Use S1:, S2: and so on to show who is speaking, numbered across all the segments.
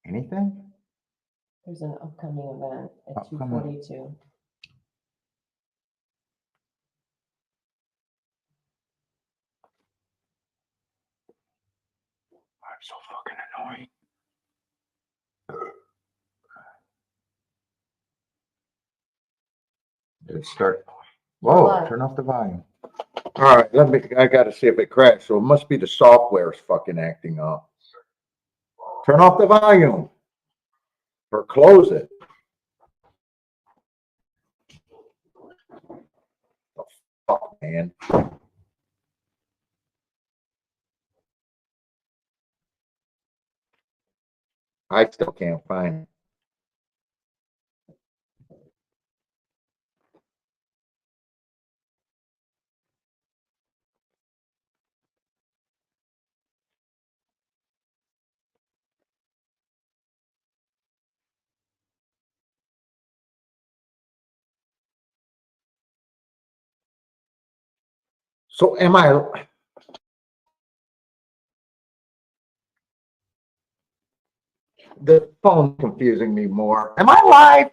S1: Anything?
S2: There's an upcoming event at
S1: Upcoming.
S2: 2:42.
S1: I'm so fucking annoying. Did it start? Whoa,
S2: What?
S1: turn off the volume. All right, I gotta see if it crashed. So it must be the software's fucking acting up. Turn off the volume. Or close it. Oh, fuck, man. I still can't find it. So am I? The phone's confusing me more. Am I live?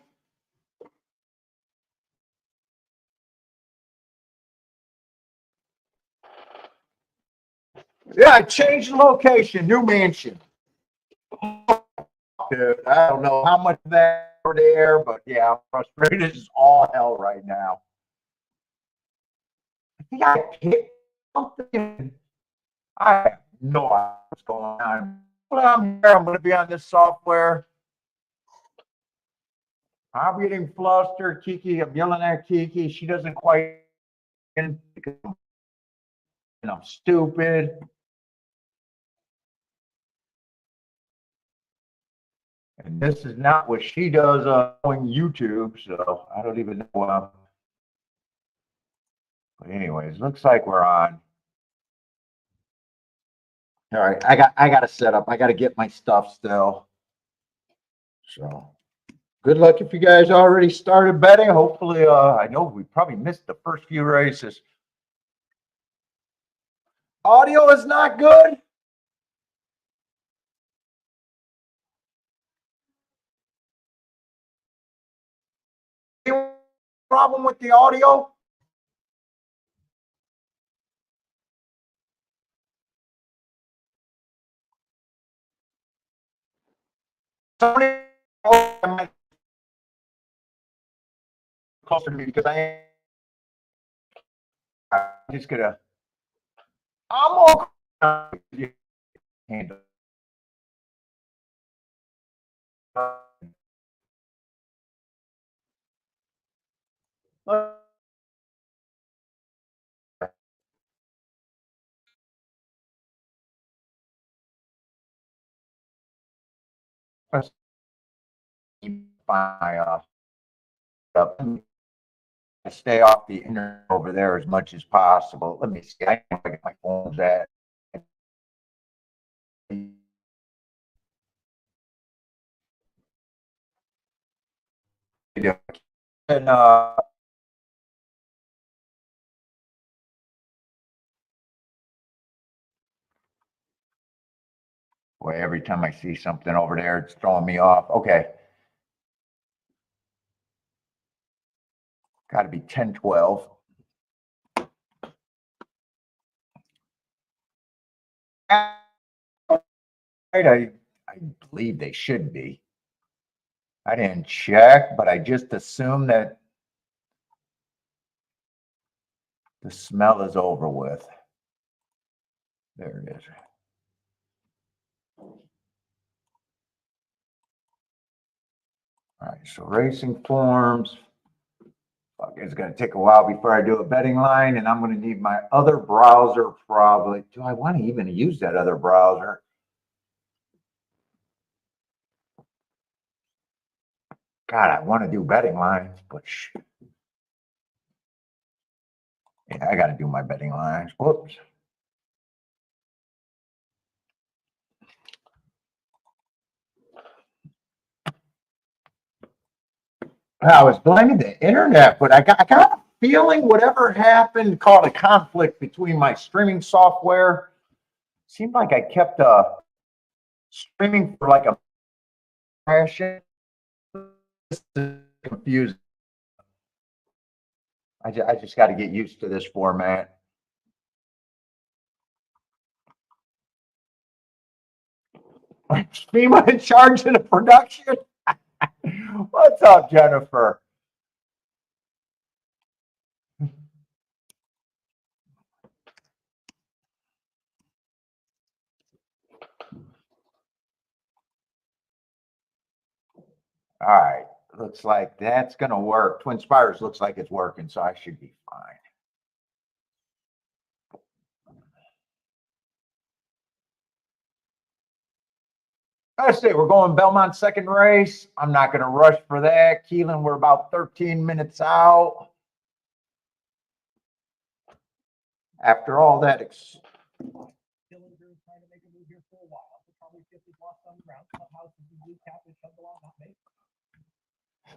S1: Yeah, I changed the location, new mansion. Dude, I don't know how much of that over there, but yeah, I'm frustrated as all hell right now. I think I picked something. I have no idea what's going on. Well, I'm here. I'm going to be on this software. I'm getting flustered. Kiki, I'm yelling at Kiki. She doesn't quite, and I'm stupid. And this is not what she does on YouTube, so I don't even know. But anyways, looks like we're on. All right, I got to set up. I got to get my stuff still. So good luck if you guys already started betting. Hopefully, I know we probably missed the first few races. Audio is not good. Any problem with the audio? Somebody closer to me because I'm just gonna. I'm okay. Handle. My up. Stay off the internet over there as much as possible. Let me see. I know where my phone's at. And boy, every time I see something over there, it's throwing me off. Okay. Got to be 10-12. I believe they should be. I didn't check, but I just assume that the smell is over with. There it is. All right, so racing forms. Fuck, it's going to take a while before I do a betting line, and I'm going to need my other browser probably. Do I want to even use that other browser? God, I want to do betting lines, but shit. Yeah, I got to do my betting lines. Whoops. I was blaming the internet, but I got a feeling whatever happened caused a conflict between my streaming software. Seemed like I kept streaming for like a crashing. This is confusing. I just got to get used to this format. FEMA in charge of the production. What's up, Jennifer? All right, looks like that's gonna work. Twin Spires looks like it's working, so I should be fine. I say we're going Belmont second race. I'm not gonna rush for that. Keelan, we're about 13 minutes out. After all that,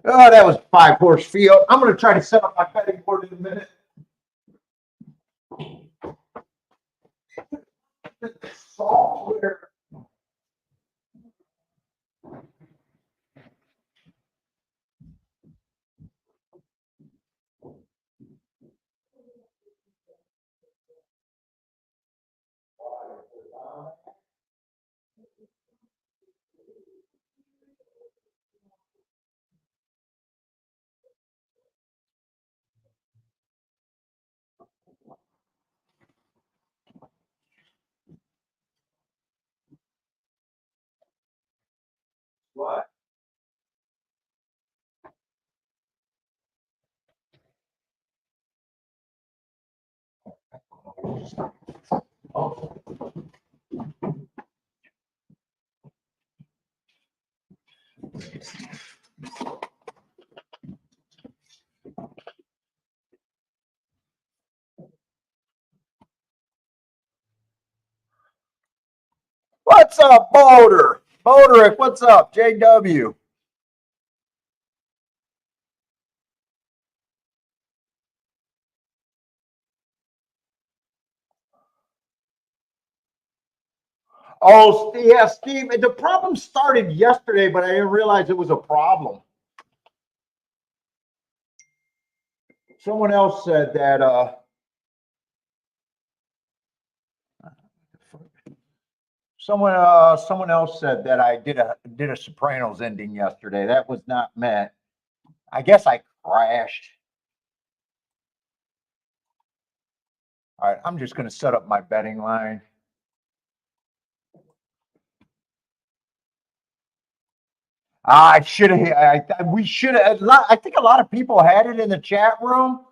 S1: oh, that was a 5-horse field. I'm going to try to set up my betting board in a minute. Software. What? Oh. What's up, Boulder? Boulder, what's up, JW? Oh, yeah, Steve. The problem started yesterday, but I didn't realize it was a problem. Someone else said that. Someone else said that I did a Sopranos ending yesterday. That was not meant. I guess I crashed. All right, I'm just going to set up my betting line. I should have. We should have. I think a lot of people had it in the chat room.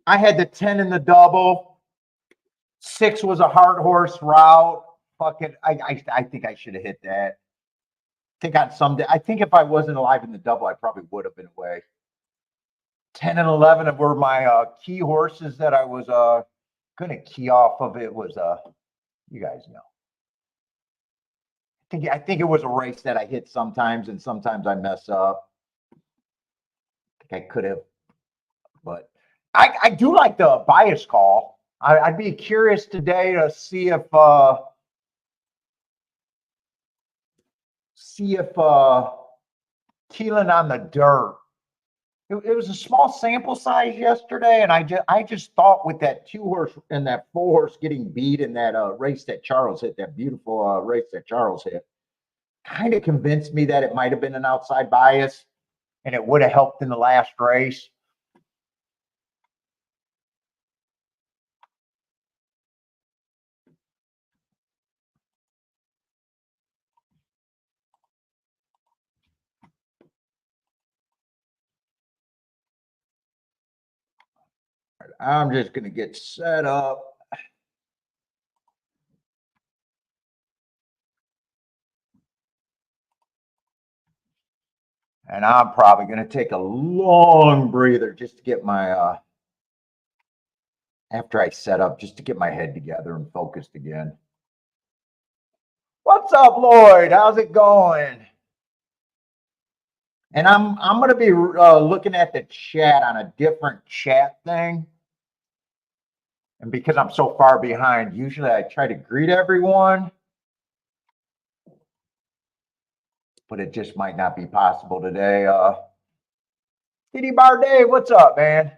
S1: I had the 10 in the double. 6 was a hard horse route. Fuck it. I think I should have hit that. I think if I wasn't alive in the double, I probably would have been away. 10 and 11 were my key horses that I was going to key off of. It was you guys know. I think it was a race that I hit sometimes, and sometimes I mess up. I think I could have, but I do like the bias call. I'd be curious today to see if Keelan on the dirt. It was a small sample size yesterday, and I just thought with that 2-horse and that 4-horse getting beat in that race that Charles hit, that beautiful race that Charles hit, kind of convinced me that it might have been an outside bias, and it would have helped in the last race. I'm just going to get set up. And I'm probably going to take a long breather just to get my, after I set up, just to get my head together and focused again. What's up, Lloyd? How's it going? And I'm going to be looking at the chat on a different chat thing. And because I'm so far behind, usually I try to greet everyone. but it just might not be possible today. Kitty Bar Dave, what's up, man?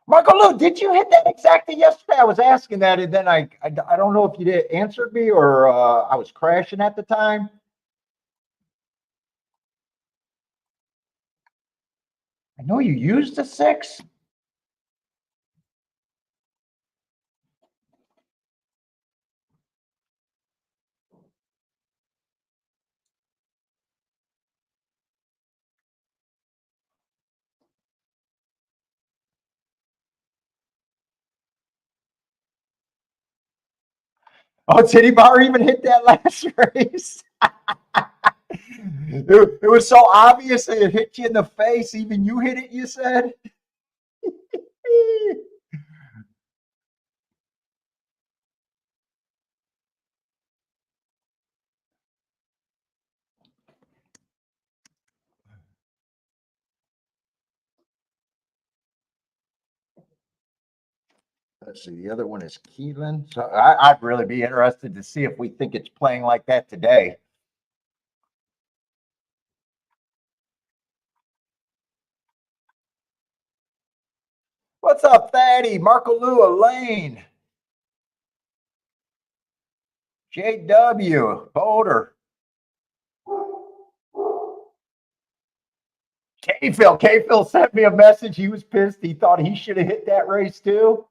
S1: Marco Lou, did you hit that exactly yesterday? I was asking that, and then I don't know if you did answered me or I was crashing at the time. I know you used a 6. Oh, Titty Bar even hit that last race. It was so obvious that it hit you in the face. Even you hit it, you said. Let's see. The other one is Keelan. So I'd really be interested to see if we think it's playing like that today. What's up, Thaddy? Marco Lou, Elaine, JW, Boulder. K-Phil sent me a message. He was pissed. He thought he should have hit that race too.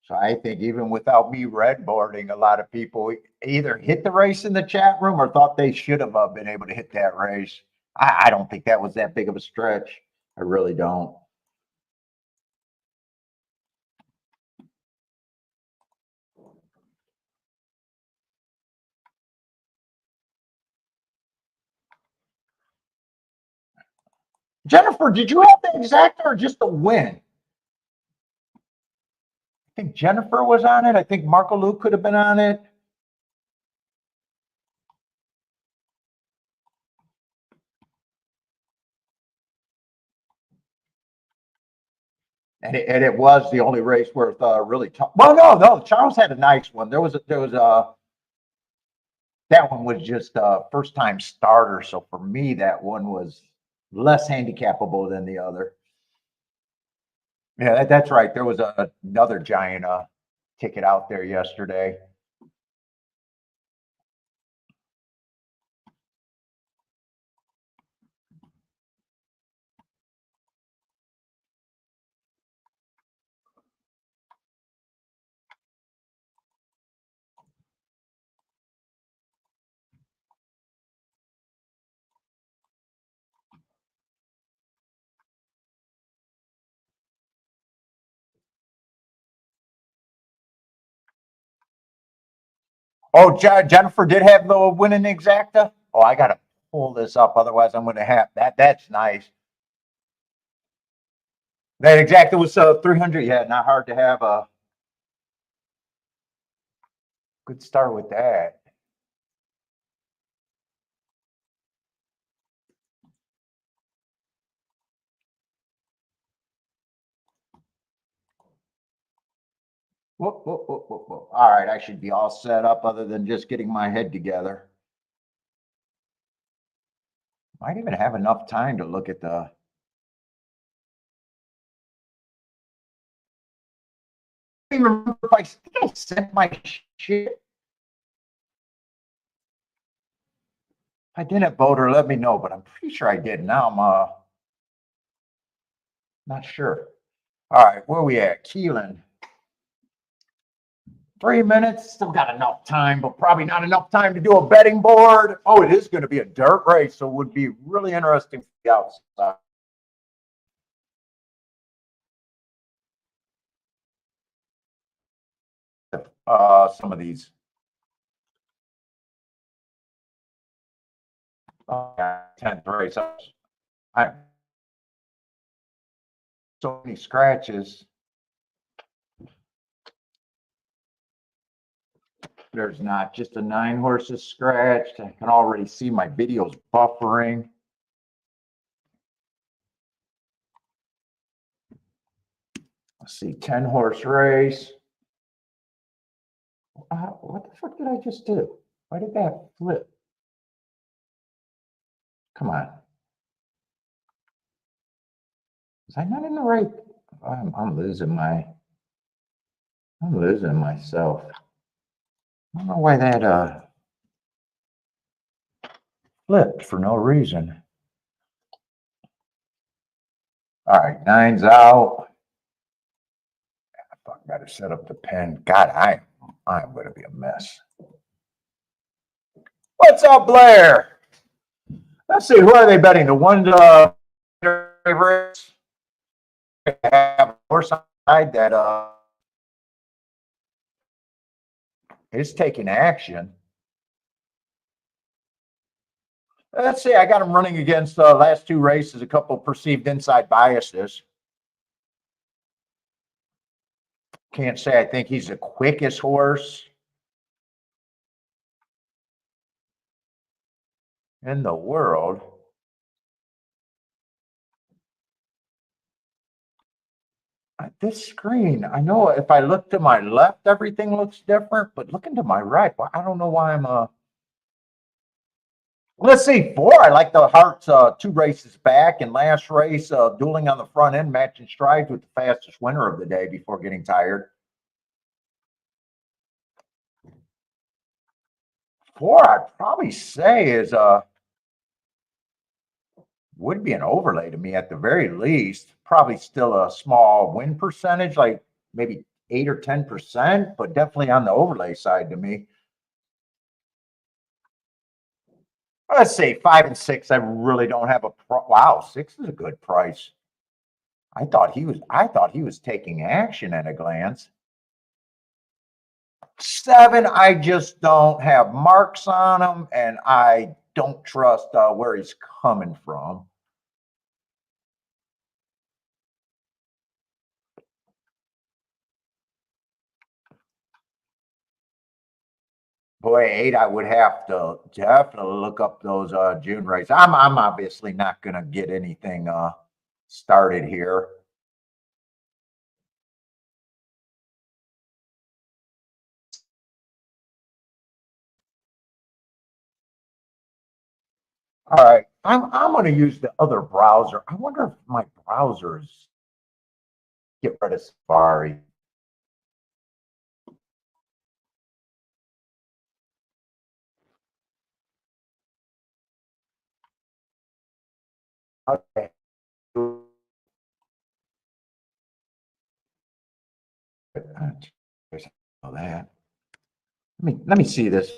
S1: So I think even without me redboarding, a lot of people either hit the race in the chat room or thought they should have been able to hit that race. I don't think that was that big of a stretch. I really don't. Jennifer, did you have the exact or just the win? I think Jennifer was on it. I think Marco Luke could have been on it. And it was the only race worth really tough. Well, no, Charles had a nice one. There was that one was just a first time starter. So for me, that one was less handicapable than the other. Yeah, that's right. There was another giant ticket out there yesterday. Oh, Jennifer did have the winning exacta. Oh, I got to pull this up. Otherwise, I'm going to have that. That's nice. That exacta was 300. Yeah, not hard to have a good start with that. Whoop, whoop, whoop, whoop, whoop. All right, I should be all set up other than just getting my head together. Might even have enough time to look at the. I don't even remember if I still sent my shit. If I didn't, Boulder, let me know, but I'm pretty sure I did. Now I'm not sure. All right, where we at? Keelan. 3 minutes, still got enough time, but probably not enough time to do a betting board. Oh, it is going to be a dirt race, so it would be really interesting to be outside. Some of these. 10th race. I so many scratches. There's not just a 9 horses scratched. I can already see my videos buffering. Let's see, 10 horse race. What the fuck did I just do? Why did that flip? Come on. Was I not in the right? I'm losing myself. I don't know why that flipped for no reason. All right, 9's out. I gotta set up the pen. God, I'm gonna be a mess. What's up, Blair? Let's see, who are they betting? The one favorites have a horse side that is taking action. Let's see, I got him running against the last 2 races, a couple perceived inside biases. Can't say I think he's the quickest horse in the world. This screen, I know if I look to my left, everything looks different, but looking to my right, I don't know why I'm let's see, 4. I like the Hearts 2 races back, and last race dueling on the front end, matching strides with the fastest winner of the day before getting tired. 4, I'd probably say is would be an overlay to me at the very least. Probably still a small win percentage, like maybe 8 or 10%, but definitely on the overlay side to me. Let's say 5 and 6. I really don't have a wow. 6 is a good price. I thought he was taking action at a glance. 7, I just don't have marks on him, and I don't trust where he's coming from. Boy, 8, I would have to definitely look up those June races. I'm obviously not going to get anything started here. All right, I'm going to use the other browser. I wonder if my browsers get rid of Safari. Okay. That. Let me see this.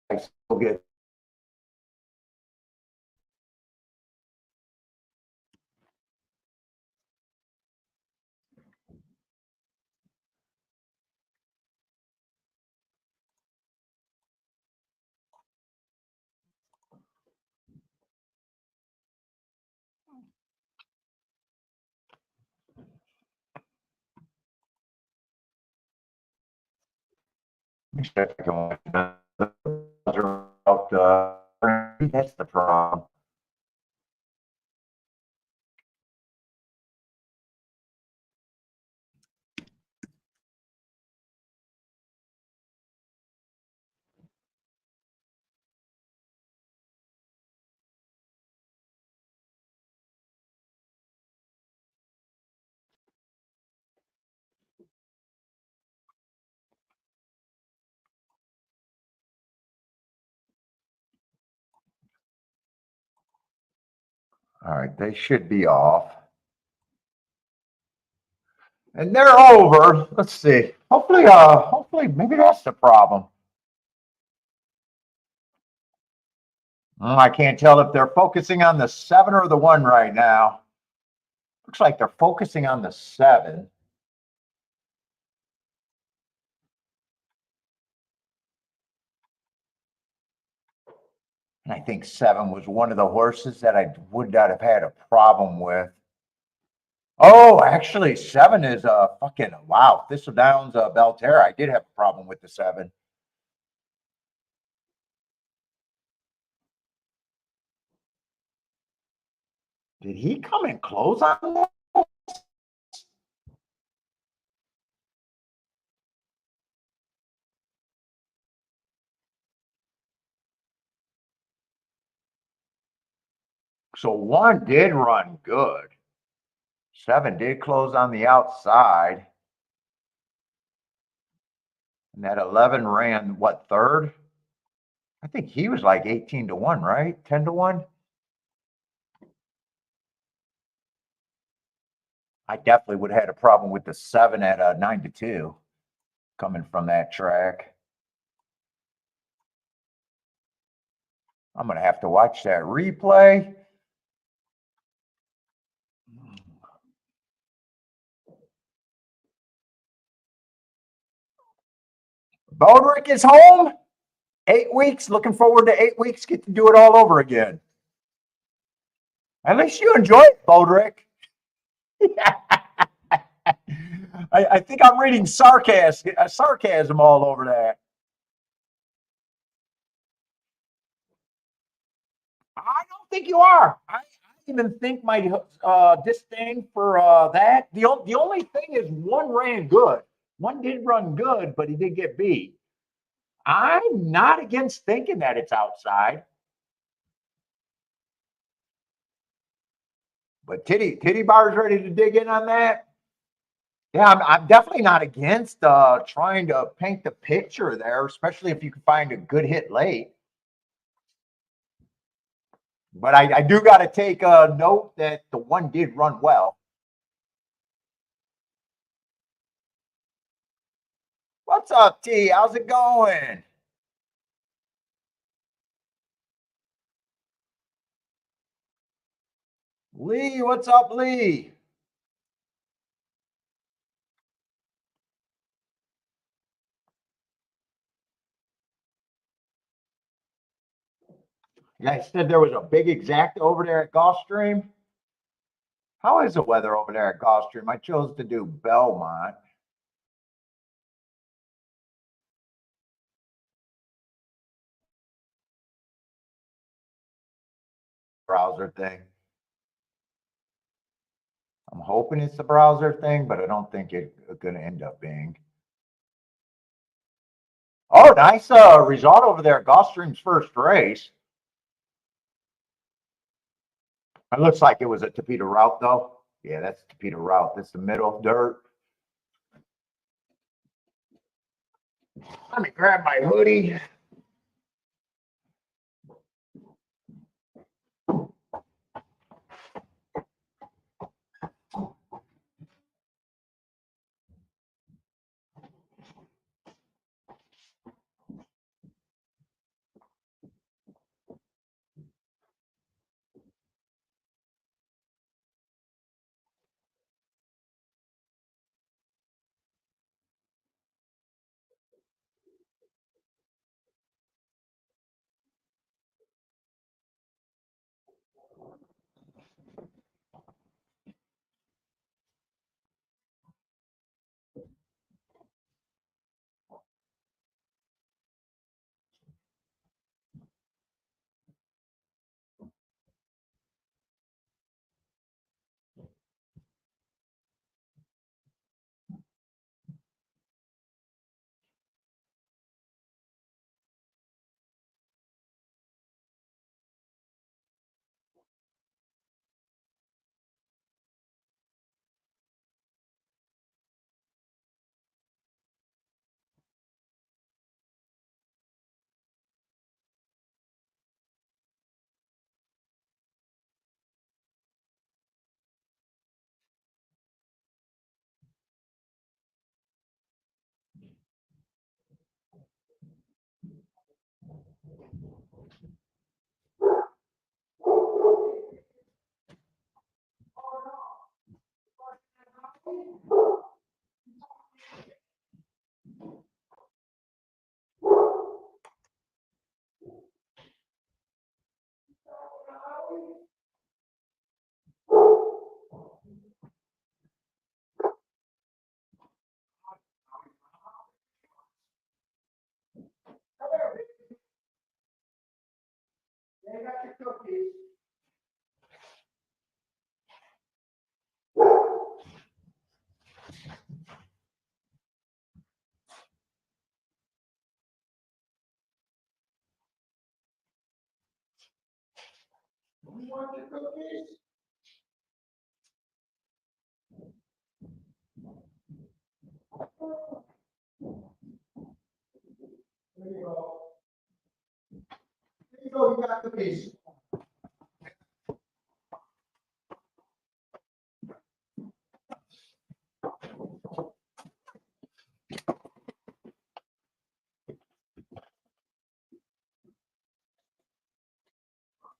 S1: I still get. That's the problem. All right, they should be off. And they're over. Let's see. Hopefully, maybe that's the problem. I can't tell if they're focusing on the 7 or the 1 right now. Looks like they're focusing on the 7. And I think 7 was one of the horses that I would not have had a problem with. Oh, actually, 7 is fucking wow. Thistledown's Belterra. I did have a problem with the 7. Did he come and close on that? So 1 did run good. 7 did close on the outside. And that 11 ran what, third? I think he was like 18 to 1, right? 10 to 1. I definitely would have had a problem with the 7 at 9 to 2 coming from that track. I'm going to have to watch that replay. Bodrick is home. 8 weeks. Looking forward to 8 weeks. Get to do it all over again. At least you enjoy it, Bodrick. I think I'm reading sarcasm all over that. I don't think you are. I even think my disdain for that. The only thing is 1 ran good. 1 did run good, but he did get beat. I'm not against thinking that it's outside. But Titty Bar's ready to dig in on that. Yeah, I'm definitely not against trying to paint the picture there, especially if you can find a good hit late. But I do got to take a note that the 1 did run well. What's up, T? How's it going? Lee, what's up, Lee? You guys said there was a big exact over there at Gulfstream. How is the weather over there at Gulfstream? I chose to do Belmont. Browser thing. I'm hoping it's the browser thing, but I don't think it's going to end up being. Oh, nice result over there at Gulfstream's first race. It looks like it was a Topeka route, though. Yeah, that's Topeka route. That's the middle dirt. Let me grab my hoodie. They got your cookies. You want your cookies? There you go. There you go, you got cookies.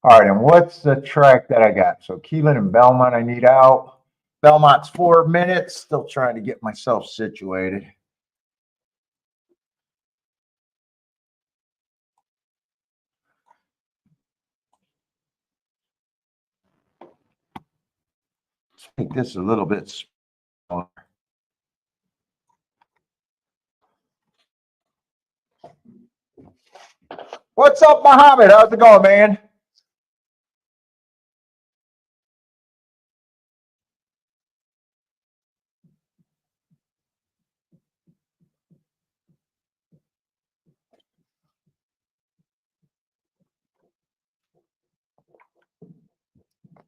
S1: All right, and what's the track that I got? So Keelan and Belmont I need out. Belmont's 4 minutes, still trying to get myself situated. Let's make this a little bit smaller. What's up, Muhammad? How's it going, man?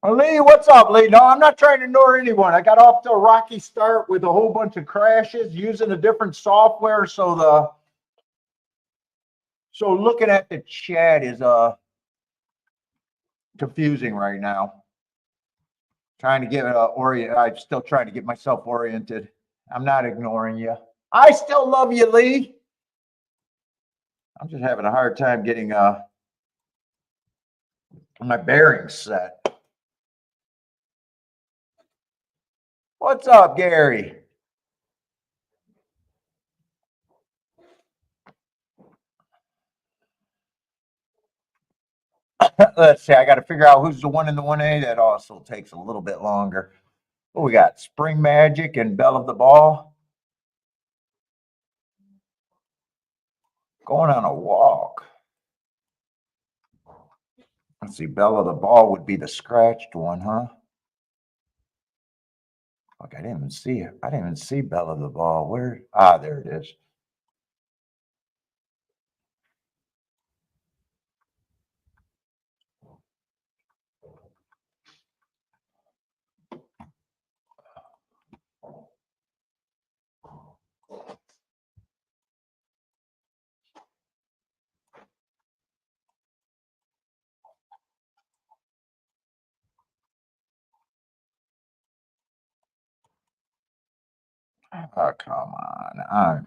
S1: Lee, what's up, Lee? No, I'm not trying to ignore anyone. I got off to a rocky start with a whole bunch of crashes using a different software. So looking at the chat is confusing right now. Trying to get I'm still trying to get myself oriented. I'm not ignoring you. I still love you, Lee. I'm just having a hard time getting my bearings set. What's up, Gary? Let's see. I got to figure out who's the one in the 1A. That also takes a little bit longer. Oh, we got Spring Magic and Belle of the Ball. Going on a walk. Let's see. Belle of the Ball would be the scratched one, huh? Look, I didn't even see it. I didn't even see Belle of the Ball. Where? Ah, there it is. Oh, come on.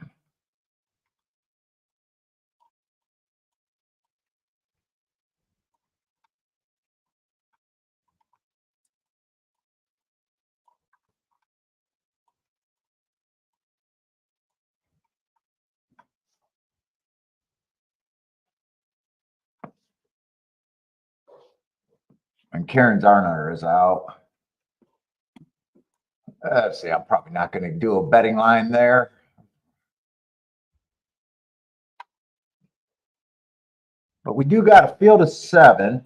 S1: And Karen's Arnold is out. Let's see. I'm probably not going to do a betting line there. But we do got a field of 7.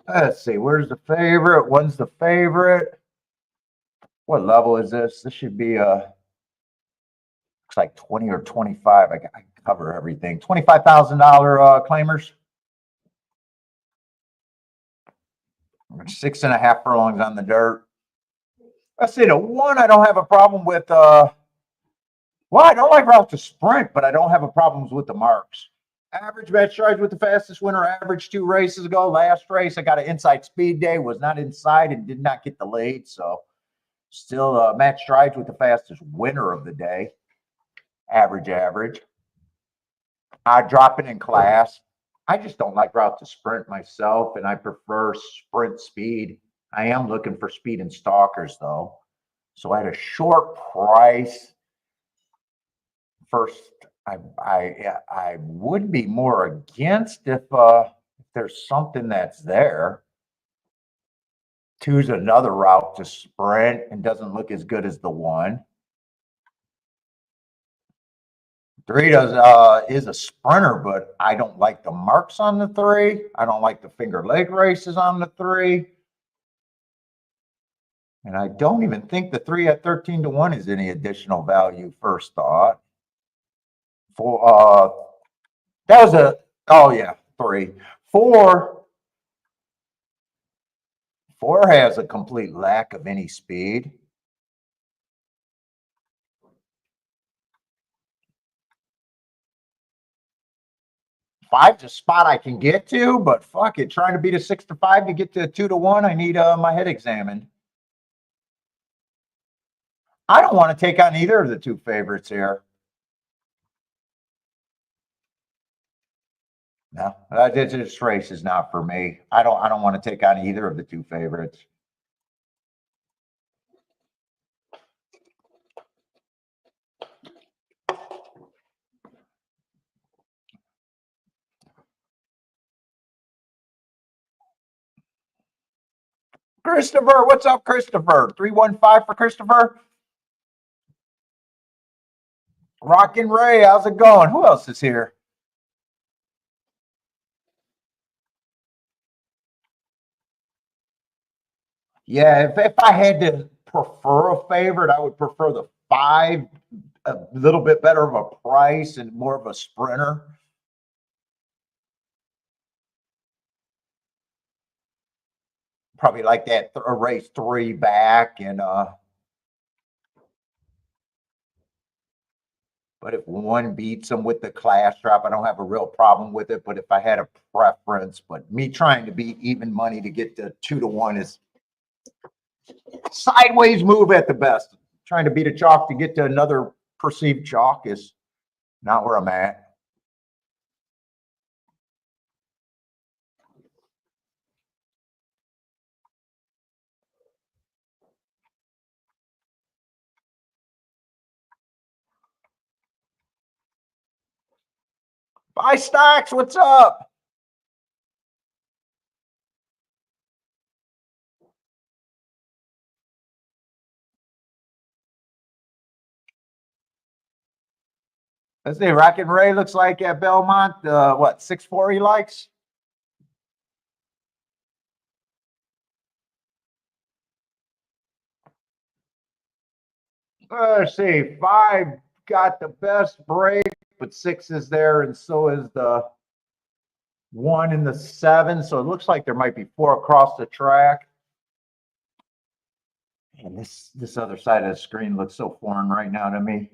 S1: Let's see. Where's the favorite? One's the favorite. What level is this? This should be looks like 20 or 25. I cover everything. $25,000 claimers. 6.5 furlongs on the dirt. Let's see. The one I don't have a problem with. Well, I don't like route to sprint, but I don't have a problems with the marks. Average match strides with the fastest winner, average 2 races ago. Last race, I got an inside speed day, was not inside and did not get the lead. So still match strides with the fastest winner of the day. Average. Dropping in class. I just don't like route to sprint myself, and I prefer sprint speed. I am looking for speed and stalkers though. So at a short price, first, I would be more against if there's something that's there. Two's another route to sprint and doesn't look as good as the one. Three is a sprinter, but I don't like the marks on the three. I don't like the finger leg races on the three. And I don't even think the three at 13-1 is any additional value, first thought. For that was a oh yeah, three. Four has a complete lack of any speed. Five's a spot I can get to, but fuck it, trying to beat a 6-5 to get to a 2-1, I need my head examined. I don't want to take on either of the two favorites here. No, this race is not for me. I don't want to take on either of the two favorites. Christopher, what's up, Christopher? 315 for Christopher. Rockin' Ray, how's it going? Who else is here? Yeah, if I had to prefer a favorite, I would prefer the 5, a little bit better of a price and more of a sprinter. Probably like that race 3 back and but if one beats them with the class drop, I don't have a real problem with it. But if I had a preference, but me trying to beat even money to get to 2-1 is sideways move at the best. Trying to beat a chalk to get to another perceived chalk is not where I'm at. Bye, Stocks. What's up? Let's see. Rocket Ray looks like at Belmont. What 6-4 he likes? Let's see. 5 got the best break, but 6 is there, and so is the 1 and the 7. So it looks like there might be 4 across the track. And this other side of the screen looks so foreign right now to me.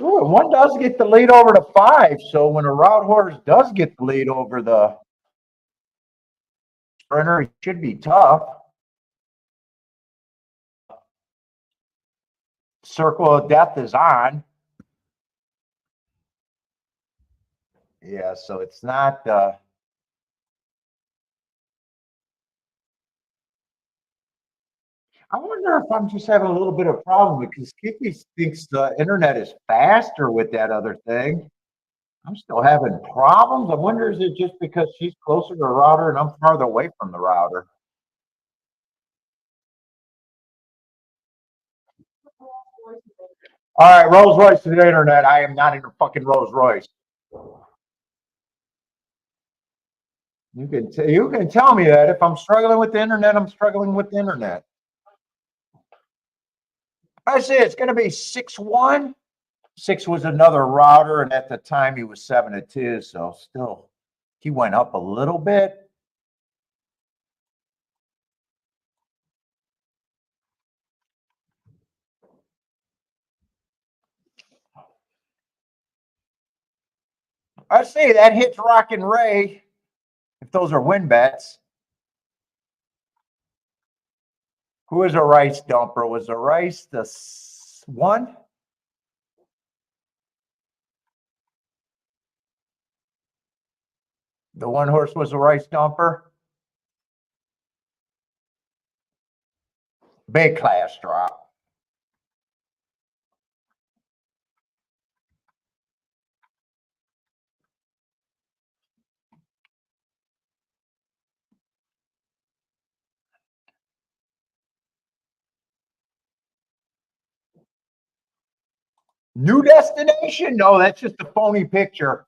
S1: Ooh, 1 does get the lead over the 5. So when a route horse does get the lead over the sprinter, it should be tough. Circle of Death is on. Yeah, so it's not I wonder if I'm just having a little bit of problem because Kiki thinks the internet is faster with that other thing. I'm still having problems. I wonder, is it just because she's closer to the router and I'm farther away from the router? All right, Rolls Royce to the internet. I am not in a fucking Rolls Royce. You can tell me that if I'm struggling with the internet, I'm struggling with the internet. I say it's going to be 6-1. 6 was another router, and at the time he was 7-2, so still he went up a little bit. I say that hits Rockin' Ray if those are win bets. Who is a Rice dumper? Was a Rice the 1? The one horse was a rice dumper. Big class drop. New destination? No, that's just a phony picture.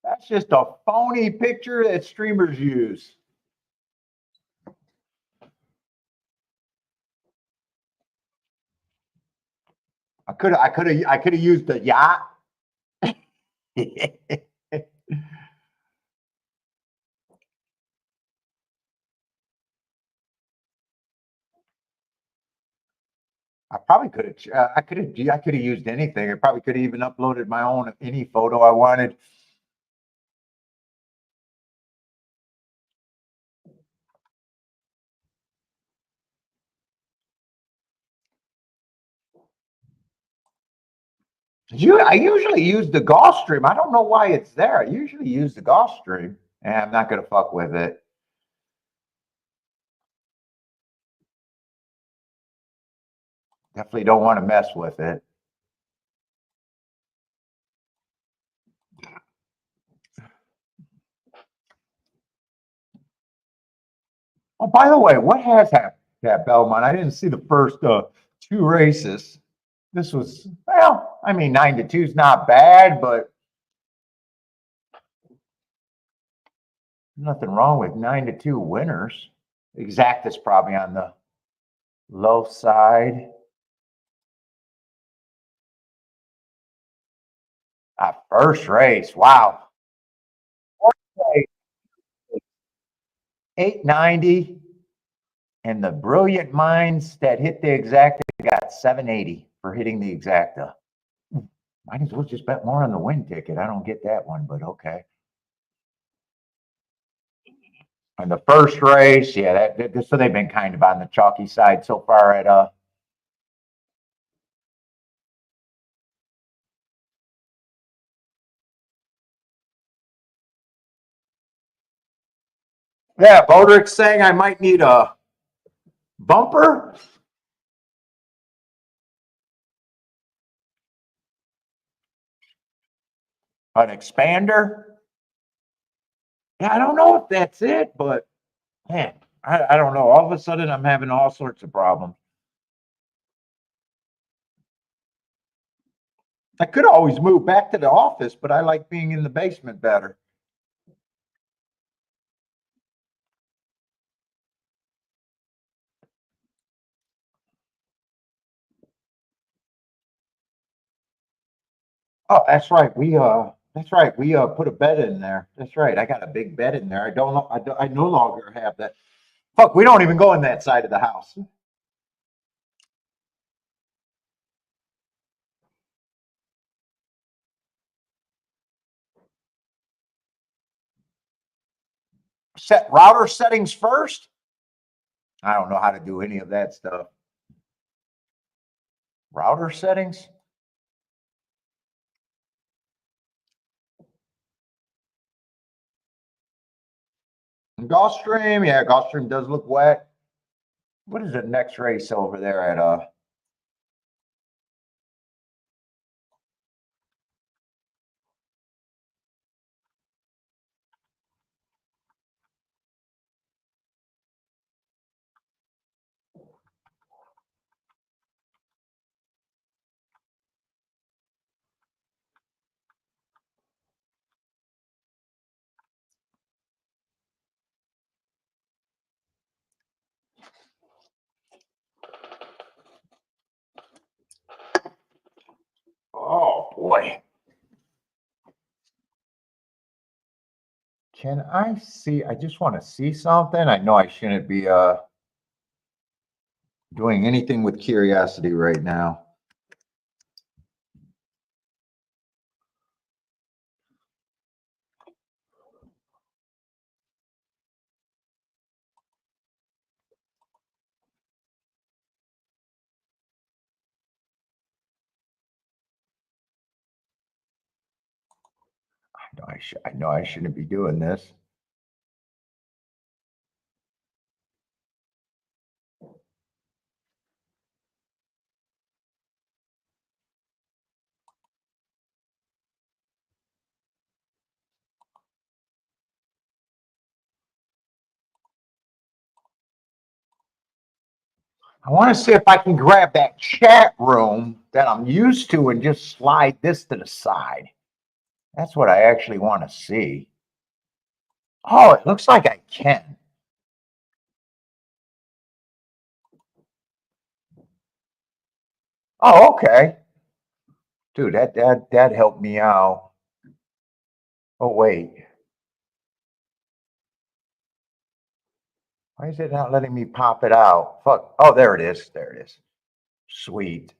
S1: That's just a phony picture that streamers use. I could have used the yacht. I probably could have. I could have used anything. I probably could have even uploaded my own any photo I wanted. I usually use the golf stream. I don't know why it's there. I usually use the golf stream, and I'm not gonna fuck with it. Definitely don't want to mess with it. Oh, by the way, what has happened at Belmont? I didn't see the first two races. This was, well, I mean, 9-2 is not bad, but nothing wrong with 9-2 winners. Exact is probably on the low side. First race, wow. 890. And the brilliant minds that hit the exacta got 780 for hitting the exacta. Might as well just bet more on the win ticket. I don't get that one, but okay. On the first race, yeah, so they've been kind of on the chalky side so far at yeah, Bodrick's saying I might need a bumper. An expander. Yeah, I don't know if that's it, but man, I don't know. All of a sudden, I'm having all sorts of problems. I could always move back to the office, but I like being in the basement better. Oh, that's right. That's right. We put a bed in there. That's right. I got a big bed in there. I don't know. I no longer have that. Fuck, we don't even go in that side of the house. Set router settings first. I don't know how to do any of that stuff. Router settings. Gulfstream, yeah, Gulfstream does look wet. What is the next race over there at oh boy. Can I see? I just want to see something. I know I shouldn't be doing anything with curiosity right now. I know I shouldn't be doing this. I want to see if I can grab that chat room that I'm used to and just slide this to the side. That's what I actually want to see. Oh, it looks like I can. Oh, okay. Dude, that helped me out. Oh, wait. Why is it not letting me pop it out? Fuck. Oh, there it is. There it is. Sweet.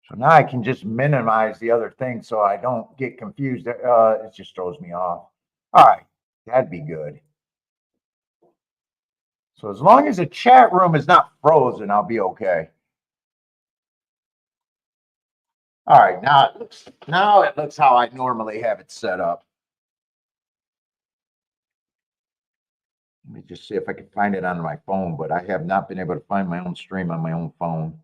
S1: So now I can just minimize the other thing so I don't get confused. It just throws me off. All right. That'd be good. So as long as the chat room is not frozen, I'll be okay. All right. Now it looks how I normally have it set up. Let me just see if I can find it on my phone, but I have not been able to find my own stream on my own phone.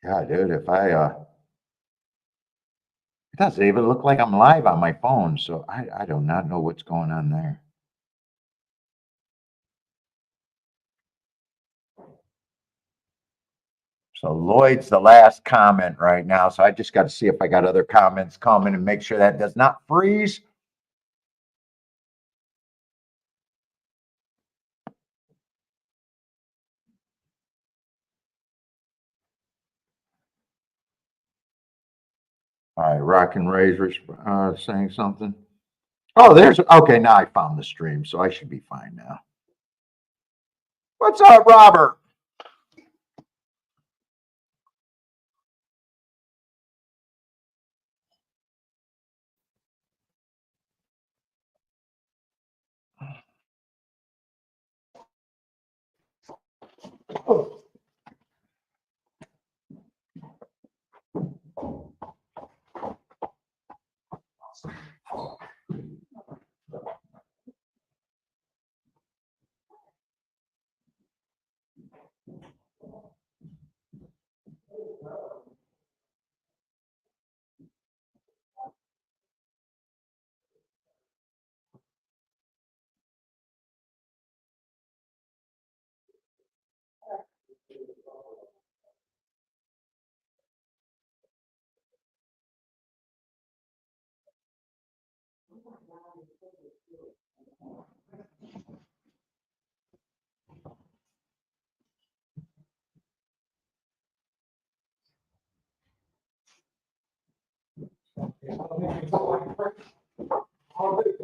S1: Yeah, dude, if it doesn't even look like I'm live on my phone, so I do not know what's going on there. So Lloyd's the last comment right now, so I just got to see if I got other comments coming and make sure that does not freeze. All right, Rock and Razor's saying something. Oh, okay, now I found the stream, so I should be fine now. What's up, Robert?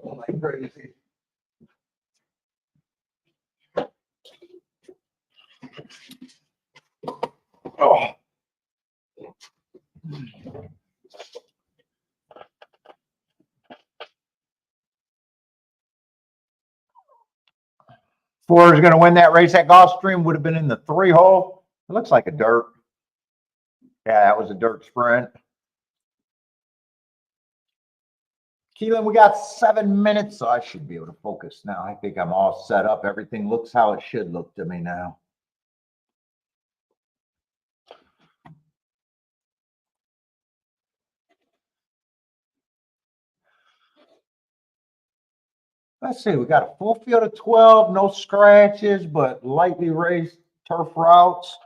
S1: Like crazy. Oh. Four is going to win that race. That Gulfstream would have been in the 3-hole. It looks like a dirt. Yeah, that was a dirt sprint. Keelan, we got 7 minutes, so I should be able to focus now. I think I'm all set up. Everything looks how it should look to me now. Let's see, we got a full field of 12, no scratches, but lightly raised turf routes.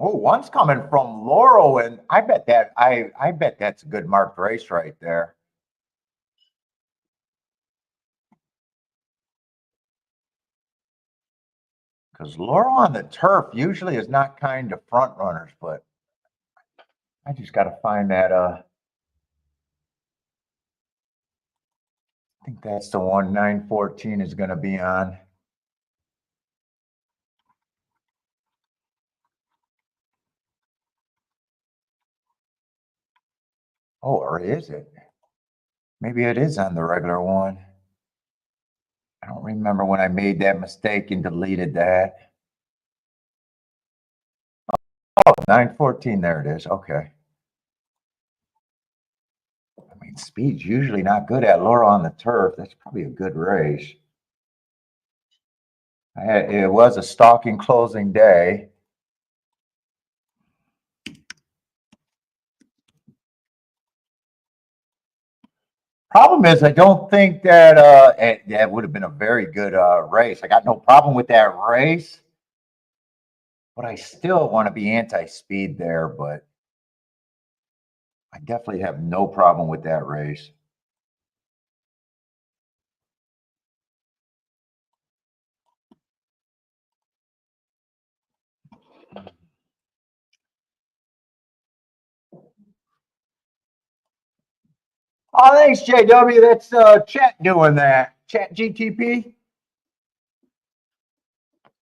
S1: Oh, one's coming from Laurel, and I bet that's a good marked race right there. Because Laurel on the turf usually is not kind of front runners, but I just got to find that. I think that's the one 914 is going to be on. Oh, or is it? Maybe it is on the regular one. I don't remember when I made that mistake and deleted that. Oh, 914, there it is. Okay. I mean, speed's usually not good at Laurel on the turf. That's probably a good race. It was a stalking closing day. Problem is, I don't think that that would have been a very good race. I got no problem with that race, but I still want to be anti-speed there. But I definitely have no problem with that race. Oh, thanks, JW. That's chat doing that. Chat GTP.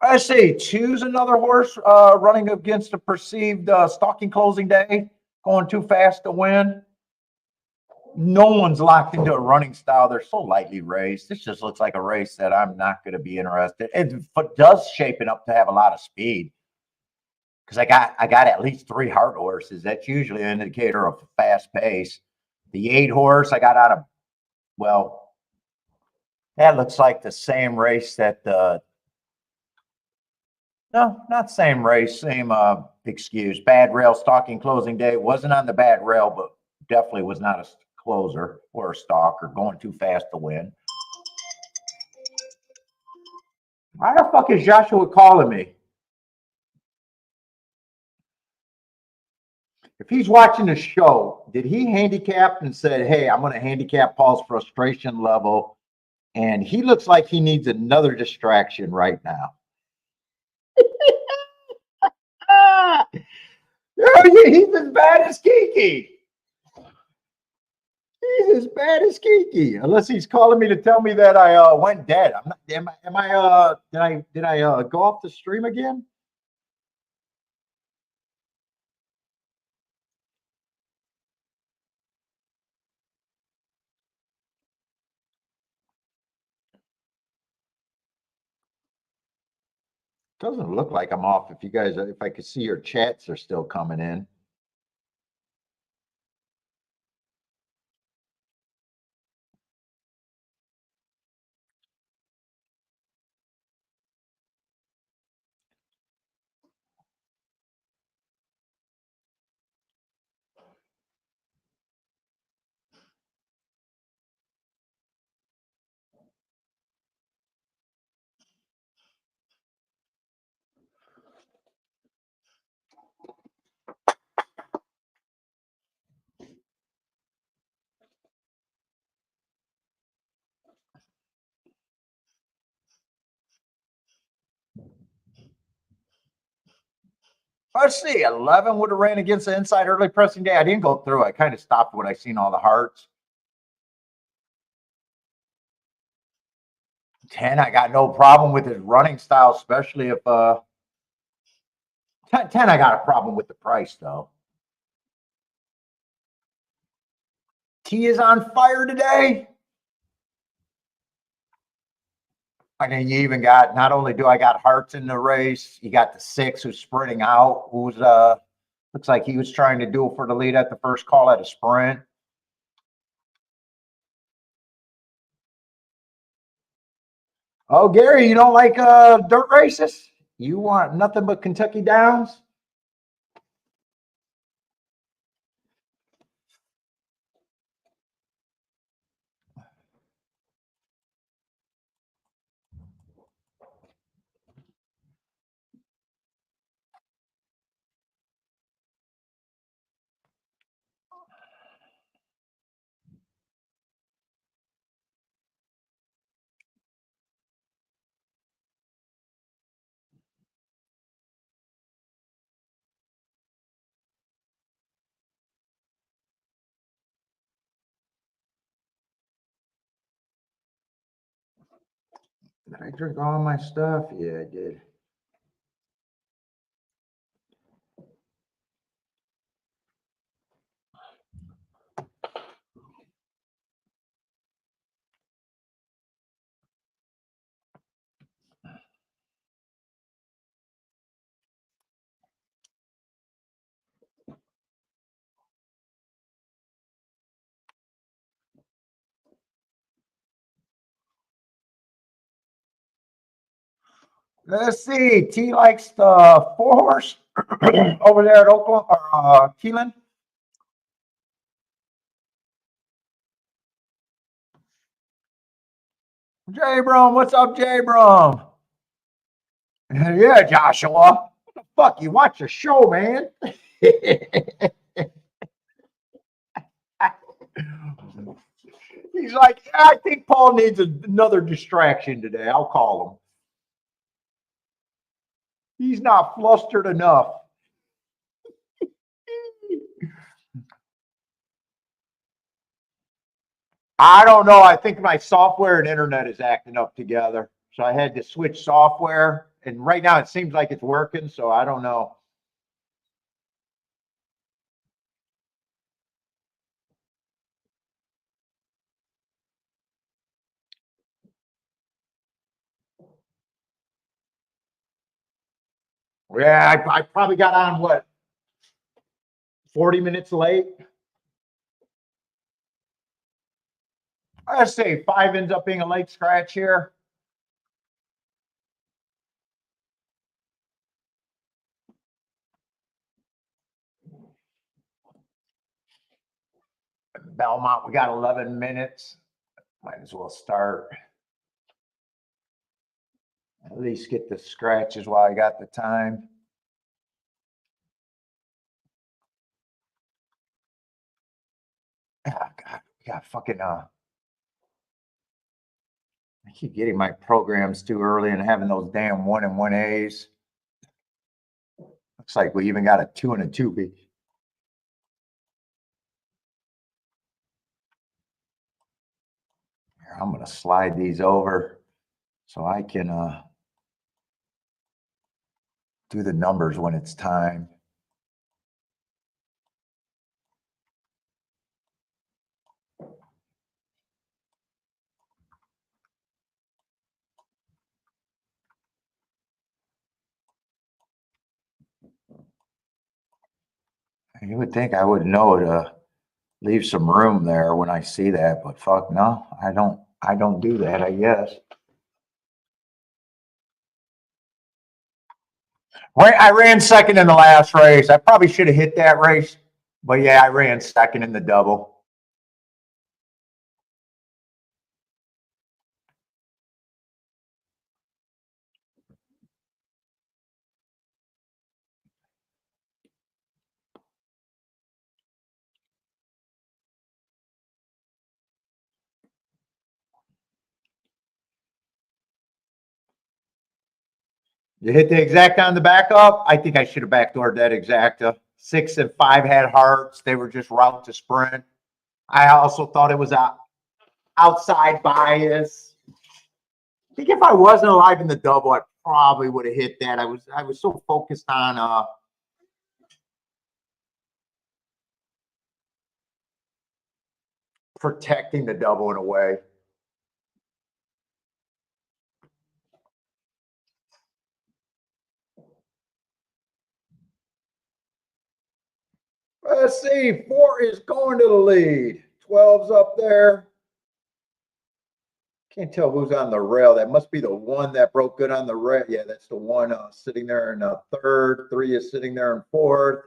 S1: I say choose another horse running against a perceived stalking closing day, going too fast to win. No one's locked into a running style. They're so lightly raced. This just looks like a race that I'm not going to be interested. It does shape it up to have a lot of speed because I got at least 3 heart horses. That's usually an indicator of fast pace. The 8 horse I got out of, well, that looks like the same race that the, no, not same race, same excuse. Bad rail stalking closing day. Wasn't on the bad rail, but definitely was not a closer or a stalker going too fast to win. Why the fuck is Joshua calling me? If he's watching the show, did he handicap and said, hey, I'm going to handicap Paul's frustration level? And he looks like he needs another distraction right now. He's as bad as Kiki. He's as bad as Kiki. Unless he's calling me to tell me that I went dead. I'm not, am I did I go off the stream again? Doesn't look like I'm off. If you guys, if I could see your chats are still coming in. Let's see, 11 would have ran against the inside early pressing day. I didn't go through. I kind of stopped when I seen all the hearts. 10, I got no problem with his running style, especially if 10, I got a problem with the price though. T is on fire today. I mean, you even got, not only do I got hearts in the race, you got the 6 who's sprinting out, who's looks like he was trying to duel for the lead at the first call at a sprint. Oh, Gary, you don't like dirt races? You want nothing but Kentucky Downs? Did I drink all my stuff? Yeah, I did. Let's see. T likes the 4-horse over there at Oklahoma or Keelan. J Brum, what's up, J Brum? Yeah, Joshua. What the fuck? You watch the show, man. He's like, I think Paul needs another distraction today. I'll call him. He's not flustered enough. I don't know. I think my software and internet is acting up together. So I had to switch software. And right now it seems like it's working. So I don't know. Yeah, I probably got on what, 40 minutes late? I'd say 5 ends up being a late scratch here. Belmont, we got 11 minutes. Might as well start. At least get the scratches while I got the time. Oh, God, we got fucking I keep getting my programs too early and having those damn 1 and 1As. Looks like we even got a 2 and a 2B. Here, I'm gonna slide these over so I can do the numbers when it's time. You would think I would know to leave some room there when I see that, but fuck no, I don't do that, I guess. Wait, I ran second in the last race. I probably should have hit that race, but yeah, I ran second in the double. You hit the exacta on the backup. I think I should have backdoored that exacta. 6 and 5 had hearts. They were just route to sprint. I also thought it was a outside bias. I think if I wasn't alive in the double, I probably would have hit that. I was so focused on protecting the double in a way. Let's see. 4 is going to the lead. 12's up there. Can't tell who's on the rail. That must be the one that broke good on the rail. Yeah, that's the one sitting there in third. 3 is sitting there in fourth.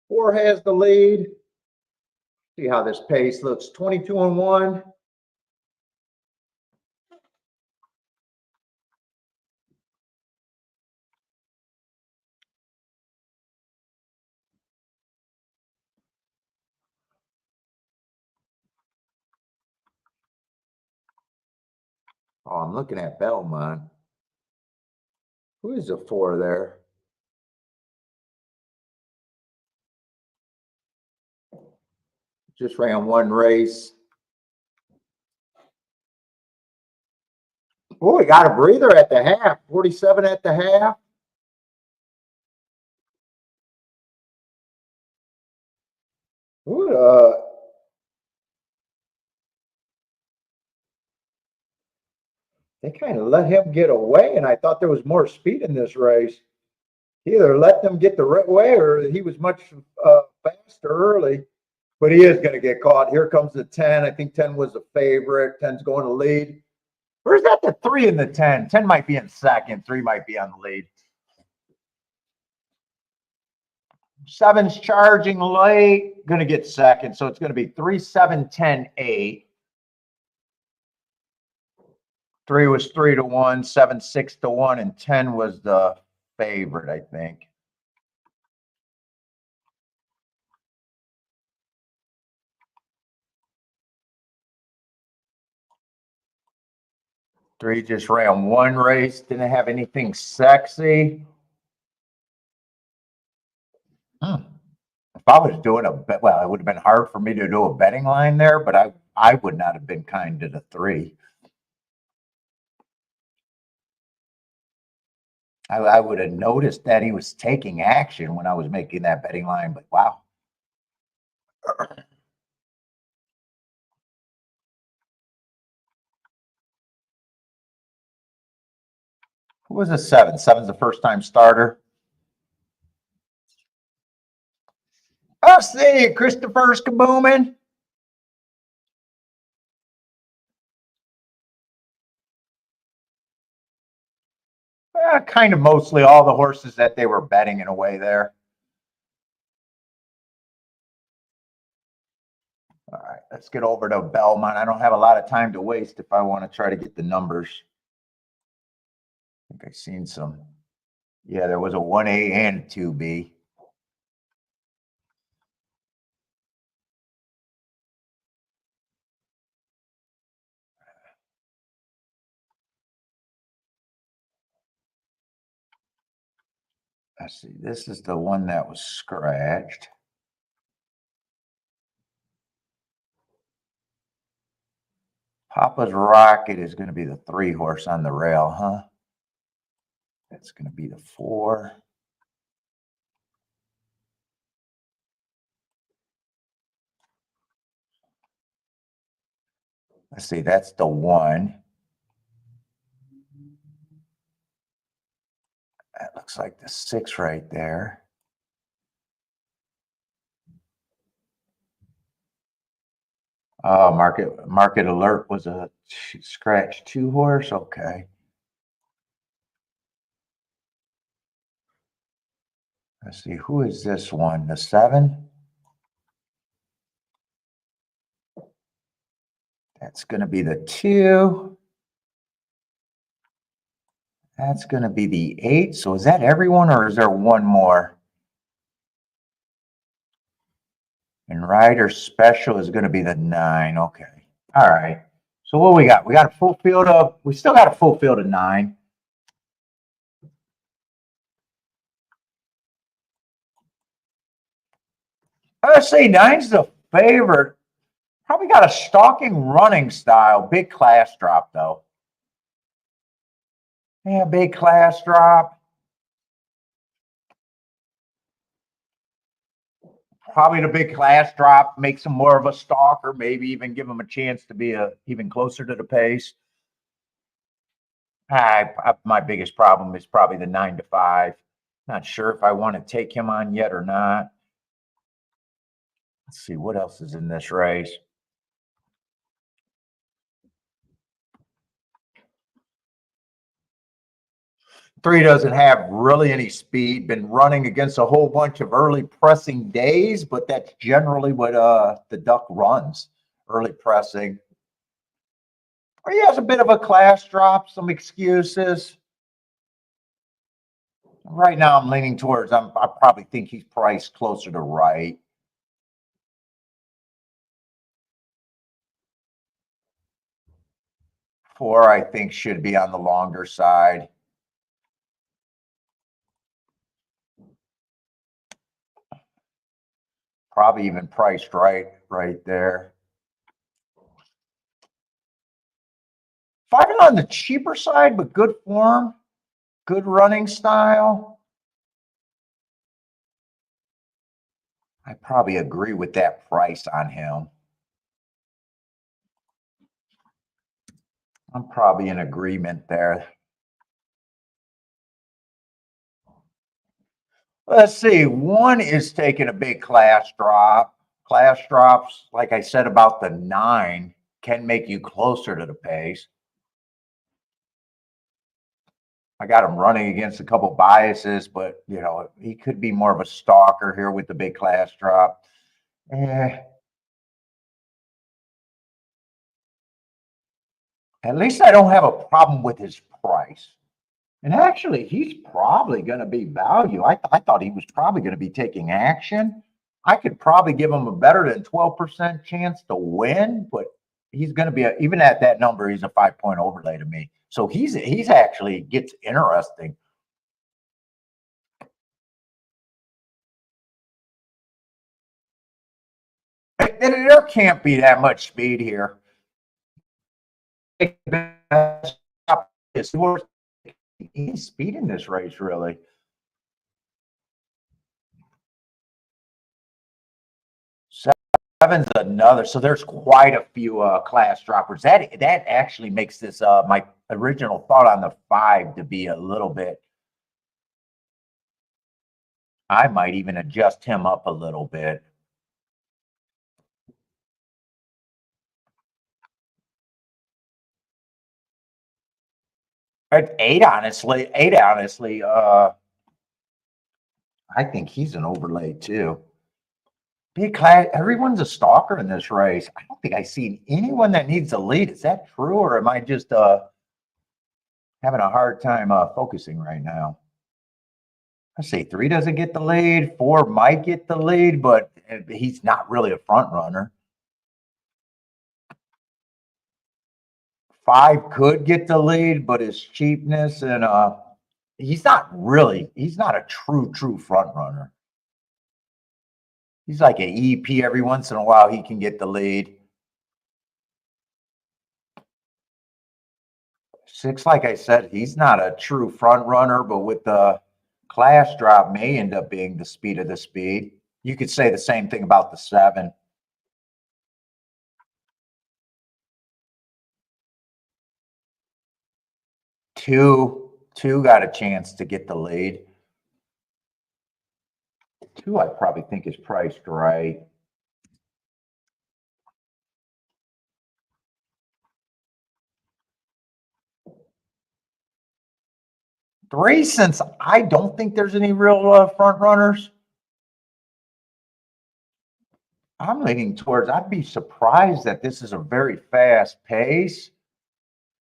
S1: 4 has the lead. See how this pace looks. 22 and 1. Oh, I'm looking at Belmont. Who is the 4 there? Just ran one race. Oh, we got a breather at the half. 47 at the half. Ooh, they kind of let him get away, and I thought there was more speed in this race. He either let them get the right way or he was much faster early, but he is going to get caught. Here comes the 10. I think 10 was the favorite. 10's going to lead. Or is that the 3 and the 10? 10 might be in second, 3 might be on the lead. 7's charging late, gonna get second, so it's gonna be 3, 7, 10, 8. 3 was 3 to 1, 7, 6 to 1, and 10 was the favorite, I think. Three just ran one race, didn't have anything sexy. If I was doing a bet, well, it would have been hard for me to do a betting line there, but I would not have been kind to the 3. I would have noticed that he was taking action when I was making that betting line, but wow. Who was a 7? 7's the first time starter. Oh, see, Christopher's kabooming. Kind of mostly all the horses that they were betting in a way there. All right, let's get over to Belmont. I don't have a lot of time to waste if I want to try to get the numbers. I think I've seen some. Yeah, there was a 1A and a 2B. Let's see, this is the one that was scratched. Papa's Rocket is going to be the 3 horse on the rail, huh? That's going to be the 4. Let's see, that's the 1. That looks like the 6 right there. Oh, Market Alert was a scratch 2 horse. Okay. Let's see, who is this one? The 7? That's going to be the 2. That's going to be the 8. So is that everyone or is there one more? And Rider Special is going to be the 9. Okay. All right. So what we got? We got a full field of, we still got a full field of 9. Let's say 9's the favorite. Probably got a stalking running style. Big class drop, though. Yeah, big class drop. Probably the big class drop makes him more of a stalker, maybe even give him a chance to be even closer to the pace. My biggest problem is probably the 9 to 5. Not sure if I want to take him on yet or not. Let's see what else is in this race. Three doesn't have really any speed, been running against a whole bunch of early pressing days, but that's generally what the duck runs, early pressing. Or he has a bit of a class drop, some excuses. Right now I'm leaning towards, I probably think he's priced closer to right. 4, I think, should be on the longer side. Probably even priced right there. 5 on the cheaper side, but good form, good running style. I probably agree with that price on him. I'm probably in agreement there. Let's see. 1 is taking a big class drop. Class drops, like I said about the 9, can make you closer to the pace. I got him running against a couple biases, but you know, he could be more of a stalker here with the big class drop. Eh, at least I don't have a problem with his price. And actually, he's probably going to be value. I thought he was probably going to be taking action. I could probably give him a better than 12% chance to win, but he's going to be even at that number, he's a 5-point overlay to me. So he's actually gets interesting. There can't be that much speed here. He's speeding this race, really. Seven's another. So there's quite a few class droppers. That actually makes this my original thought on the 5 to be a little bit. I might even adjust him up a little bit. At 8, honestly, I think he's an overlay too. Big class, everyone's a stalker in this race. I don't think I've seen anyone that needs a lead. Is that true, or am I just having a hard time focusing right now? I say 3 doesn't get the lead, 4 might get the lead, but he's not really a front runner. 5 could get the lead, but his cheapness and he's not a true front runner. He's like an EP every once in a while. He can get the lead. 6, like I said, he's not a true front runner, but with the class drop may end up being the speed of the speed. You could say the same thing about the 7. 2 got a chance to get the lead. 2, I probably think is priced right. Three, since I don't think there's any real front runners, I'm leaning towards, I'd be surprised that this is a very fast pace.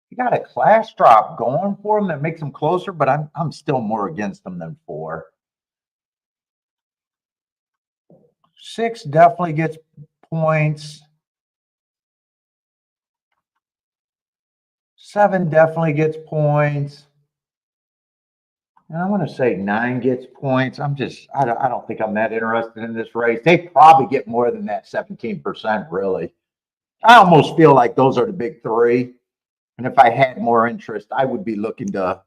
S1: You got a class drop going for him that makes him closer, but I'm still more against them than 4. 6 definitely gets points. 7 definitely gets points. And I want to say 9 gets points. I don't think I'm that interested in this race. They probably get more than that 17%, really. I almost feel like those are the big 3. And if I had more interest, I would be looking to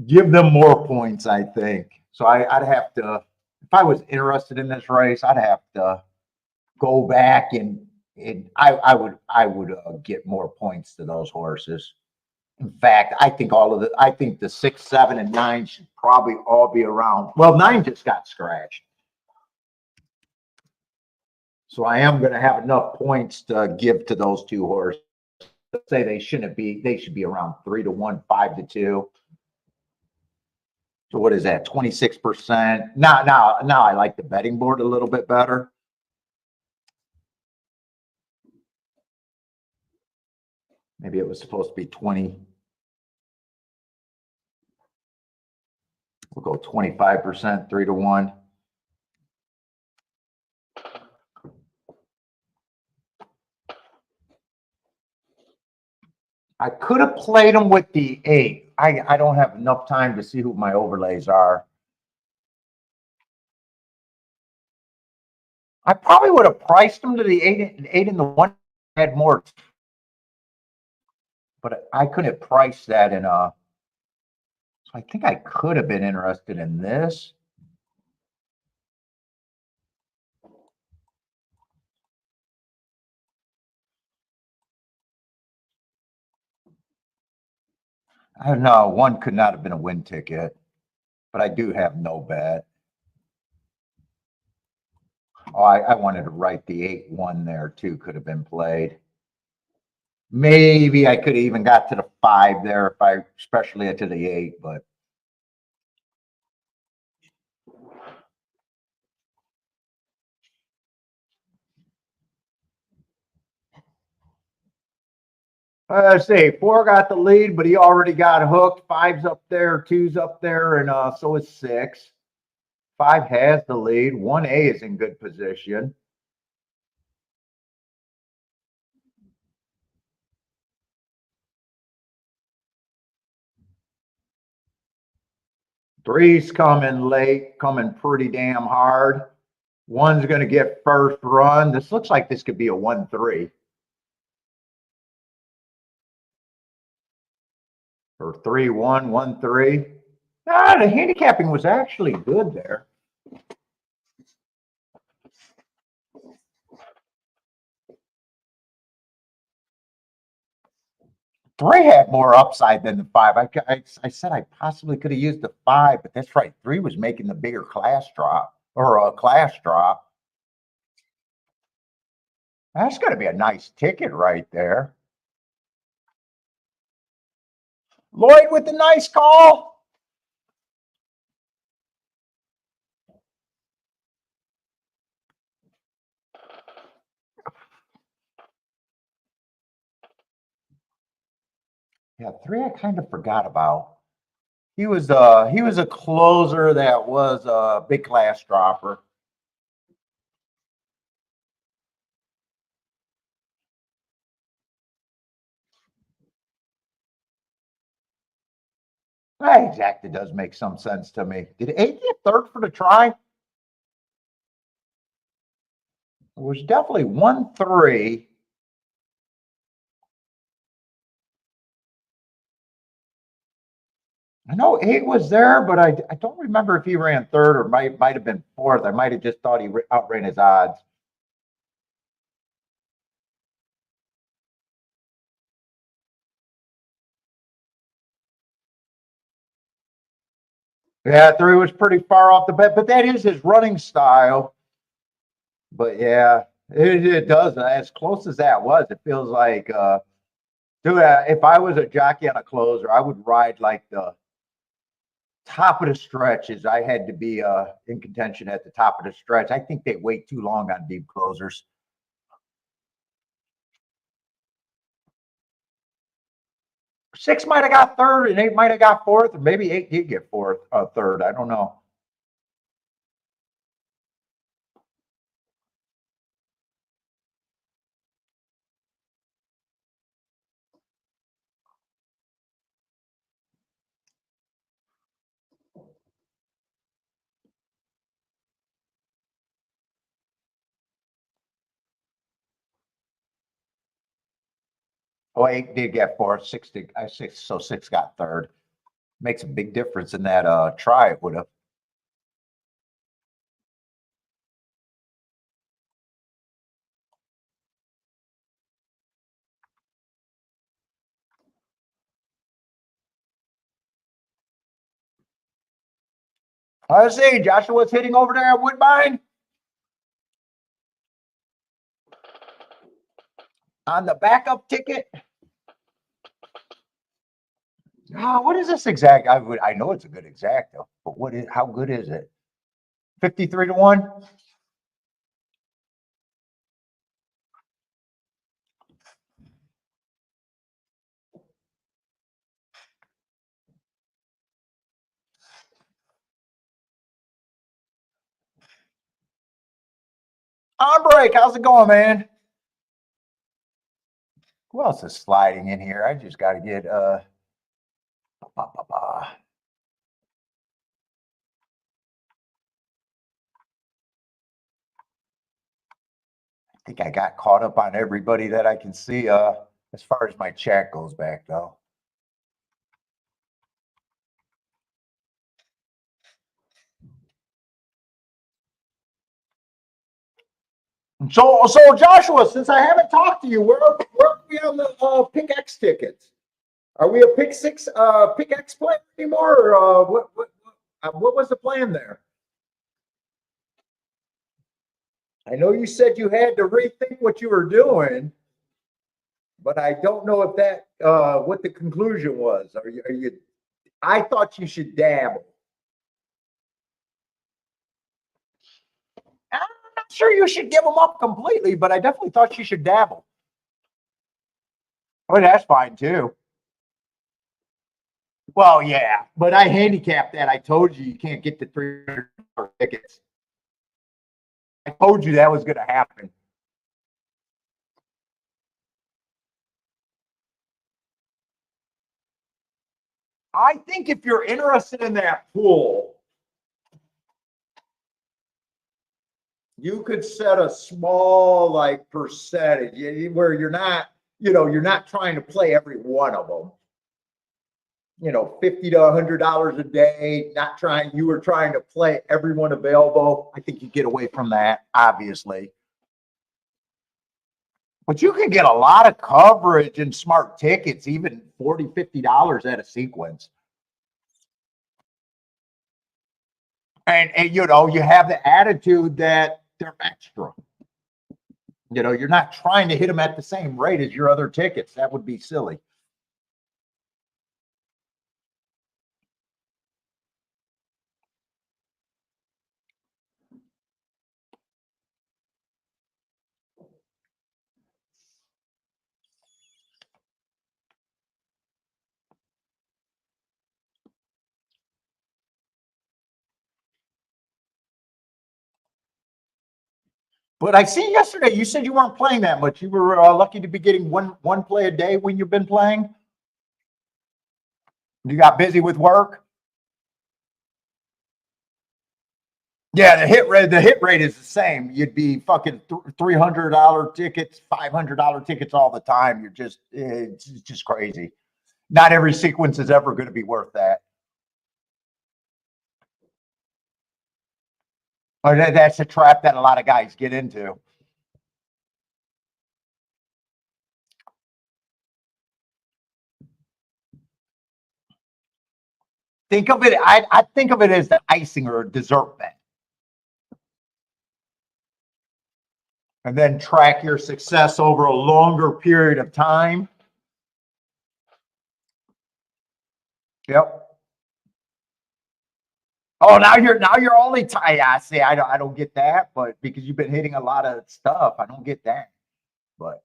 S1: give them more points, I think. So I'd have to, if I was interested in this race, I'd have to go back and I would get more points to those horses. In fact, I think the 6, 7, and 9 should probably all be around. Well, 9 just got scratched. So I am going to have enough points to give to those 2 horses. Let's say they should be around 3-1, 5-2. So what is that? 26%. Now I like the betting board a little bit better. Maybe it was supposed to be 20. We'll go 25%, 3-1. I could have played them with the 8. I don't have enough time to see who my overlays are. I probably would have priced them to the 8 and the 1 had more, but I couldn't price that in a. So I think I could have been interested in this. I don't know. 1 could not have been a win ticket, but I do have no bet. Oh, I wanted to write the 8-1 there too. Could have been played. Maybe I could have even got to the 5 there if I, especially to the 8, but. Let's see, 4 got the lead, but he already got hooked. 5's up there, 2's up there, and so is 6. 5 has the lead. 1A is in good position. Three's coming late, coming pretty damn hard. 1's going to get first run. This looks like this could be a 1-3. Or 3-1, 1-3. Ah, the handicapping was actually good there. Three had more upside than the 5. I said I possibly could have used the 5, but that's right. 3 was making the bigger class drop or a class drop. That's going to be a nice ticket right there. Lloyd with the nice call. Yeah, 3 I kind of forgot about. He was a closer that was a big class dropper. That exactly does make some sense to me. Did 8 get third for the try? It was definitely 1-3. I know 8 was there, but I don't remember if he ran third or might have been fourth. I might have just thought he outran his odds. Yeah, 3 was pretty far off the bet, but that is his running style. But yeah, it does. As close as that was, it feels like, dude, if I was a jockey on a closer, I would ride like the top of the stretches. I had to be in contention at the top of the stretch. I think they wait too long on deep closers. 6 might have got third and 8 might have got fourth, or maybe 8 did get third. I don't know. Oh, 8 did get fourth. 6 did. 6, so 6 got third. Makes a big difference in that try. It would have. Let's see. Joshua's hitting over there at Woodbine on the backup ticket. Oh, what is this exact? I know it's a good exact though, but how good is it? 53-1. On break. How's it going, man? Who else is sliding in here? I just got to get I think I got caught up on everybody that I can see as far as my chat goes back though. So Joshua, since I haven't talked to you, where are we on the pick X tickets? Are we a pick X player anymore, or what was the plan there? I know you said you had to rethink what you were doing. but I don't know if that, what the conclusion was. I thought you should dabble. I'm not sure you should give them up completely, but I definitely thought you should dabble. Oh, that's fine too. Well, yeah, but I handicapped that. I told you you can't get the $300 tickets. I told you that was going to happen. I think if you're interested in that pool, you could set a small like percentage where you're not, you're not trying to play every one of them. $50 to $100 a day, not trying, you were trying to play everyone available. I think you get away from that, obviously. But you can get a lot of coverage and smart tickets, even $40, $50 at a sequence. And you have the attitude that they're extra. You're not trying to hit them at the same rate as your other tickets. That would be silly. But I see yesterday you said you weren't playing that much. You were lucky to be getting one play a day when you've been playing. You got busy with work. Yeah, the hit rate is the same. You'd be fucking $300 tickets, $500 tickets all the time. It's just crazy. Not every sequence is ever going to be worth that. Or that's a trap that a lot of guys get into. Think of it. I think of it as the icing or a dessert bet, and then track your success over a longer period of time. Yep. Oh, now you're only tied. I say I don't get that, but because you've been hitting a lot of stuff, I don't get that. But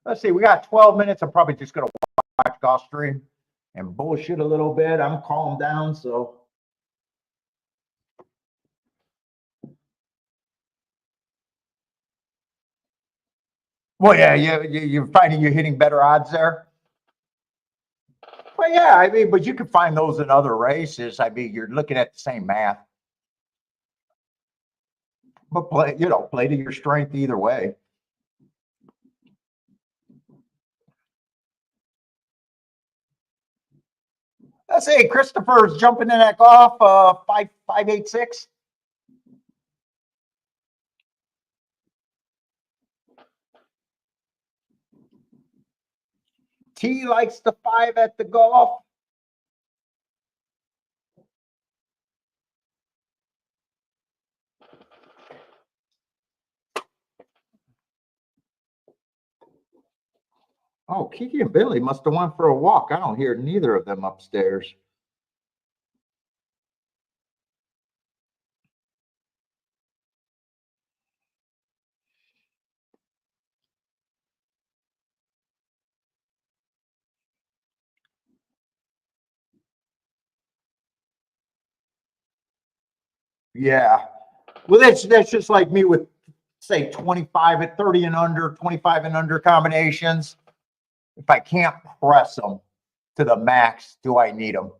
S1: let's see, we got 12 minutes. I'm probably just gonna watch golf stream and bullshit a little bit. I'm calmed down, so well, yeah, you're finding you're hitting better odds there. Well, yeah, I mean, but you can find those in other races. I mean, you're looking at the same math, but play to your strength either way. Let's say Christopher's jumping in that golf, 5.86. T likes the 5 at the golf. Oh, Kiki and Billy must have went for a walk. I don't hear neither of them upstairs. Yeah. Well, that's just like me with say 25 at 30 and under, 25 and under combinations. If I can't press them to the max, do I need them?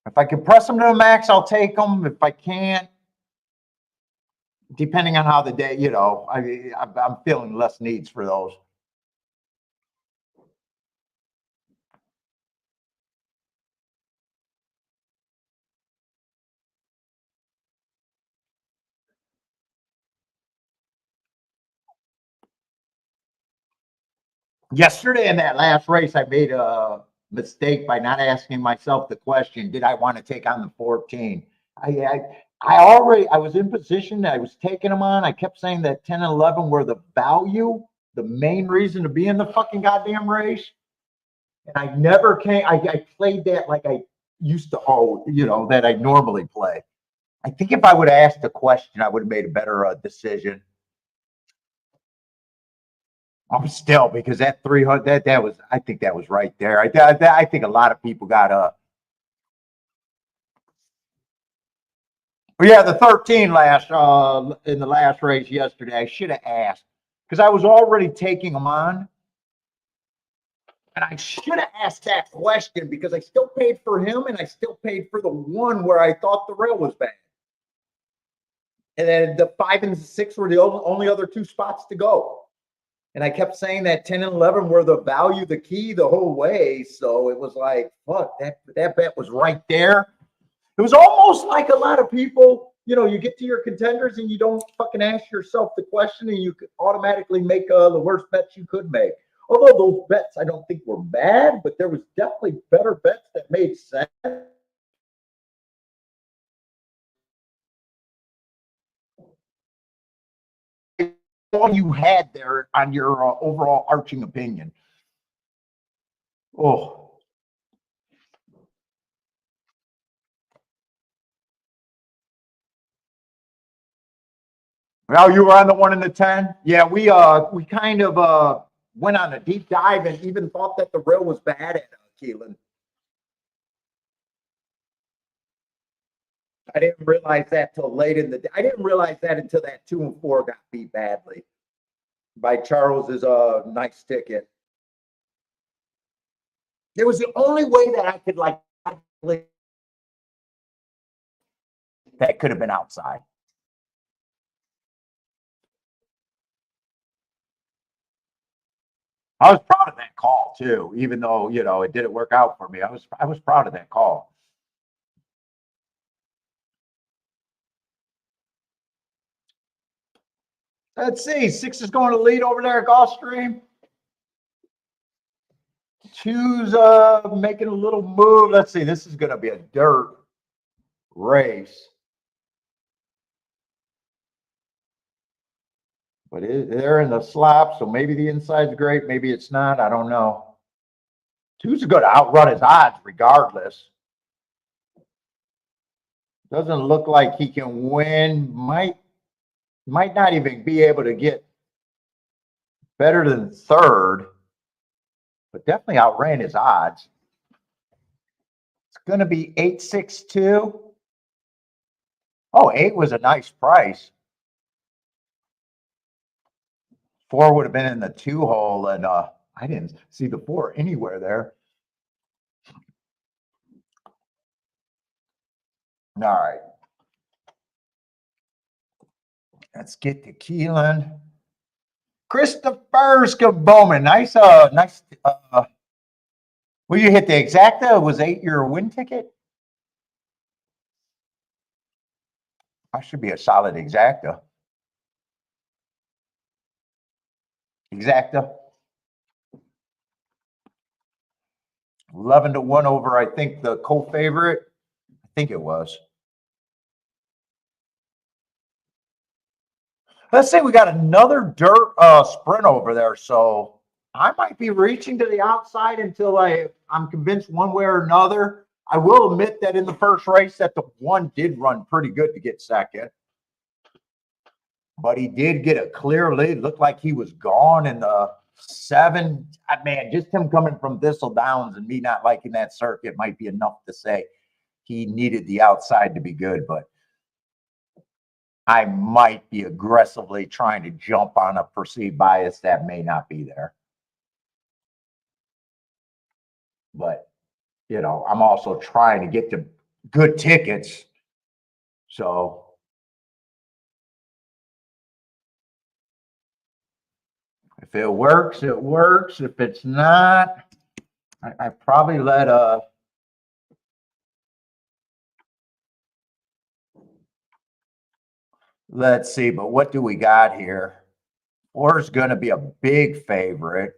S1: If I can press them to the max, I'll take them. If I can't, depending on how the day, I'm feeling less needs for those. Yesterday in that last race, I made a mistake by not asking myself the question, did I want to take on the 14? I was in position. I was taking them on. I kept saying that 10 and 11 were the value, the main reason to be in the fucking goddamn race. And I never came, I played that like I used to, that I normally play. I think if I would have asked the question, I would have made a better decision. I'm still, because that 300, that was, I think that was right there. I think a lot of people got yeah, the 13 in the last race yesterday. I should have asked because I was already taking them on, and I should have asked that question because I still paid for him and I still paid for the one where I thought the rail was bad. And then the 5 and 6 were the only other two spots to go. And I kept saying that 10 and 11 were the value, the key the whole way. So it was like, fuck, that bet was right there. It was almost like a lot of people, you get to your contenders and you don't fucking ask yourself the question and you could automatically make the worst bets you could make. Although those bets I don't think were bad, but there was definitely better bets that made sense. All you had there on your overall arching opinion. Oh. Well, you were on the 1 and the 10. Yeah, we kind of went on a deep dive and even thought that the rail was bad at Keelan. I didn't realize that till late in the day. I didn't realize that until that 2 and 4 got beat badly by Charles's nice ticket. It was the only way that I could that could have been outside. I was proud of that call too, even though it didn't work out for me. I was proud of that call. Let's see, 6 is going to lead over there at Gulfstream. 2's making a little move. Let's see, this is going to be a dirt race. But they're in the slop, so maybe the inside's great, maybe it's not. I don't know. 2's going to outrun his odds regardless. Doesn't look like he can win. Might not even be able to get better than third, but definitely outran his odds. It's going to be 862. Oh, 8 was a nice price. 4 would have been in the 2 hole, and I didn't see the 4 anywhere there. All right. Let's get to Keelan. Christopher Bowman. Nice. Will you hit the exacta? Was 8 your win ticket? I should be a solid exacta. Exacta. 11 to 1 over, I think, the co-favorite. I think it was. Let's say we got another dirt sprint over there. So I might be reaching to the outside until I'm convinced one way or another. I will admit that in the first race that the 1 did run pretty good to get second. But he did get a clear lead. Looked like he was gone in the 7. Man, just him coming from Thistle Downs and me not liking that circuit might be enough to say he needed the outside to be good. But I might be aggressively trying to jump on a perceived bias that may not be there. But, I'm also trying to get to good tickets. So if it works, it works. If it's not, I probably let let's see, but what do we got here? 4 is going to be a big favorite.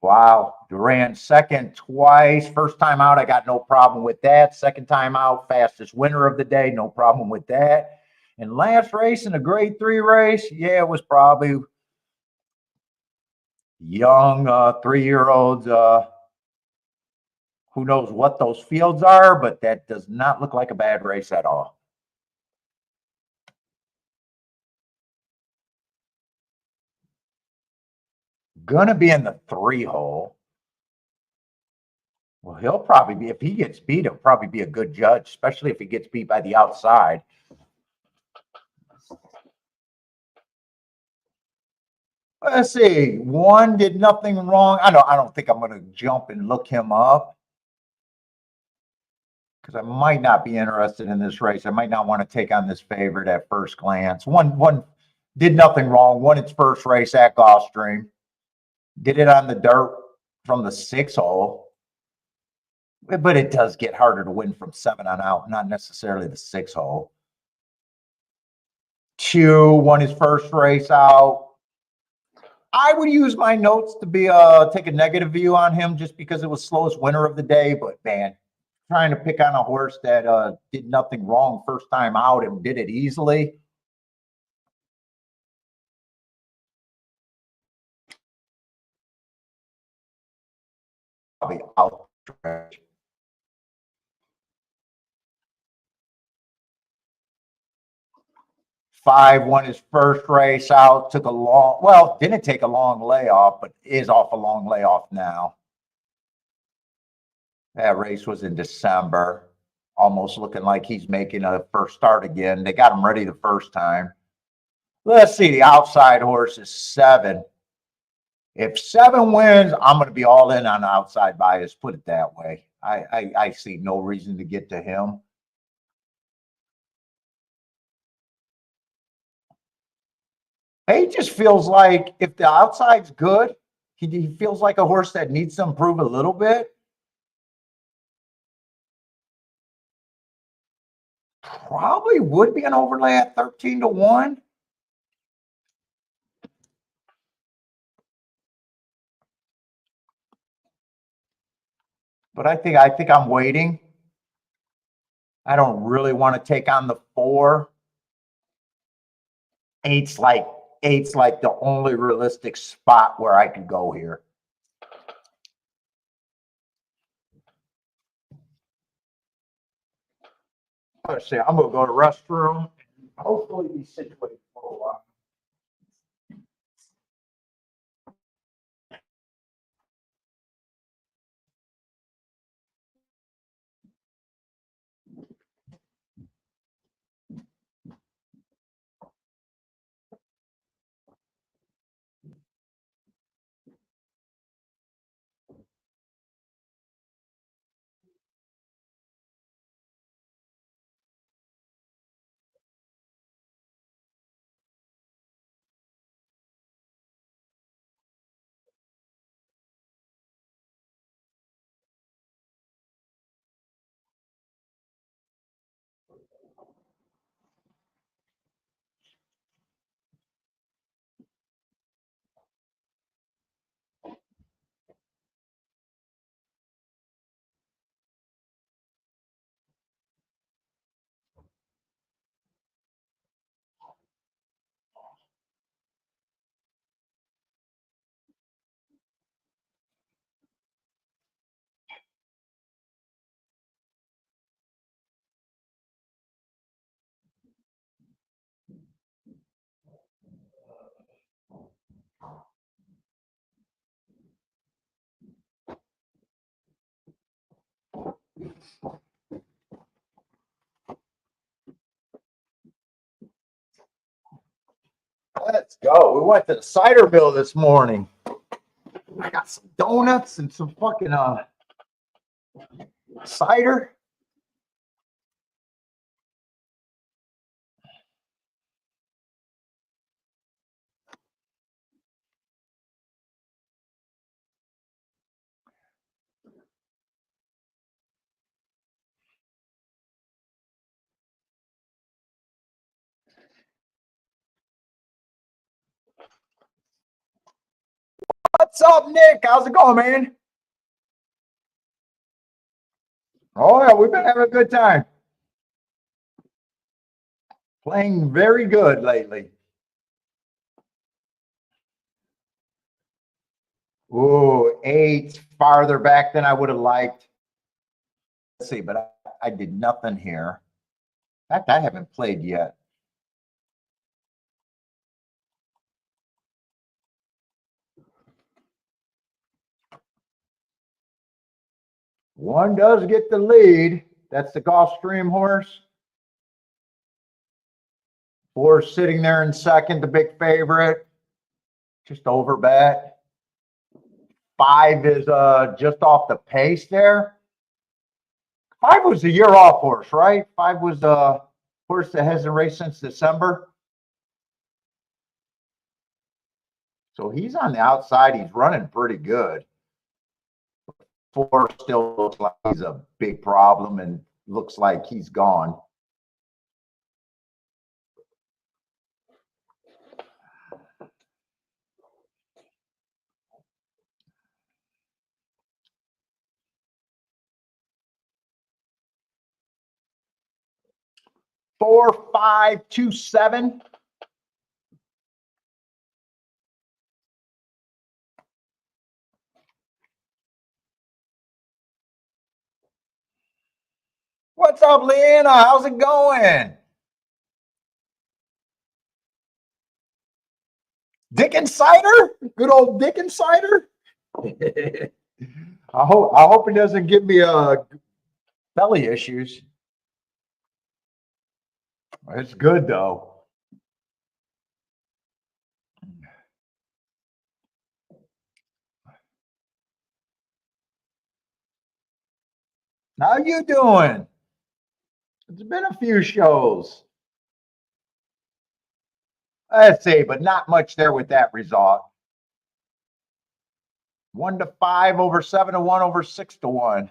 S1: Wow. Duran second twice. First time out, I got no problem with that. Second time out, fastest winner of the day, no problem with that. And last race in a grade 3 race, yeah, it was probably young 3-year-olds. Who knows what those fields are, but that does not look like a bad race at all. Gonna be in the 3 hole. Well, he'll probably be, if he gets beat, he'll probably be a good judge, especially if he gets beat by the outside. Let's see. One did nothing wrong. I don't think I'm gonna jump and look him up, because I might not be interested in this race. I might not want to take on this favorite at first glance. One did nothing wrong. Won its first race at Gulfstream. Did it on the dirt from the 6 hole. But it does get harder to win from 7 on out, not necessarily the 6 hole. 2 won his first race out. I would use my notes to be take a negative view on him just because it was slowest winner of the day. But man, trying to pick on a horse that did nothing wrong first time out and did it easily. Probably out. 5 won his first race out, took a long, well, didn't take a long layoff, but is off a long layoff now. That race was in December, almost looking like he's making a first start again. They got him ready the first time. Let's see, the outside horse is 7. If 7 wins, I'm going to be all in on the outside bias, put it that way. I see no reason to get to him. He just feels like if the outside's good, he feels like a horse that needs to improve a little bit. Probably would be an overlay at 13-1. But I think I'm waiting. I don't really want to take on the 4. Eight's like the only realistic spot where I could go here. Let's see. I'm gonna go to the restroom. Hopefully be situated for a while. Let's go. We went to the cider mill this morning. I got some donuts and some fucking cider. What's up, Nick? How's it going, man? Oh, yeah, we've been having a good time. Playing very good lately. Ooh, 8 farther back than I would have liked. Let's see, but I did nothing here. In fact, I haven't played yet. One does get the lead. That's the Gulfstream horse. 4 sitting there in second, the big favorite. Just over bet. 5 is just off the pace there. 5 was the year off horse, right? 5 was the horse that hasn't raced since December. So he's on the outside. He's running pretty good. 4 still looks like he's a big problem and looks like he's gone. Four, 5, 2, 7. What's up, Leanna? How's it going? Dick Insider? Good old Dick Insider? I hope it doesn't give me belly issues. It's good though. How you doing? It's been a few shows. Let's see, but not much there with that result. 1 to 5 over 7 to 1 over 6 to 1.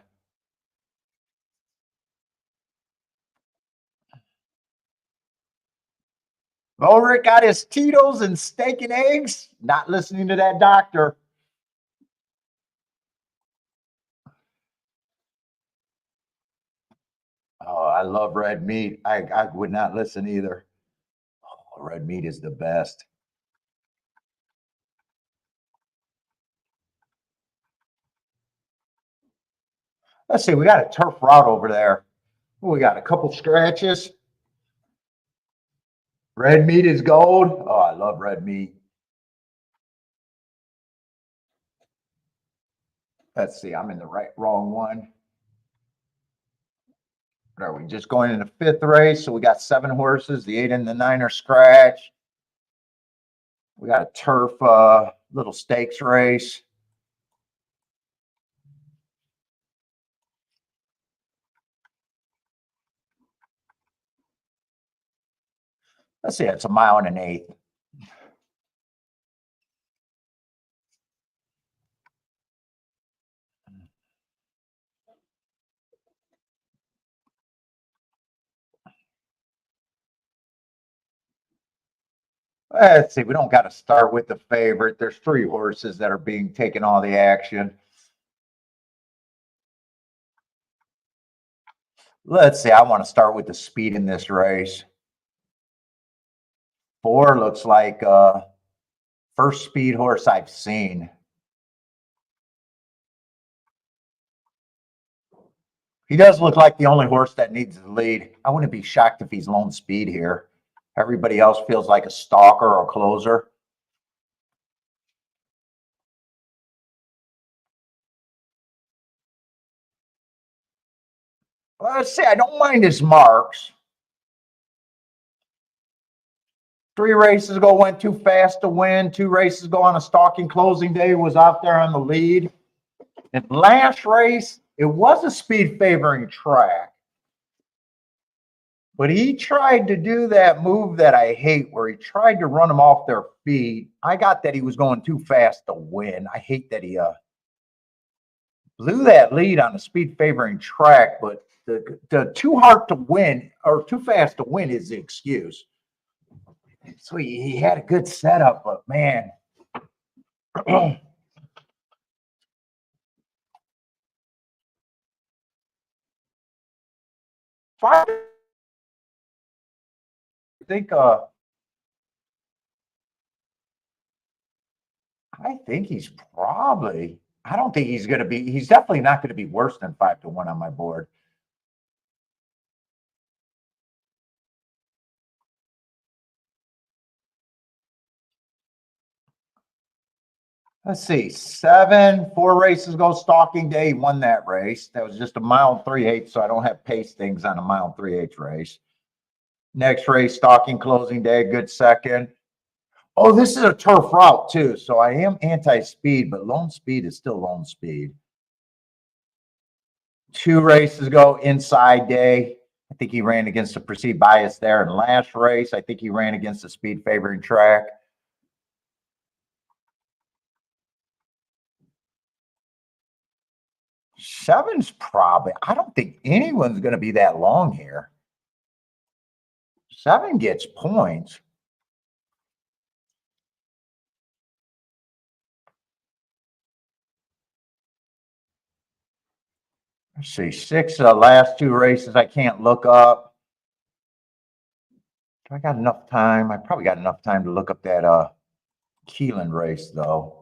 S1: Ulrich got his Tito's and steak and eggs. Not listening to that doctor. Oh, I love red meat. I would not listen either. Oh, red meat is the best. Let's see, we got a turf route over there. We got a couple scratches. Red meat is gold. Oh, I love red meat. Let's see, I'm in the wrong one. Are we just going in the 5th race? So we got 7 horses. The 8 and the 9 are scratch. We got a turf little stakes race. Let's see, it's a mile and an 1/8. Let's see, we don't got to start with the favorite. There's 3 horses that are being taken all the action. Let's see, I want to start with the speed in this race. 4 looks like first speed horse I've seen. He does look like the only horse that needs the lead. I wouldn't be shocked if he's lone speed here. Everybody else feels like a stalker or a closer. Let's see, I don't mind his marks. 3 races ago went too fast to win. 2 races ago on a stalking closing day was out there on the lead. And last race, it was a speed favoring track. But he tried to do that move that I hate where he tried to run them off their feet. I got that he was going too fast to win. I hate that he blew that lead on a speed favoring track, but the too hard to win or too fast to win is the excuse. So he had a good setup, but man, 5. I think he's probably. I don't think he's going to be. He's definitely not going to be worse than 5-1 on my board. Let's see, 7, 4 races ago, Stalking Day, he won that race. That was just a mile and 3/8, so I don't have pace things on a mile and 3/8 race. Next race, Stalking Closing Day, good second. Oh, this is a turf route too, so I am anti-speed, but lone speed is still lone speed. 2 races ago, Inside Day. I think he ran against the perceived bias there. And last race, I think he ran against the speed favoring track. Seven's probably, I don't think anyone's going to be that long here. 7 gets points. Let's see, 6 last 2 races I can't look up. I got enough time. I probably got enough time to look up that Keelan race though.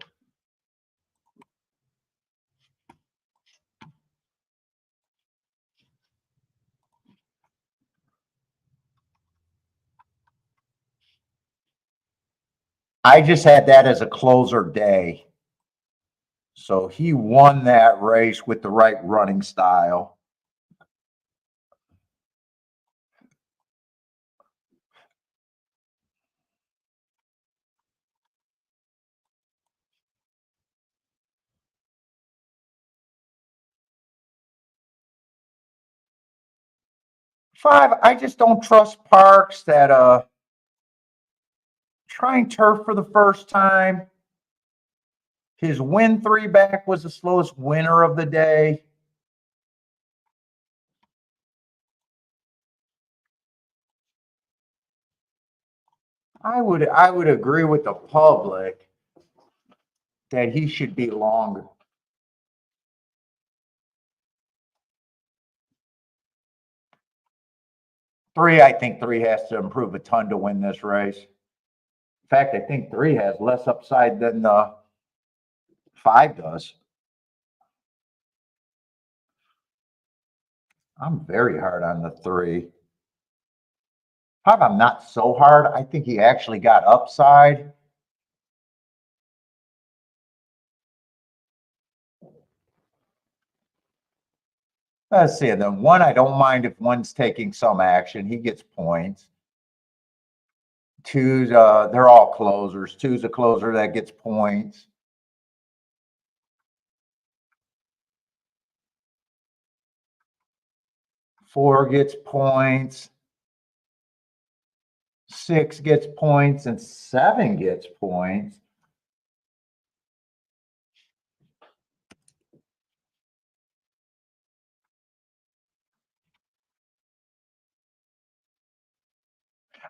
S1: I just had that as a closer day. So he won that race with the right running style. Five, I just don't trust Parks that trying turf for the first time. His win 3 back was the slowest winner of the day. I would agree with the public that he should be longer. 3, I think 3 has to improve a ton to win this race. In fact, I think 3 has less upside than 5 does. I'm very hard on the 3. 5, I'm not so hard. I think he actually got upside. Let's see. And then 1, I don't mind if 1's taking some action. He gets points. 2's, they're all closers. 2's a closer that gets points. 4 gets points. 6 gets points, and 7 gets points.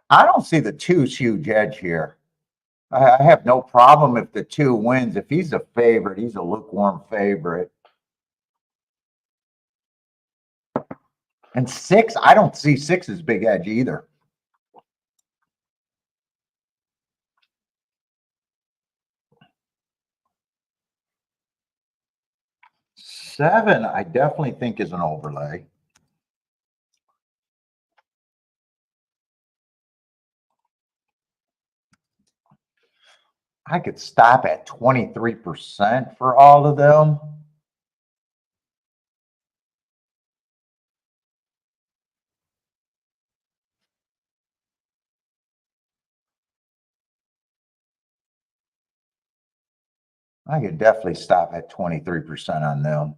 S1: I don't see the 2's huge edge here. I have no problem if the 2 wins. If he's a favorite, he's a lukewarm favorite. And 6, I don't see 6's big edge either. Seven, I definitely think is an overlay. I could stop at 23% for all of them. I could definitely stop at 23% on them.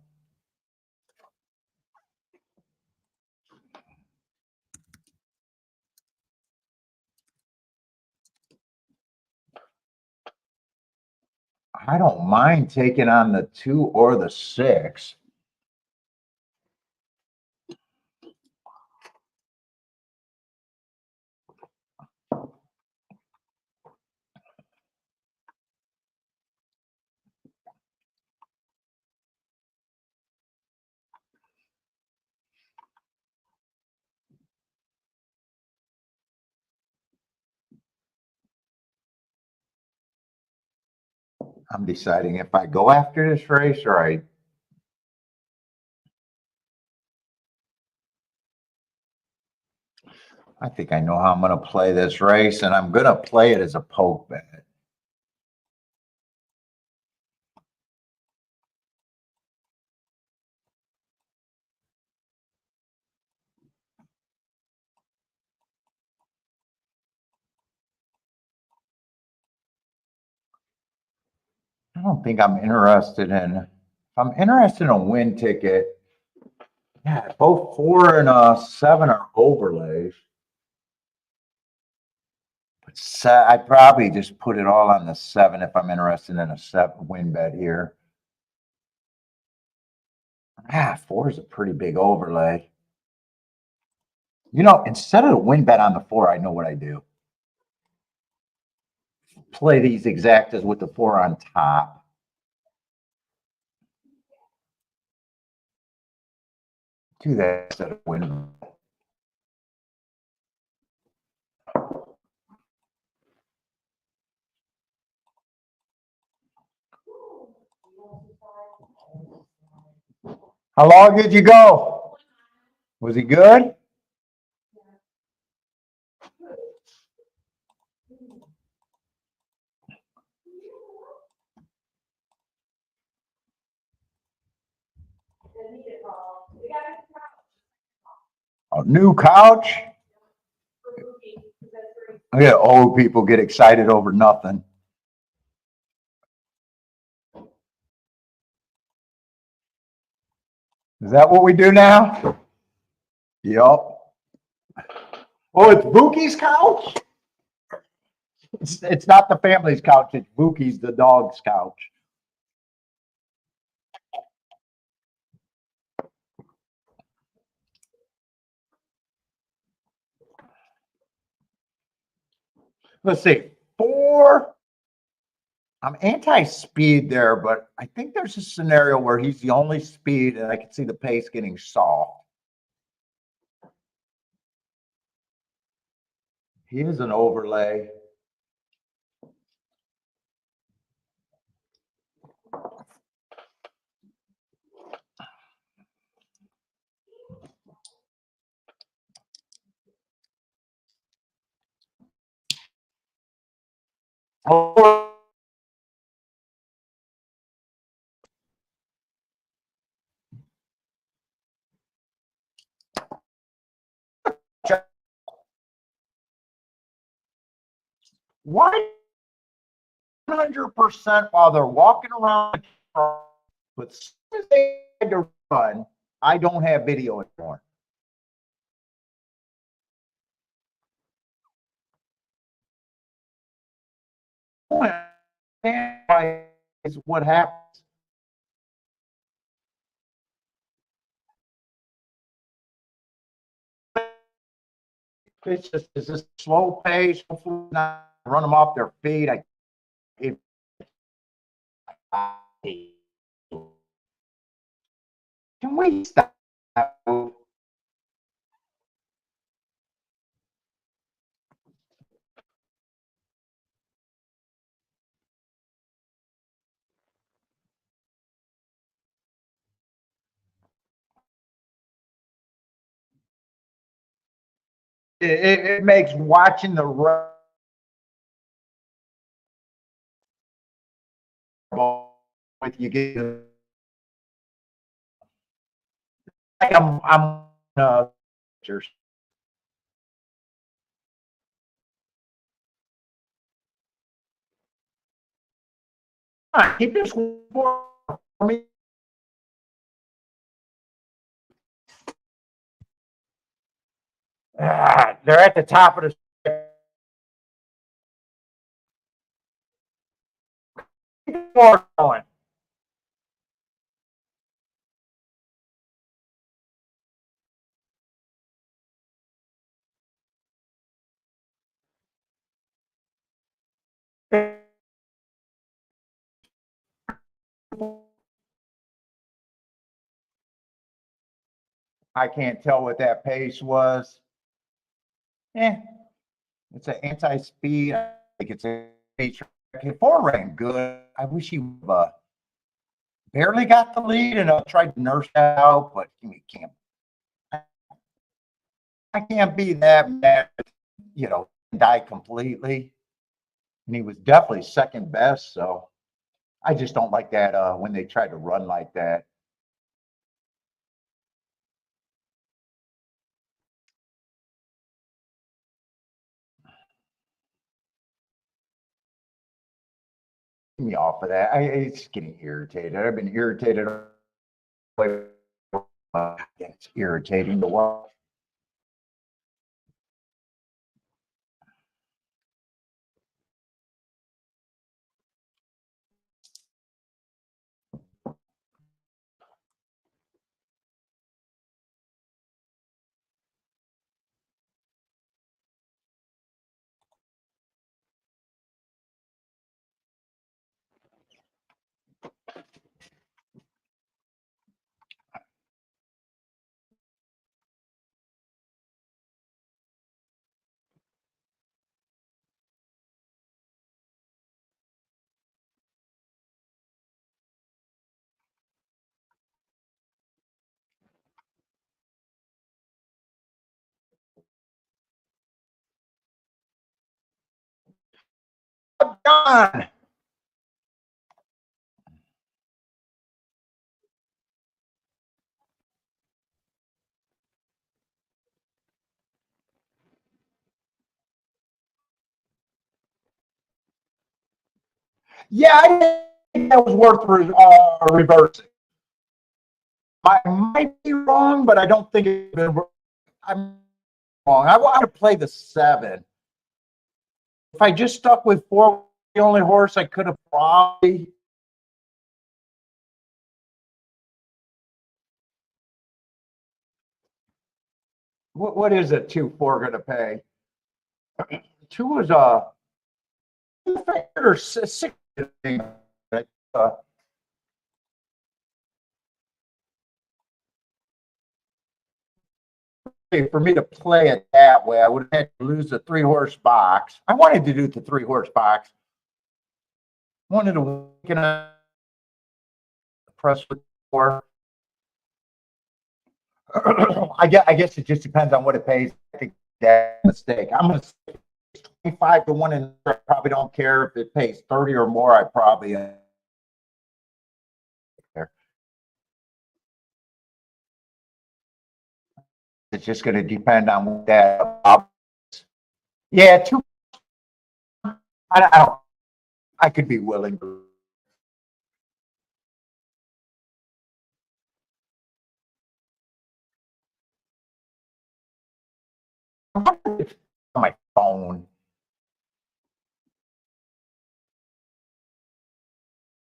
S1: I don't mind taking on the 2 or the 6. I'm deciding if I go after this race or I think I know how I'm going to play this race, and I'm going to play it as a poke bet. I don't think I'm interested in, if I'm interested in a win ticket, yeah, both 4 and 7 are overlays. But I'd probably just put it all on the 7 if I'm interested in a 7 win bet here. 4 is a pretty big overlay. You know, instead of a win bet on the 4, I know what I do. Play these exactas with the 4 on top. Do that instead of win. How long did you go? Was he good? A new couch? Yeah, old people get excited over nothing. Is that what we do now? Yup. Oh, it's Bookie's couch? It's not the family's couch, it's Bookie's, the dog's couch. Let's see, 4. I'm anti-speed there, but I think there's a scenario where he's the only speed and I can see the pace getting soft. He is an overlay. Oh, why 100% while they're walking around, but as soon as they had to run, I don't have video anymore. Is what happens. It's just it's a slow pace. Hopefully not run them off their feet. Can we stop? It makes watching the with you get I'm keep this for me. They're at the top of the going. I can't tell what that pace was. It's an anti-speed. I think it's a Okay, 4 ran good. I wish he barely got the lead, and I tried to nurse that out, but you can't. I can't be that mad, die completely. And he was definitely second best, so I just don't like that when they try to run like that. Get me off of that. It's getting irritated. I've been irritated. It's irritating to watch. John. Yeah, I think that was worth reversing. I might be wrong, but I don't think I'm wrong. I want to play the 7. If I just stuck with 4, the only horse I could have probably. What is it? 2-4 going to pay? 2 was or 6. For me to play it that way, I would have had to lose the 3-horse box. I wanted to do the 3-horse box. Wanted to weaken up the press with 4. I guess it just depends on what it pays. I think that's a mistake. I'm going to say 25 to 1, and I probably don't care if it pays 30 or more. I probably it's just going to depend on what that. Yeah, 2. I could be willing to. On my phone.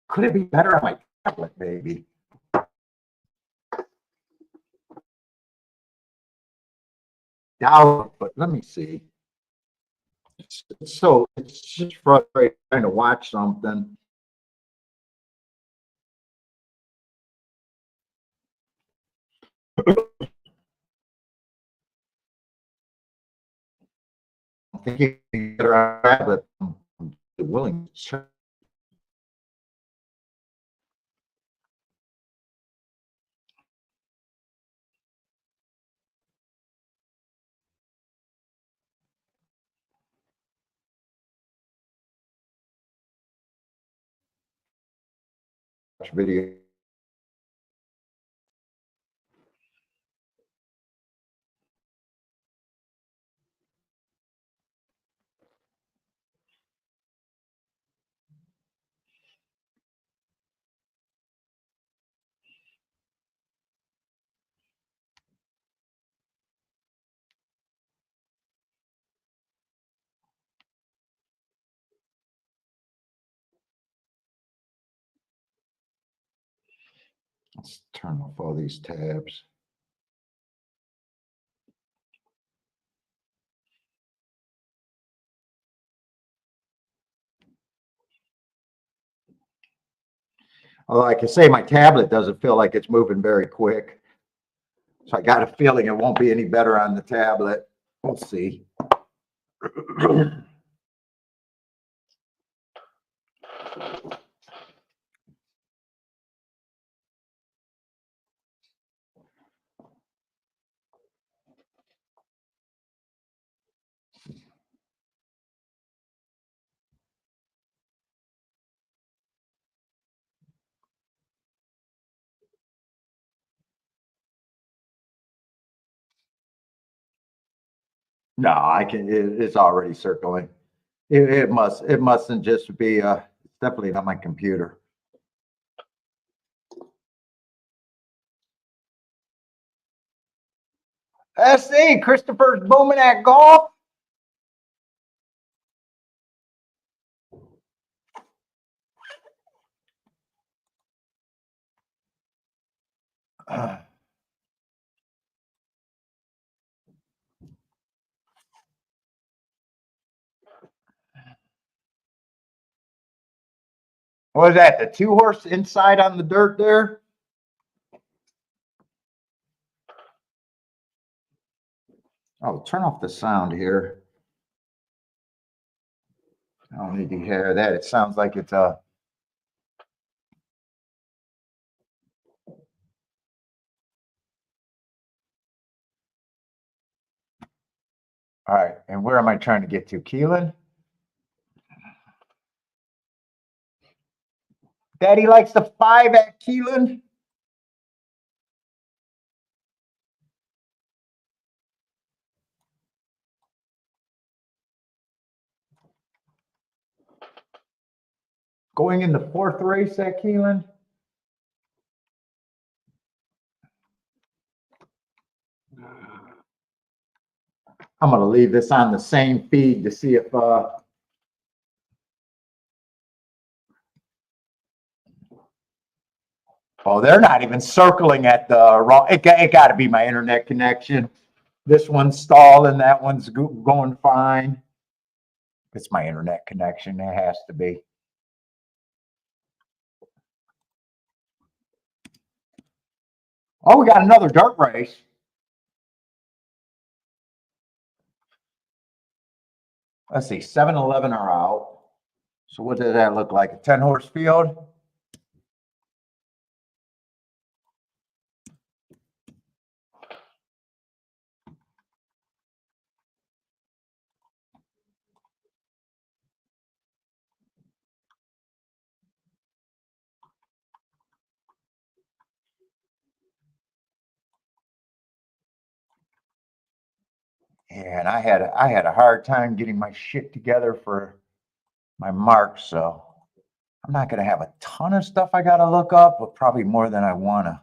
S1: Could it be better on my tablet, maybe? Doubt, but let me see. It's just frustrating trying to watch something. I'm thinking better on tablet. I'm willing to check video. Let's turn off all these tabs. Like I say, my tablet doesn't feel like it's moving very quick. So I got a feeling it won't be any better on the tablet. We'll see. No, I can. It's already circling. It must. It mustn't just be. It's definitely not my computer. SC Christopher's booming at golf. What is that? The 2-horse inside on the dirt there? Oh, turn off the sound here. I don't need to hear that. It sounds like it's a. All right, and where am I trying to get to? Keelan? Daddy likes the 5 at Keelan. Going in the 4th race at Keelan. I'm going to leave this on the same feed to see if oh, they're not even circling at the wrong. It got to be my internet connection. This one's stalling, that one's going fine. It's my internet connection. It has to be. Oh, we got another dirt race. Let's see, 7-11 are out. So what does that look like? A 10-horse field? Yeah, and I had a hard time getting my shit together for my marks, so I'm not going to have a ton of stuff I got to look up, but probably more than I want to.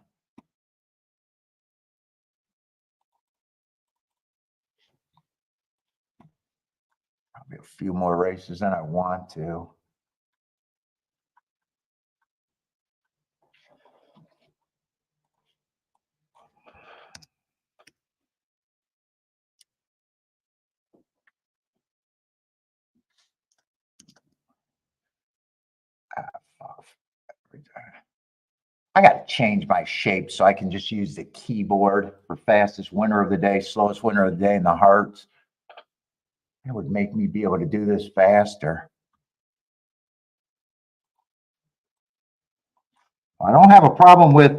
S1: Probably a few more races than I want to. I got to change my shape so I can just use the keyboard for fastest winner of the day, slowest winner of the day, and the hearts. It would make me be able to do this faster. I don't have a problem with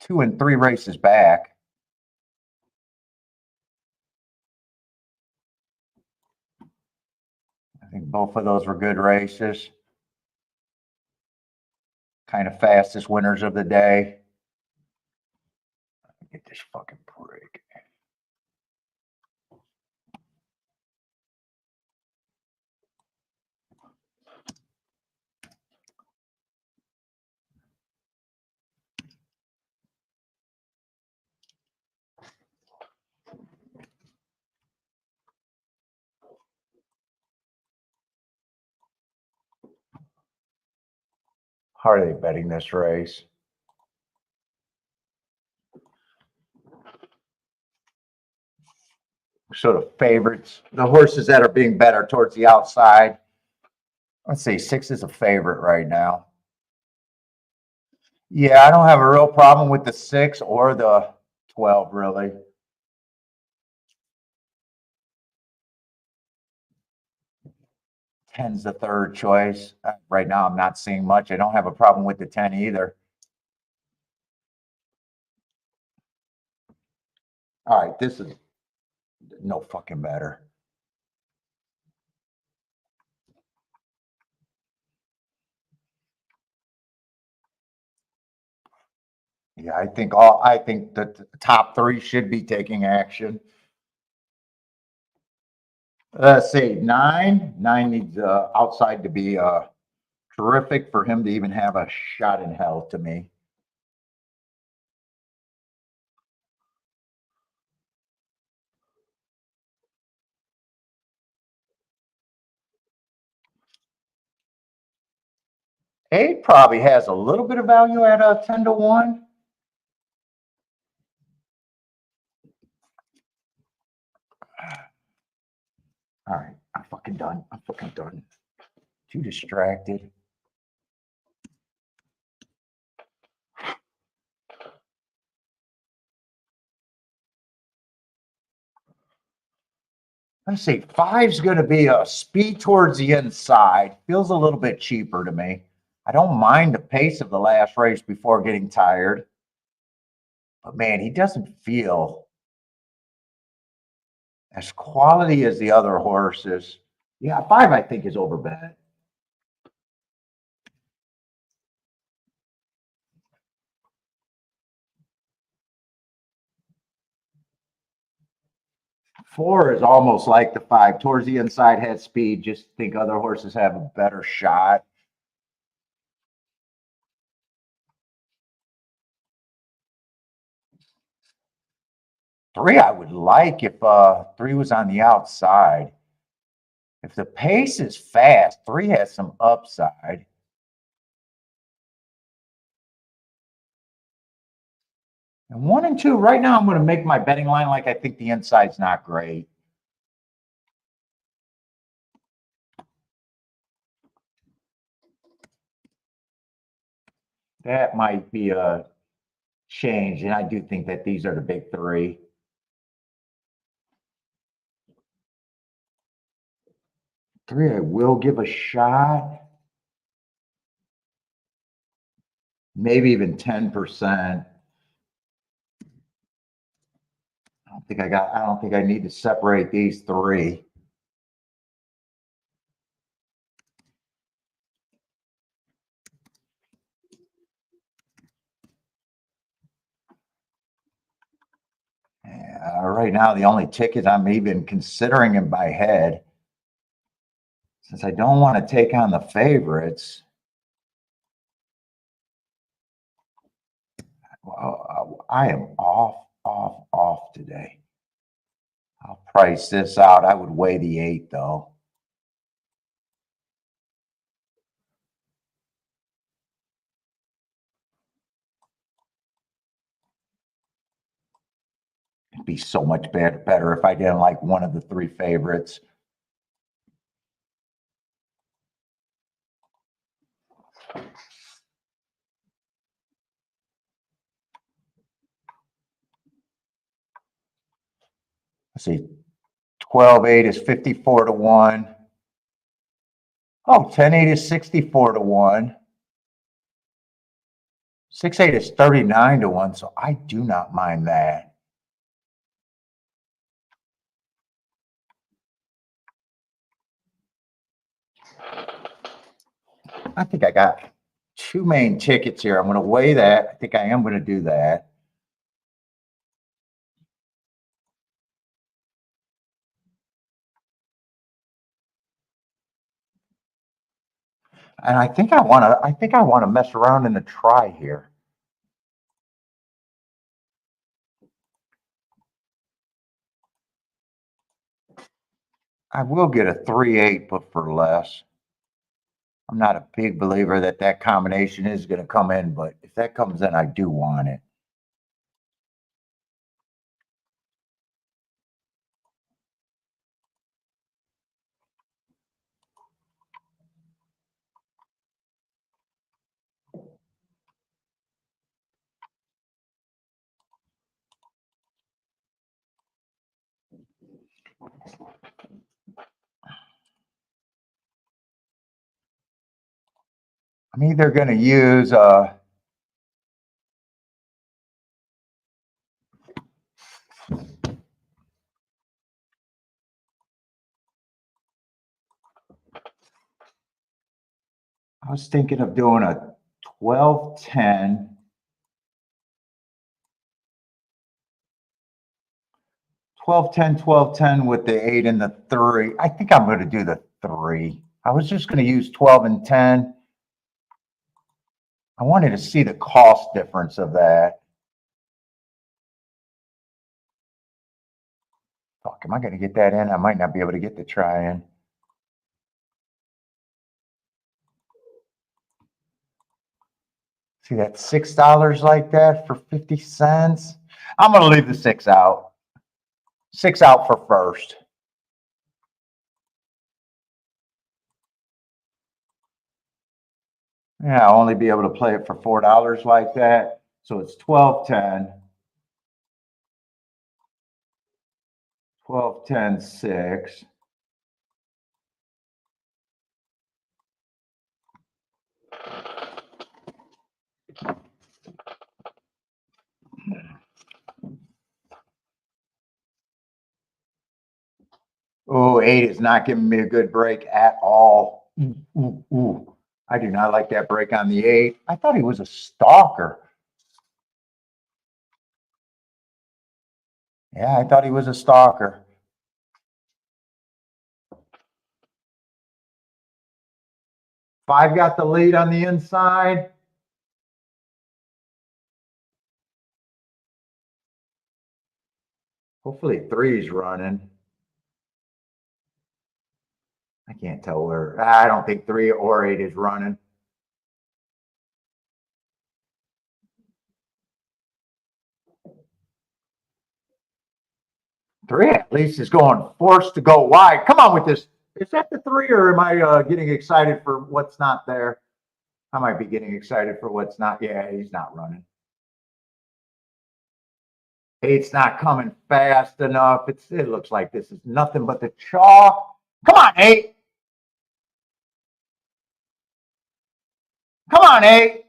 S1: 2 and 3 races back. I think both of those were good races. Kind of fastest winners of the day. Get this fucking prick. How are they betting this race? So the favorites, the horses that are being bet are towards the outside. Let's see, 6 is a favorite right now. Yeah, I don't have a real problem with the 6 or the 12, really. 10's the third choice. Right now, I'm not seeing much. I don't have a problem with the 10 either. All right, this is no fucking better. Yeah, I think that the top three should be taking action. Let's see, nine needs outside to be terrific for him to even have a shot in hell to me. Eight probably has a little bit of value at 10 to 1. All right, I'm fucking done. I'm fucking done. Too distracted. Let's see, five's going to be a speed towards the inside. Feels a little bit cheaper to me. I don't mind the pace of the last race before getting tired. But man, he doesn't feel as quality as the other horses. Yeah, five, I think, is overbet. Four is almost like the five. Towards the inside has speed. Just think other horses have a better shot. Three, I would like if three was on the outside. If the pace is fast, three has some upside. And one and two, right now, I'm going to make my betting line like I think the inside's not great. That might be a change. And I do think that these are the big three. Three, I will give a shot. Maybe even 10%. I don't think I need to separate these three. Right now, the only ticket I'm even considering in my head, since I don't want to take on the favorites. Well, I am off today. I'll price this out. I would weigh the 8 though. It'd be so much better if I didn't like one of the three favorites. Let's see, 12-8 is 54 to 1. Oh, 10-8 is 64 to 1. 6-8 is 39 to 1, so I do not mind that. I think I got two main tickets here. I'm going to weigh that. I think I am going to do that. And I think I want to mess around in the try here. I will get a 3-8, but for less. I'm not a big believer that that combination is going to come in, but if that comes in, I do want it. I'm either going to use I was thinking of doing a 12-10. 12-10, 12-10 with the 8 and the 3. I think I'm going to do the 3. I was just going to use 12 and 10. I wanted to see the cost difference of that. Fuck, am I going to get that in? I might not be able to get the try in. See that $6 like that for 50 cents? I'm going to leave the 6 out. 6 out for first. Yeah, I'll only be able to play it for $4 like that. So it's 12-10. 12-10, 6. Oh, 8 is not giving me a good break at all. Ooh. I do not like that break on the 8. I thought he was a stalker. Yeah, I thought he was a stalker. 5 got the lead on the inside. Hopefully 3's running. I can't tell where. I don't think 3 or 8 is running. Three at least is going forced to go wide. Come on with this. Is that the 3 or am I getting excited for what's not there? I might be getting excited for what's not. Yeah, he's not running. 8's not coming fast enough. It looks like this is nothing but the chalk. Come on, 8. Come on, 8.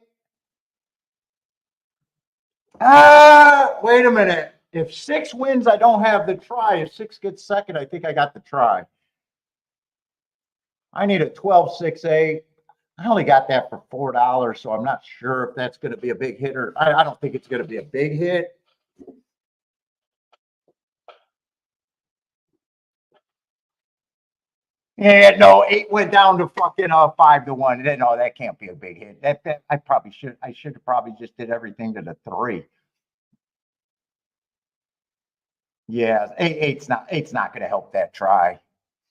S1: Wait a minute. If 6 wins, I don't have the try. If 6 gets second, I think I got the try. I need a 12-6-8. I only got that for $4, so I'm not sure if that's going to be a big hit or I don't think it's going to be a big hit. Yeah, no, 8 went down to fucking 5-1. No, that can't be a big hit. That I should have probably just did everything to the 3. Yeah, 8's not going to help that try.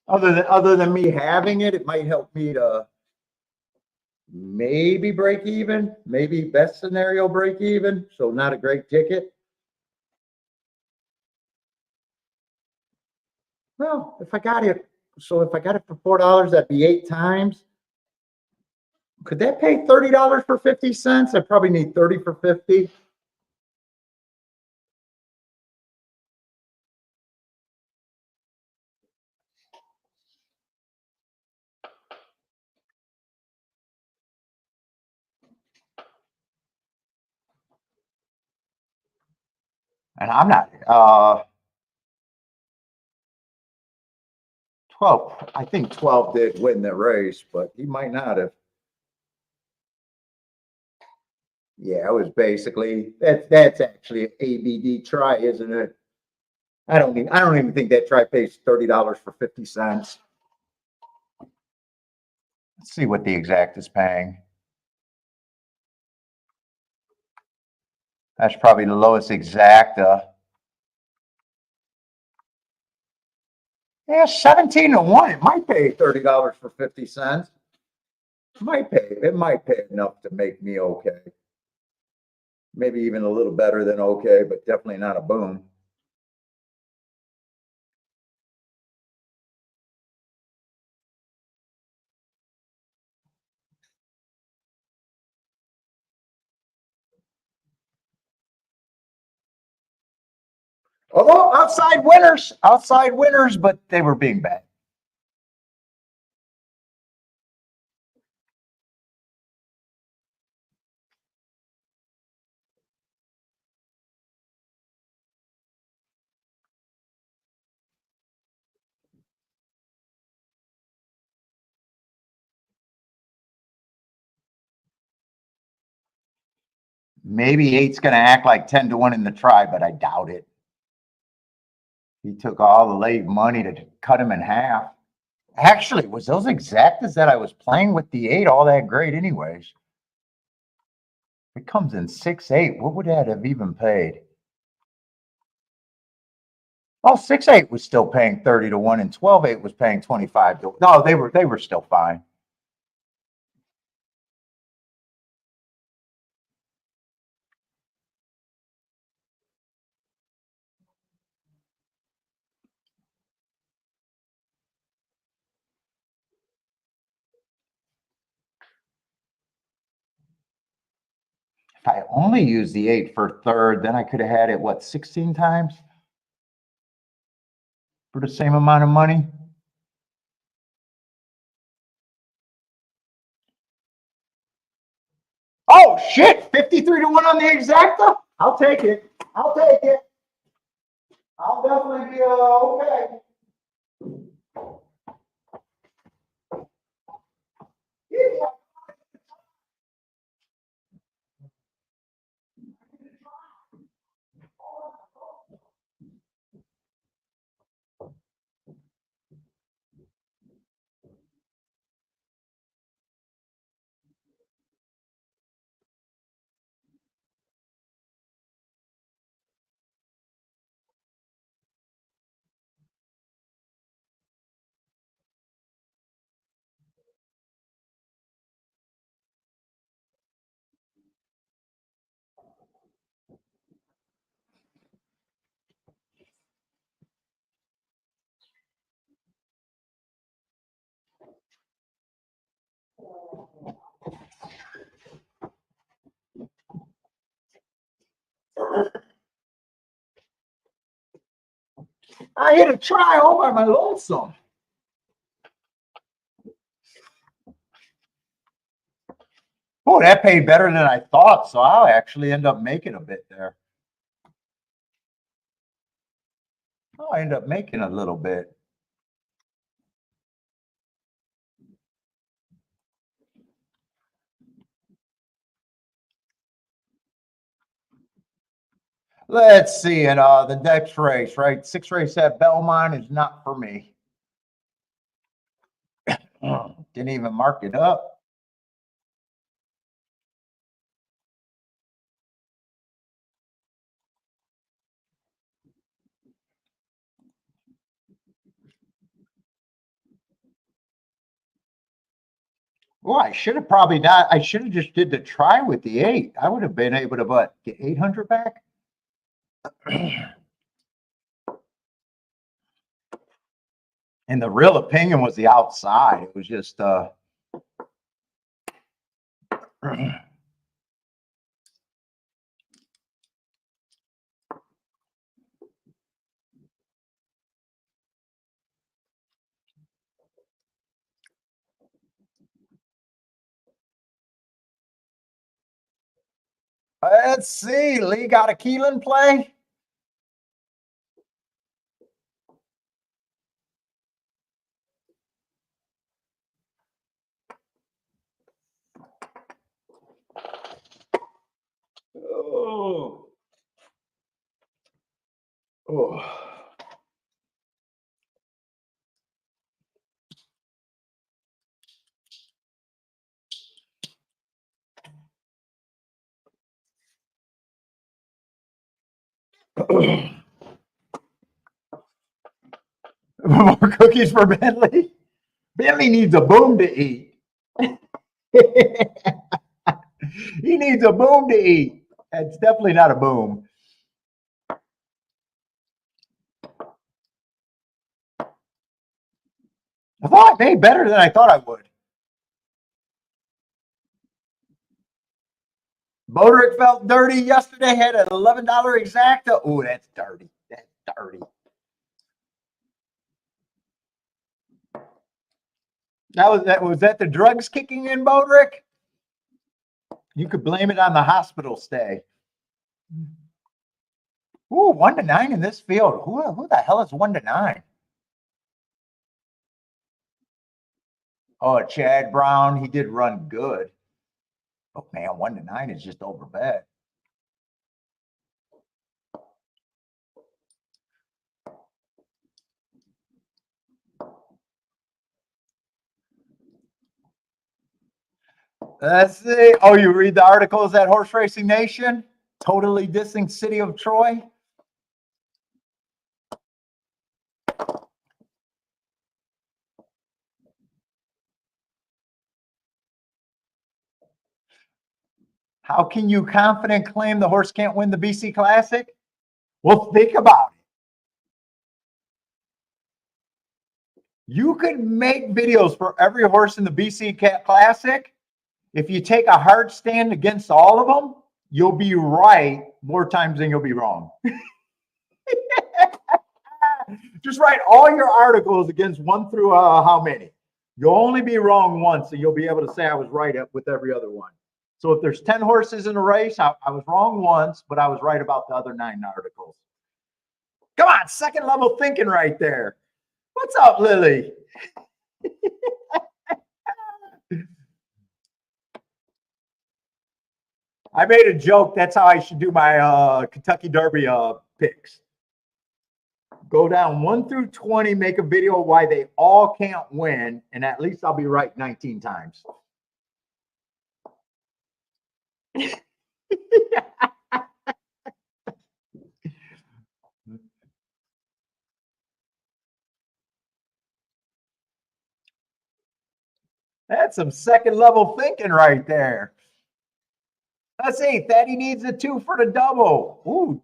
S1: Other than me having it, it might help me to maybe break even, maybe best scenario break even. So not a great ticket. Well, if I got it for $4, that'd be 8 times. Could that pay $30 for 50 cents? I probably need 30 for 50. And I'm not 12. I think 12 did win the race, but he might not have. Yeah, it was basically that's actually an ABD try, isn't it? I don't even think that try pays $30 for 50 cents. Let's see what the exact is paying. That's probably the lowest exact. Yeah, 17-1. It might pay $30 for 50 cents. It might pay enough to make me okay. Maybe even a little better than okay, but definitely not a boom. Although outside winners, but they were being bad. Maybe 8's going to act like 10-1 in the try, but I doubt it. He took all the late money to cut him in half. Actually, was those exactas that I was playing with the 8 all that great anyways? It comes in 6-8. What would that have even paid? Oh, 6-8 was still paying 30-1 and 12-8 was paying 25-1. No, they were still fine. If I only used the 8 for third, then I could have had it, what, 16 times? For the same amount of money? Oh, shit! 53-1 on the exacta? I'll take it. I'll take it. I'll definitely be okay. Yeah. I hit a try all by my lonesome. Oh, that paid better than I thought, so I'll actually end up making a bit there. I'll end up making a little bit. Let's see, and the next race, right? 6 race at Belmont is not for me. Didn't even mark it up. Well, I should have probably not. I should have just did the try with the 8. I would have been able to get 800 back. And the real opinion was the outside. It was just let's see. Lee got a Keelan play. Oh. Oh. More cookies for Bentley. Bentley needs a boom to eat. He needs a boom to eat. It's definitely not a boom. I thought I made better than I thought I would. Boderick felt dirty yesterday, had an $11 exacta. Oh, that's dirty. That's dirty. Was that the drugs kicking in, Boderick? You could blame it on the hospital stay. Ooh, 1-9 in this field. Who the hell is 1-9? Oh, Chad Brown. He did run good. Oh man, 1-9 is just over bad. Let's see. Oh, you read the articles at Horse Racing Nation? Totally dissing City of Troy? How can you confident claim the horse can't win the BC Classic? Well, think about it. You could make videos for every horse in the BC Classic. If you take a hard stand against all of them, you'll be right more times than you'll be wrong. Just write all your articles against 1 through how many? You'll only be wrong once, and you'll be able to say I was right with every other one. So if there's 10 horses in a race, I was wrong once, but I was right about the other 9 articles. Come on, second level thinking right there. What's up, Lily? I made a joke. That's how I should do my Kentucky Derby picks. Go down 1 through 20, make a video why they all can't win, and at least I'll be right 19 times. That's some second level thinking right there. Let's see. Thaddy needs a 2 for the double. Ooh,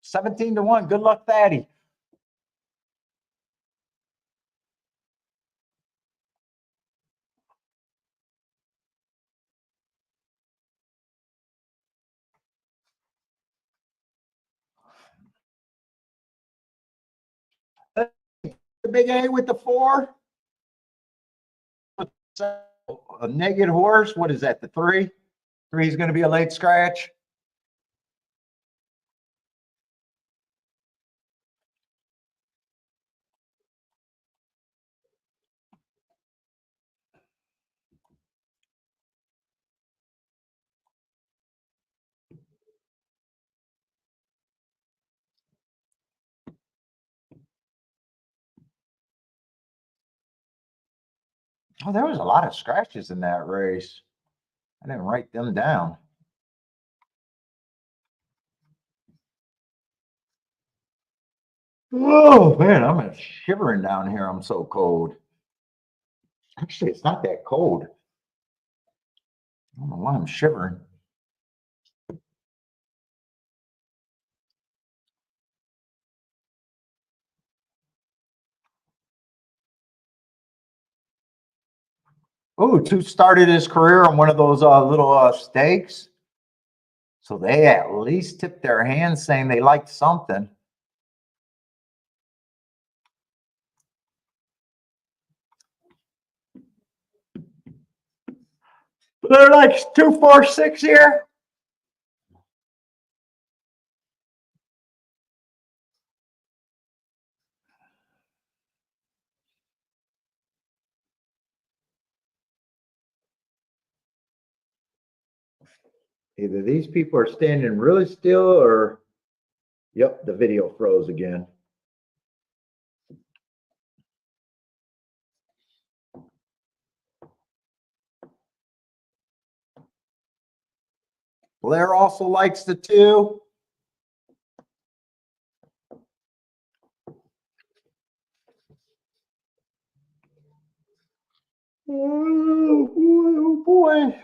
S1: 17-1. Good luck, Thaddy. The big A with the 4. A negative horse. What is that? The 3? 3 is going to be a late scratch. Oh, there was a lot of scratches in that race. I didn't write them down. Oh, man, I'm shivering down here. I'm so cold. Actually, it's not that cold. I don't know why I'm shivering. Oh, 2 started his career on one of those little stakes. So they at least tipped their hands saying they liked something. They're like 2, 4, 6 here. Either these people are standing really still or, yep, the video froze again. Blair also likes the 2. Oh boy, oh boy.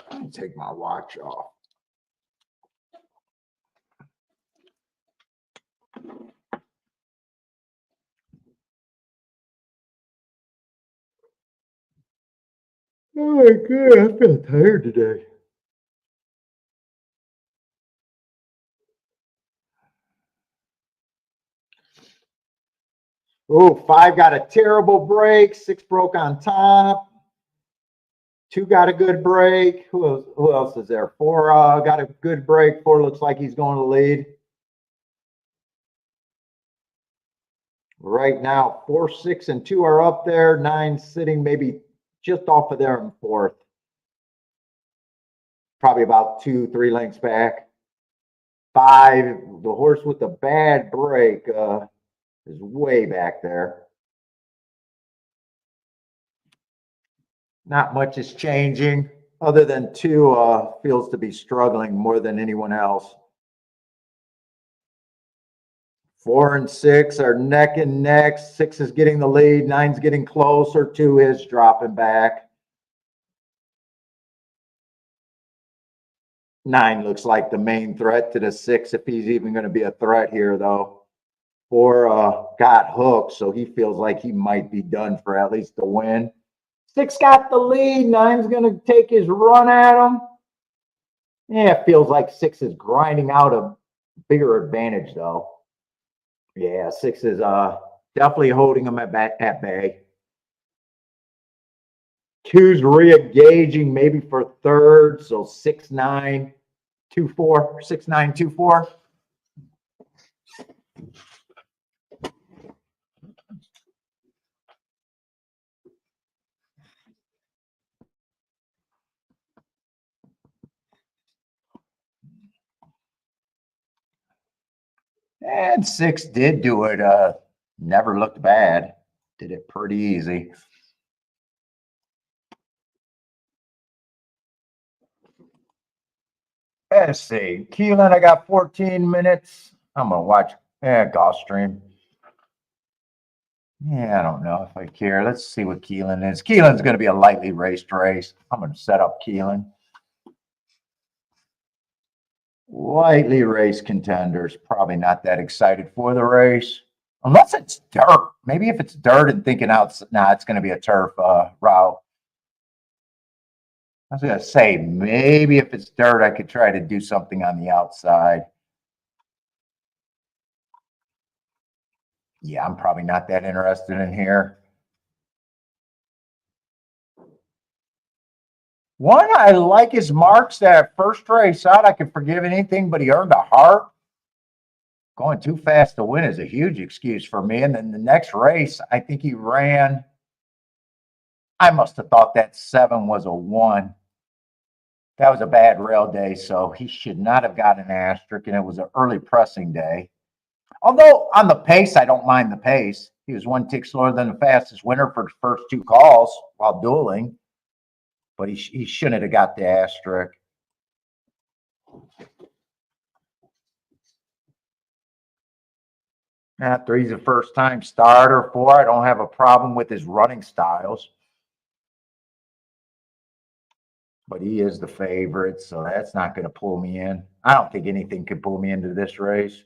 S1: Let me take my watch off. Oh my God, I feel tired today. Oh, 5 got a terrible break. 6 broke on top. 2 got a good break. Who else is there? 4 got a good break. 4 looks like he's going to lead. Right now, 4, 6, and 2 are up there. 9 sitting maybe just off of there in fourth. Probably about 2, 3 lengths back. 5, the horse with the bad break is way back there. Not much is changing other than 2 feels to be struggling more than anyone else. 4 and 6 are neck and neck. 6 is getting the lead. 9's getting closer. 2 is dropping back. 9 looks like the main threat to the 6, if he's even going to be a threat here, though. 4 got hooked, so he feels like he might be done for at least the win. 6 got the lead. 9's going to take his run at him. Yeah, it feels like 6 is grinding out a bigger advantage, though. Yeah, 6 is definitely holding him at bay. 2's re-engaging maybe for third, so 6, 9, 2, 4, 6, 9, 2, 4. And 6 did do it. Never looked bad. Did it pretty easy. Let's see. Keelan, I got 14 minutes. I'm going to watch golf stream. Yeah, I don't know if I care. Let's see what Keelan is. Keelan's going to be a lightly raced race. I'm going to set up Keelan. Lightly raced contenders. Probably not that excited for the race. Unless it's dirt. Maybe if it's dirt and thinking out, nah, it's going to be a turf route. I was going to say, maybe if it's dirt, I could try to do something on the outside. Yeah, I'm probably not that interested in here. One, I like his marks that first race out. I could forgive anything, but he earned a heart. Going too fast to win is a huge excuse for me. And then the next race, I think he ran. I must have thought that 7 was a 1. That was a bad rail day, so he should not have got an asterisk, and it was an early pressing day. Although on the pace, I don't mind the pace. He was 1 tick slower than the fastest winner for the first 2 calls while dueling, but he shouldn't have got the asterisk. Now, 3's a first-time starter. 4, I don't have a problem with his running styles. But he is the favorite, so that's not going to pull me in. I don't think anything could pull me into this race.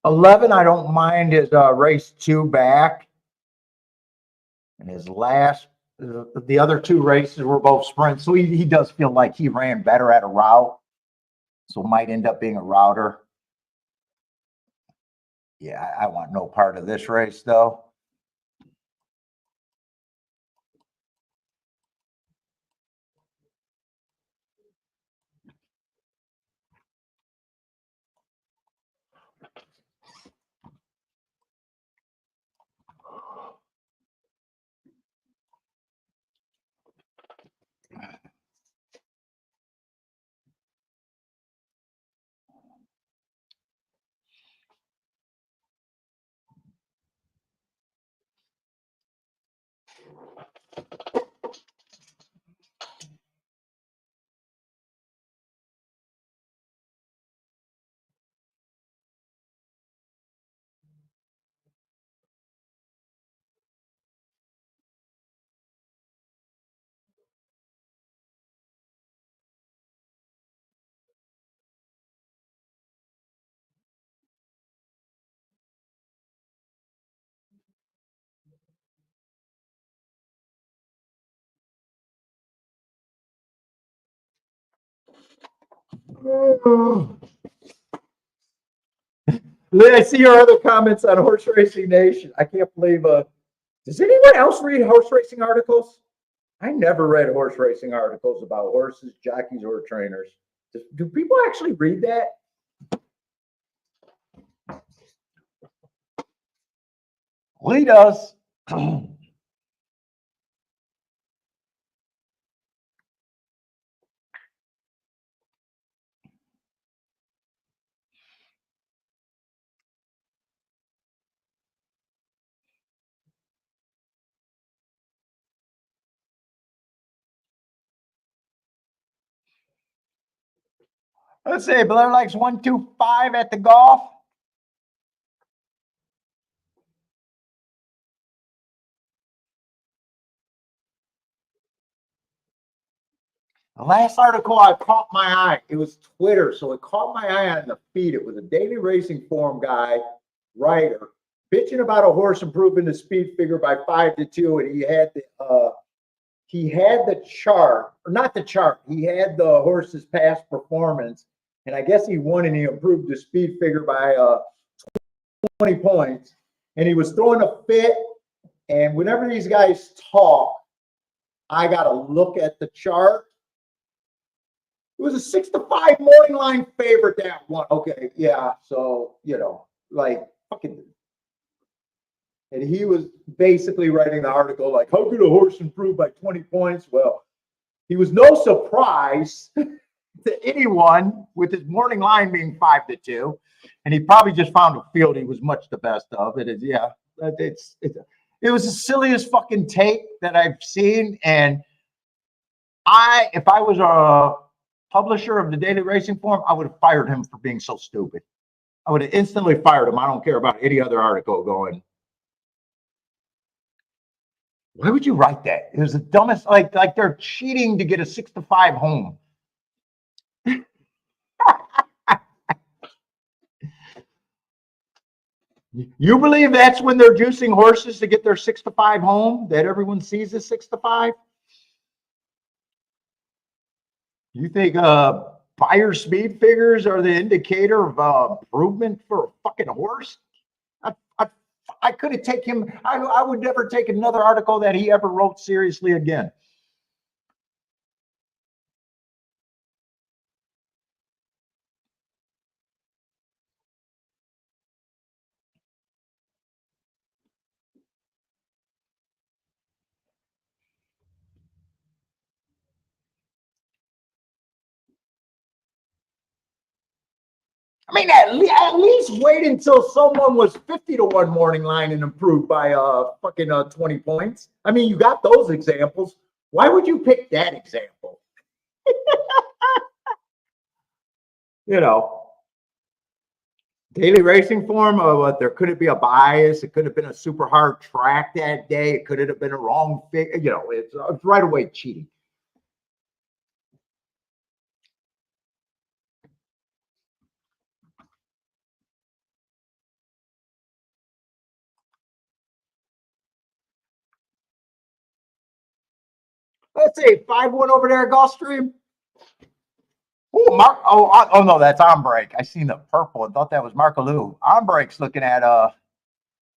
S1: $11, I don't mind his race 2 back. And his last, the other 2 races were both sprints. So he does feel like he ran better at a route. So might end up being a router. Yeah, I want no part of this race, though. I see your other comments on Horse Racing Nation. I can't believe. Does anyone else read horse racing articles? I never read horse racing articles about horses, jockeys, or trainers. Do people actually read that? Lee does. Let's say Blair likes 125 at the golf. The last article I caught my eye, it was Twitter, so it caught my eye on the feed. It was a daily racing forum guy, writer, bitching about a horse improving the speed figure by 5-2, and he had the chart, or not the chart, he had the horse's past performance, and I guess he won and he improved the speed figure by 20 points, and he was throwing a fit, and whenever these guys talk, I got to look at the chart. It was a 6-5 morning line favorite that one. Okay, yeah. So, like fucking. And he was basically writing the article like, how could a horse improve by 20 points? Well, he was no surprise to anyone with his morning line being 5-2. And he probably just found a field he was much the best of. It was the silliest fucking take that I've seen. And if I was a publisher of the Daily Racing Forum, I would have fired him for being so stupid. I would have instantly fired him. I don't care about any other article going. Why would you write that? It was the dumbest, like they're cheating to get a 6-5 home. You believe that's when they're juicing horses to get their 6-5 home? That everyone sees as 6-5? You think buyer speed figures are the indicator of improvement for a fucking horse? I could have taken him. I would never take another article that he ever wrote seriously again. I mean, at least wait until someone was 50-1 morning line and improved by fucking 20 points. I mean, you got those examples. Why would you pick that example? Daily Racing Form, there could be a bias. It could have been a super hard track that day. It could have been a wrong fit. It's right away cheating. Let's see, 5-1 over there at Gulfstream. Oh, Mark. Oh, no, that's on break. I seen the purple and thought that was Marco Lou. On break's looking at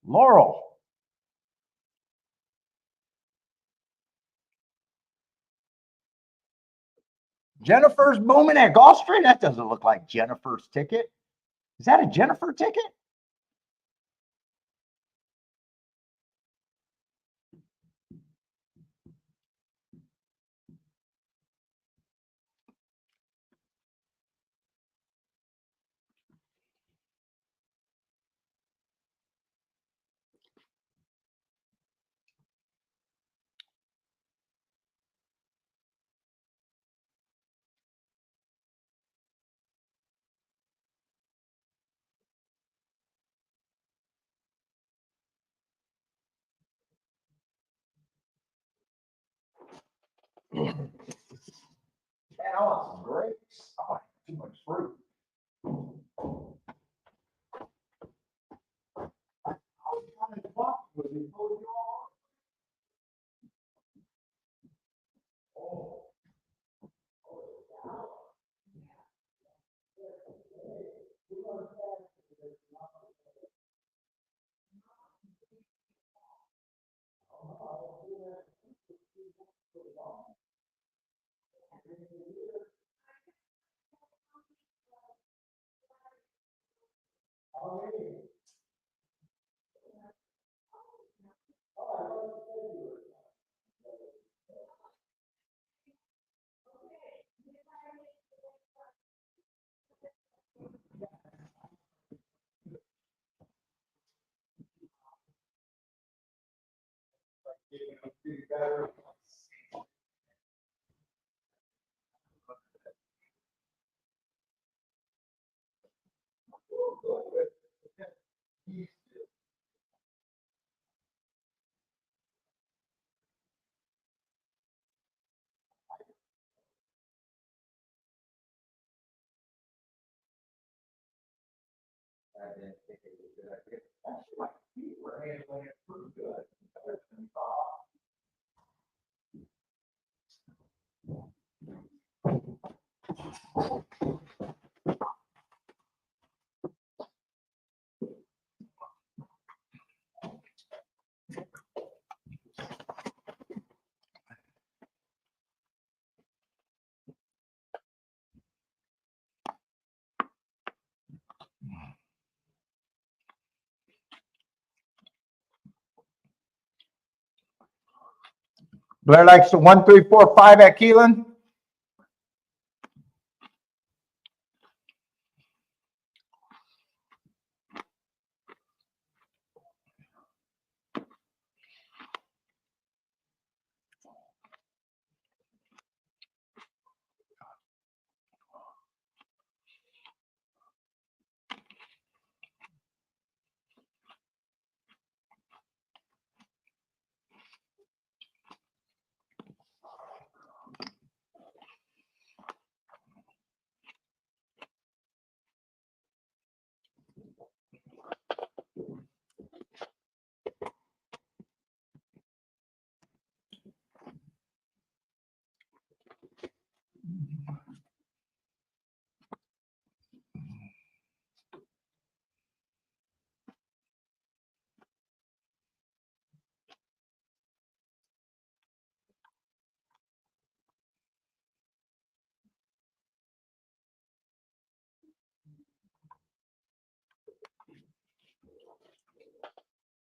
S1: Laurel. Jennifer's booming at Gulfstream. That doesn't look like Jennifer's ticket. Is that a Jennifer ticket? Man, I want some grapes. I want too much fruit. Blair likes the 1, 3, 4, 5 at Keelan.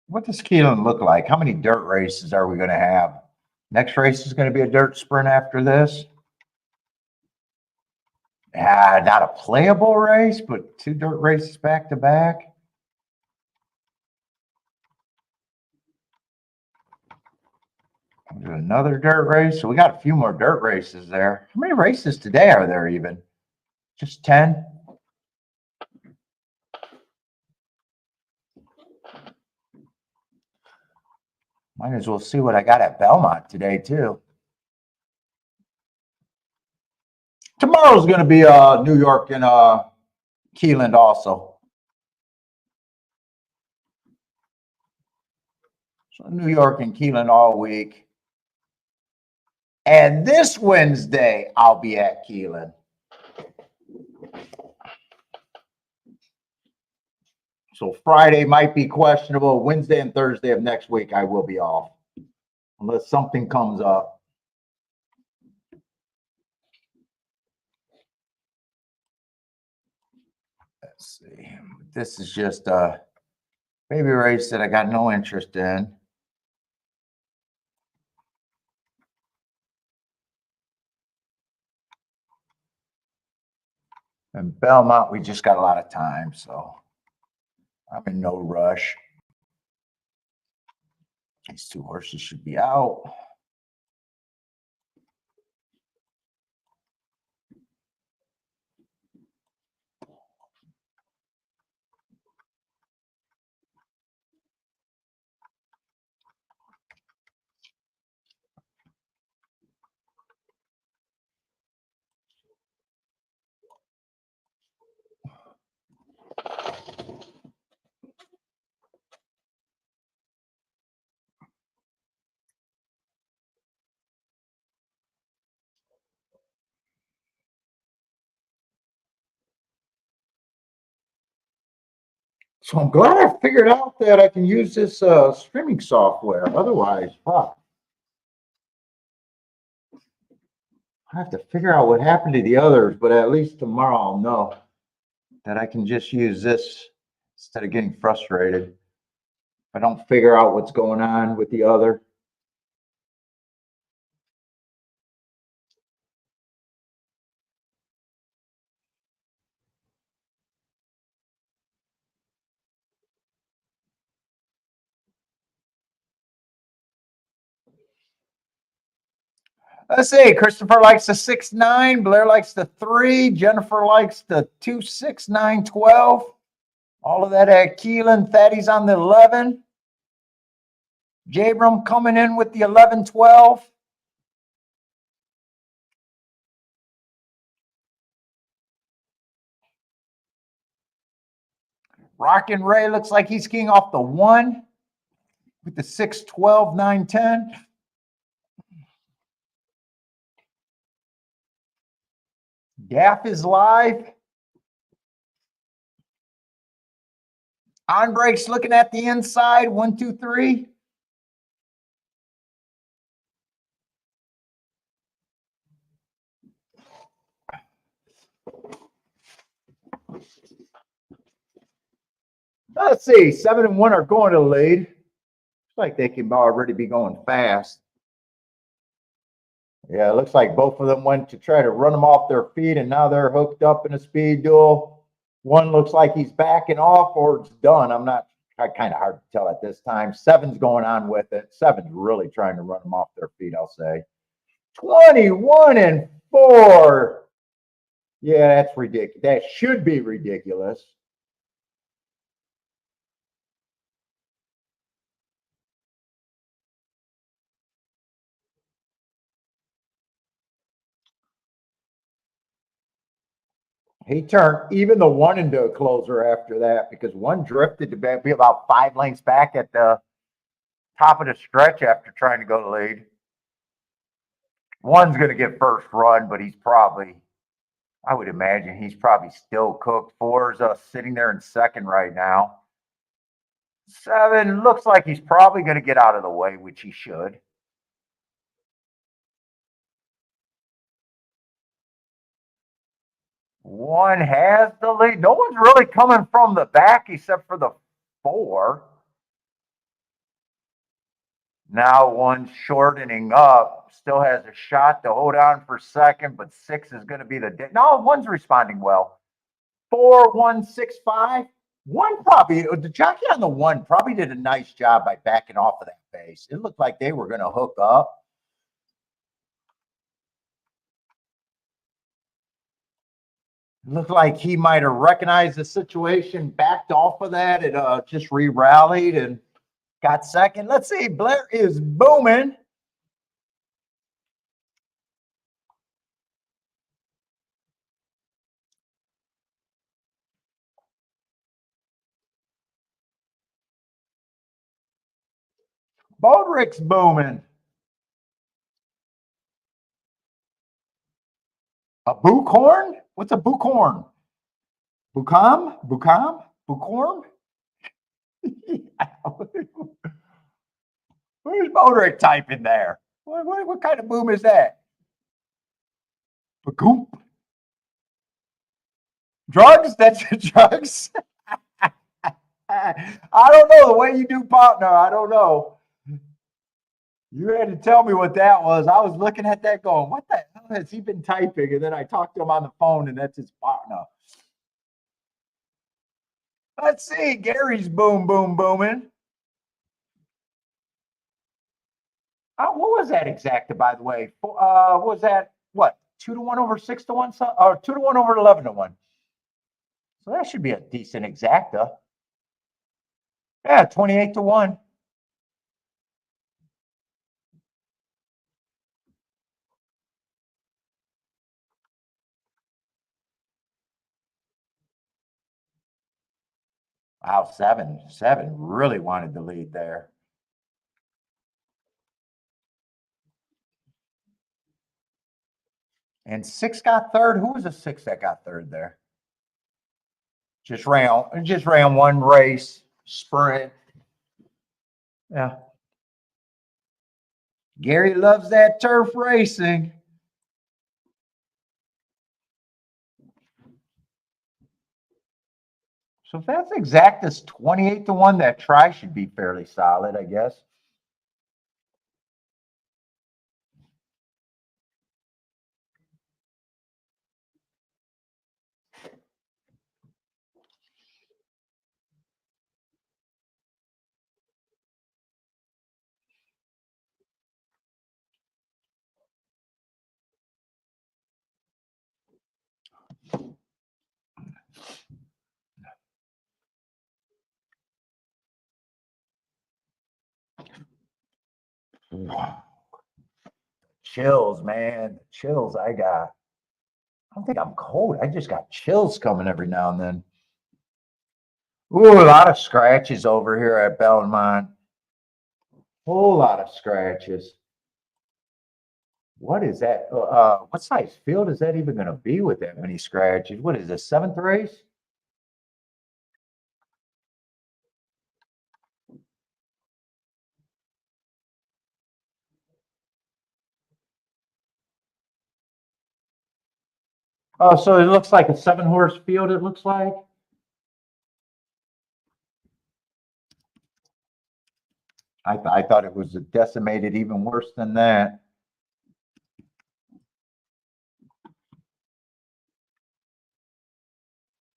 S1: What does Keelan look like? How many dirt races are we going to have? Next race is going to be a dirt sprint after this. Not a playable race, but 2 dirt races back to back. Another dirt race. So we got a few more dirt races there. How many races today are there even? Just 10? Might as well see what I got at Belmont today too. Tomorrow's going to be New York and Keeland also. So New York and Keeland all week. And this Wednesday, I'll be at Keeland. So Friday might be questionable. Wednesday and Thursday of next week, I will be off. Unless something comes up. Let's see. This is just a baby race that I got no interest in. And Belmont, we just got a lot of time, so I'm in no rush. These 2 horses should be out. So I'm glad I figured out that I can use this streaming software. Otherwise, fuck. I have to figure out what happened to the others, but at least tomorrow I'll know that I can just use this instead of getting frustrated. If I don't figure out what's going on with the other. Let's see. Christopher likes the 6-9. Blair likes the 3. Jennifer likes the 2-6-9-12. All of that at Keelan. Thaddeus on the 11. Jabram coming in with the 11-12. Rockin' Ray looks like he's keying off the 1 with the 6-12-9-10. Gaff is live. On breaks looking at the inside. 1, 2, 3. Let's see. 7 and 1 are going to lead. Looks like they can already be going fast. Yeah, it looks like both of them went to try to run them off their feet, and now they're hooked up in a speed duel. One looks like he's backing off or it's done. I'm not, kind of hard to tell at this time. 7's going on with it. 7's really trying to run them off their feet, I'll say. 21 and 4. Yeah, that's ridiculous. That should be ridiculous. He turned even the 1 into a closer after that because 1 drifted to be about 5 lengths back at the top of the stretch after trying to go to lead. 1's going to get first run, but he's probably, I would imagine he's probably still cooked. 4's sitting there in second right now. 7 looks like he's probably going to get out of the way, which he should. One has the lead. No one's really coming from the back except for the 4. Now 1's shortening up. Still has a shot to hold on for second, but 6 is going to be the day. No, 1's responding well. 4, 1, 6, 5. 1 probably, the jockey on the 1 probably did a nice job by backing off of that base. It looked like they were going to hook up. Looked like he might have recognized the situation, backed off of that, and just re-rallied and got second. Let's see. Blair is booming. Bodrick's booming. A Buchhorn? What's a Buchhorn? Bucom? Bucom? Buchhorn? Where's Bodrick typing there? What kind of boom is that? Bacoop? Drugs? That's drugs? I don't know. The way you do partner, I don't know. You had to tell me what that was. I was looking at that going, what the hell has he been typing? And then I talked to him on the phone, and that's his partner. Let's see. Gary's booming. What was that exacta, by the way? What was that? What? 2-1 over 6-1, or 2-1 over 11-1. So that should be a decent exacta. Yeah, 28-1. Wow, 7 really wanted the lead there. And 6 got third. Who was the 6 that got third there? Just ran 1 race, sprint. Yeah. Gary loves that turf racing. So if that's exact as 28-1, that try should be fairly solid, I guess. Wow. Chills, man. Chills I got. I don't think I'm cold. I just got chills coming every now and then. Ooh, a lot of scratches over here at Belmont. Whole lot of scratches. What is that? What size field is that even going to be with that many scratches? What is this, 7th race? Oh, so it looks like a 7-horse field, it looks like. I thought it was decimated even worse than that.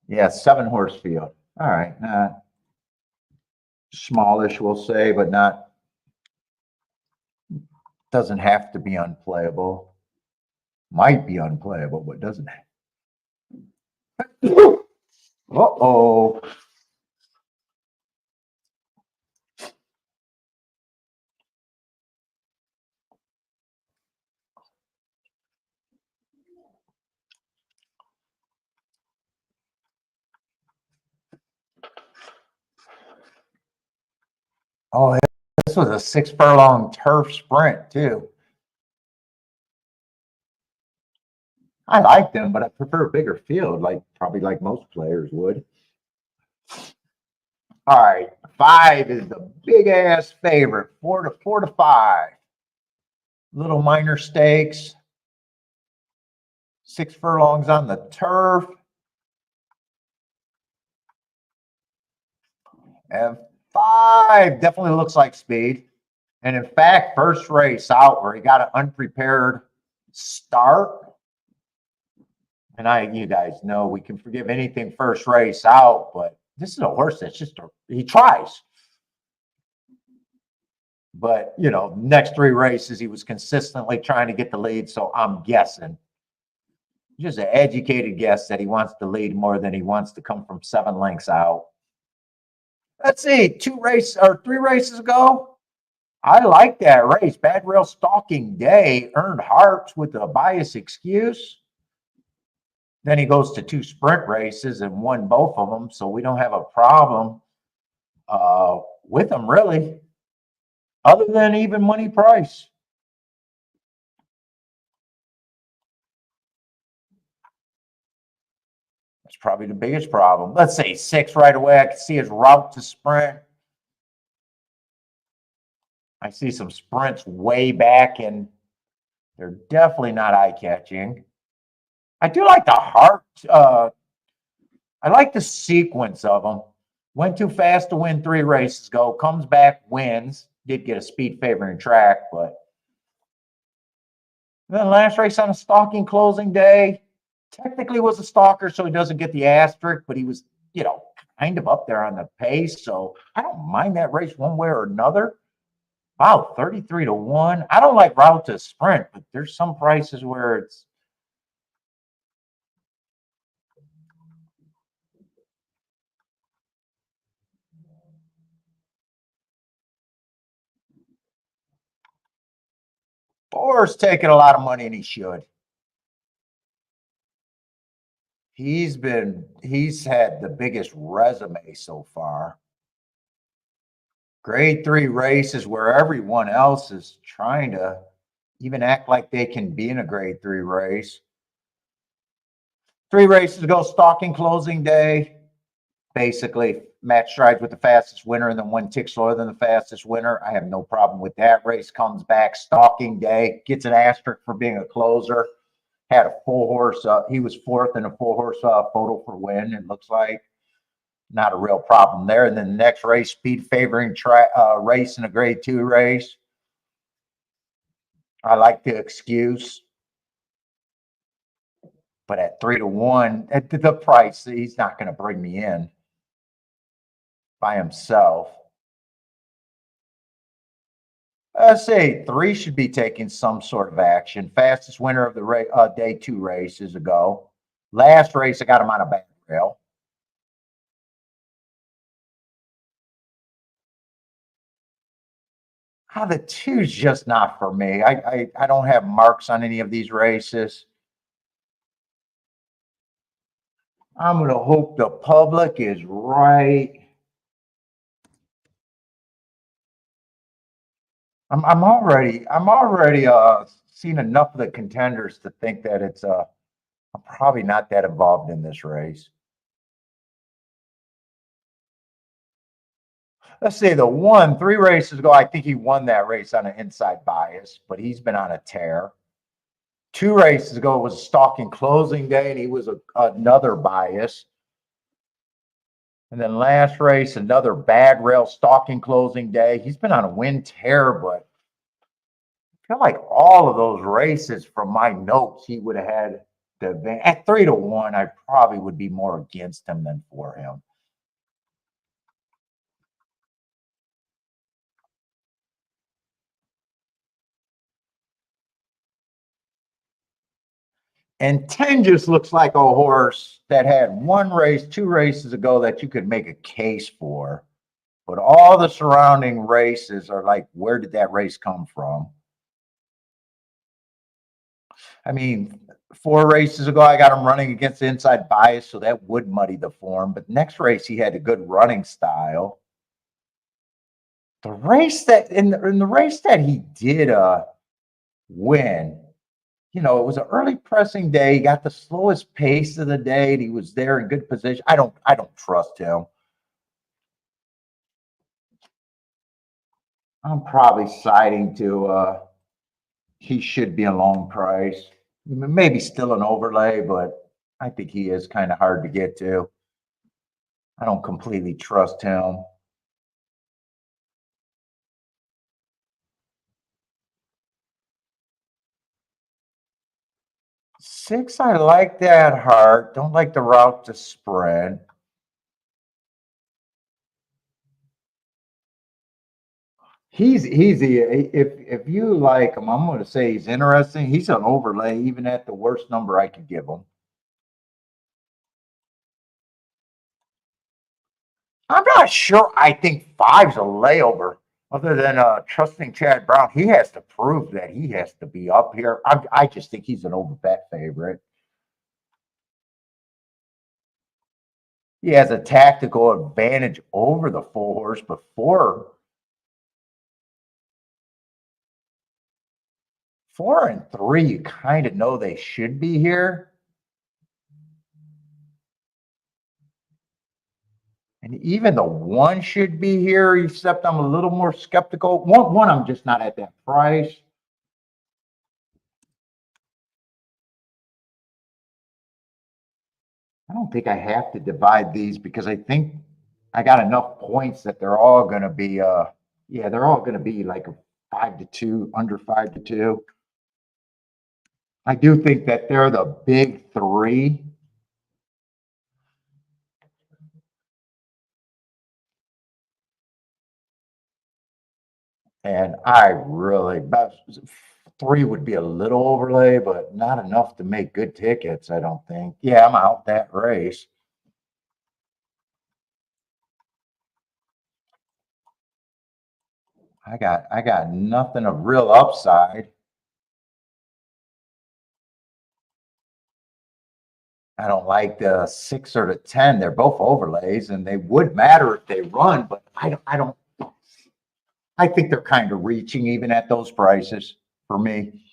S1: Yeah, 7-horse field. All right. Smallish, we'll say, but not, doesn't have to be unplayable. Might be unplayable, but doesn't have. Uh-oh. Oh, this was a 6-furlong turf sprint too. I like them, but I prefer a bigger field, probably like most players would. All right, 5 is the big ass favorite. 4 to 5. Little minor stakes. 6 furlongs on the turf. And 5 definitely looks like speed. And in fact, first race out where he got an unprepared start. And you guys know we can forgive anything first race out, but this is a horse that's he tries. But, next 3 races, he was consistently trying to get the lead. So I'm guessing, just an educated guess, that he wants to lead more than he wants to come from 7 lengths out. Let's see, 3 races ago, I like that race. Bad Rail Stalking Day earned hearts with a bias excuse. Then he goes to 2 sprint races and won both of them. So we don't have a problem with him, really, other than even money price. That's probably the biggest problem. Let's say 6 right away. I can see his route to sprint. I see some sprints way back, and they're definitely not eye-catching. I do like the heart. I like the sequence of them. Went too fast to win 3 races ago. Comes back, wins. Did get a speed favoring track, but then last race on a stalking closing day, technically was a stalker, so he doesn't get the asterisk, but he was, kind of up there on the pace. So I don't mind that race one way or another. Wow, 33 to 1. I don't like route to sprint, but there's some prices where it's. Orr's taking a lot of money, and he should. He's had the biggest resume so far. Grade 3 races where everyone else is trying to even act like they can be in a grade 3 race. 3 races ago, stalking closing day. Basically, match strides with the fastest winner and then 1 tick slower than the fastest winner. I have no problem with that. Race comes back, stalking day, gets an asterisk for being a closer. Had a full horse. He was 4th in a full horse photo for win, it looks like. Not a real problem there. And then the next race, speed favoring race in a grade 2 race. I like the excuse, but at 3-1, at the price, he's not going to bring me in by himself. I'd say 3 should be taking some sort of action. Fastest winner of the day 2 race is a go. Last race, I got him on a back rail. The 2's just not for me. I don't have marks on any of these races. I'm going to hope the public is right. I'm already seen enough of the contenders to think that I'm probably not that involved in this race. Let's say the 3 races ago, I think he won that race on an inside bias, but he's been on a tear. 2 races ago it was a stalking closing day, and he was another bias. And then last race, another bad rail stalking closing day. He's been on a win tear, but I feel like all of those races from my notes, he would have had the advantage. At 3-1, I probably would be more against him than for him. And 10 just looks like a horse that had 1 race, 2 races ago that you could make a case for. But all the surrounding races are like, where did that race come from? I mean, 4 races ago, I got him running against the inside bias, so that would muddy the form. But next race, he had a good running style. The race that in the race that he did win, it was an early pressing day. He got the slowest pace of the day, and he was there in good position. I don't trust him. I'm probably siding to he should be a long price. Maybe still an overlay, but I think he is kind of hard to get to. I don't completely trust him. 6, I like that heart. Don't like the route to spread. He's easy. If you like him, I'm going to say he's interesting. He's an overlay, even at the worst number I could give him. I'm not sure. I think 5's a layover. Other than trusting Chad Brown, he has to prove that he has to be up here. I just think he's an overbet favorite. He has a tactical advantage over the 4 horse, but 4 and 3, you kind of know they should be here. And even the 1 should be here, except I'm a little more skeptical. One, I'm just not at that price. I don't think I have to divide these because I think I got enough points that they're all going to be, yeah, they're all going to be like a 5-2, under 5-2. I do think that they're the big 3. And I really, about 3 would be a little overlay, but not enough to make good tickets, I don't think. Yeah, I'm out that race. I got nothing of real upside. I don't like the 6 or the 10. They're both overlays, and they would matter if they run, but I don't. I think they're kind of reaching even at those prices for me.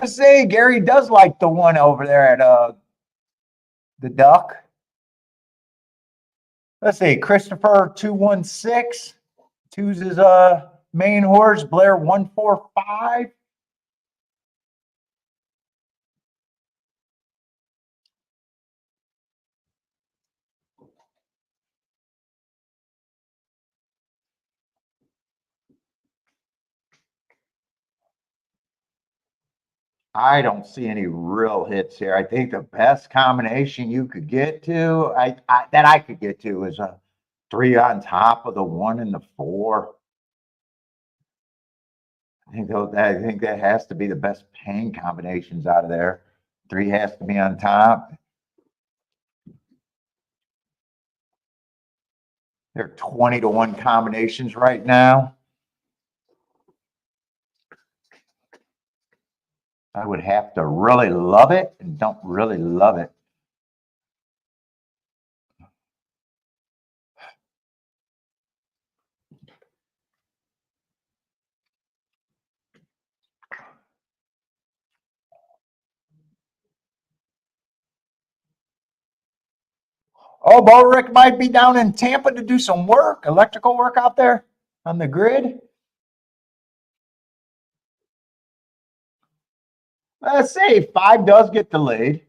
S1: Let's see, Gary does like the one over there at the Duck. Let's see, Christopher 216. Two's his main horse, Blair 145. I don't see any real hits here. I think the best combination you could get to, that I could get to, is a 3 on top of the 1 and the 4. I think that has to be the best paying combinations out of there. 3 has to be on top. They're 20 to 1 combinations right now. I would have to really love it and don't really love it. Oh, Bo Rick might be down in Tampa to do some work, electrical work out there on the grid. Let's see, 5 does get delayed.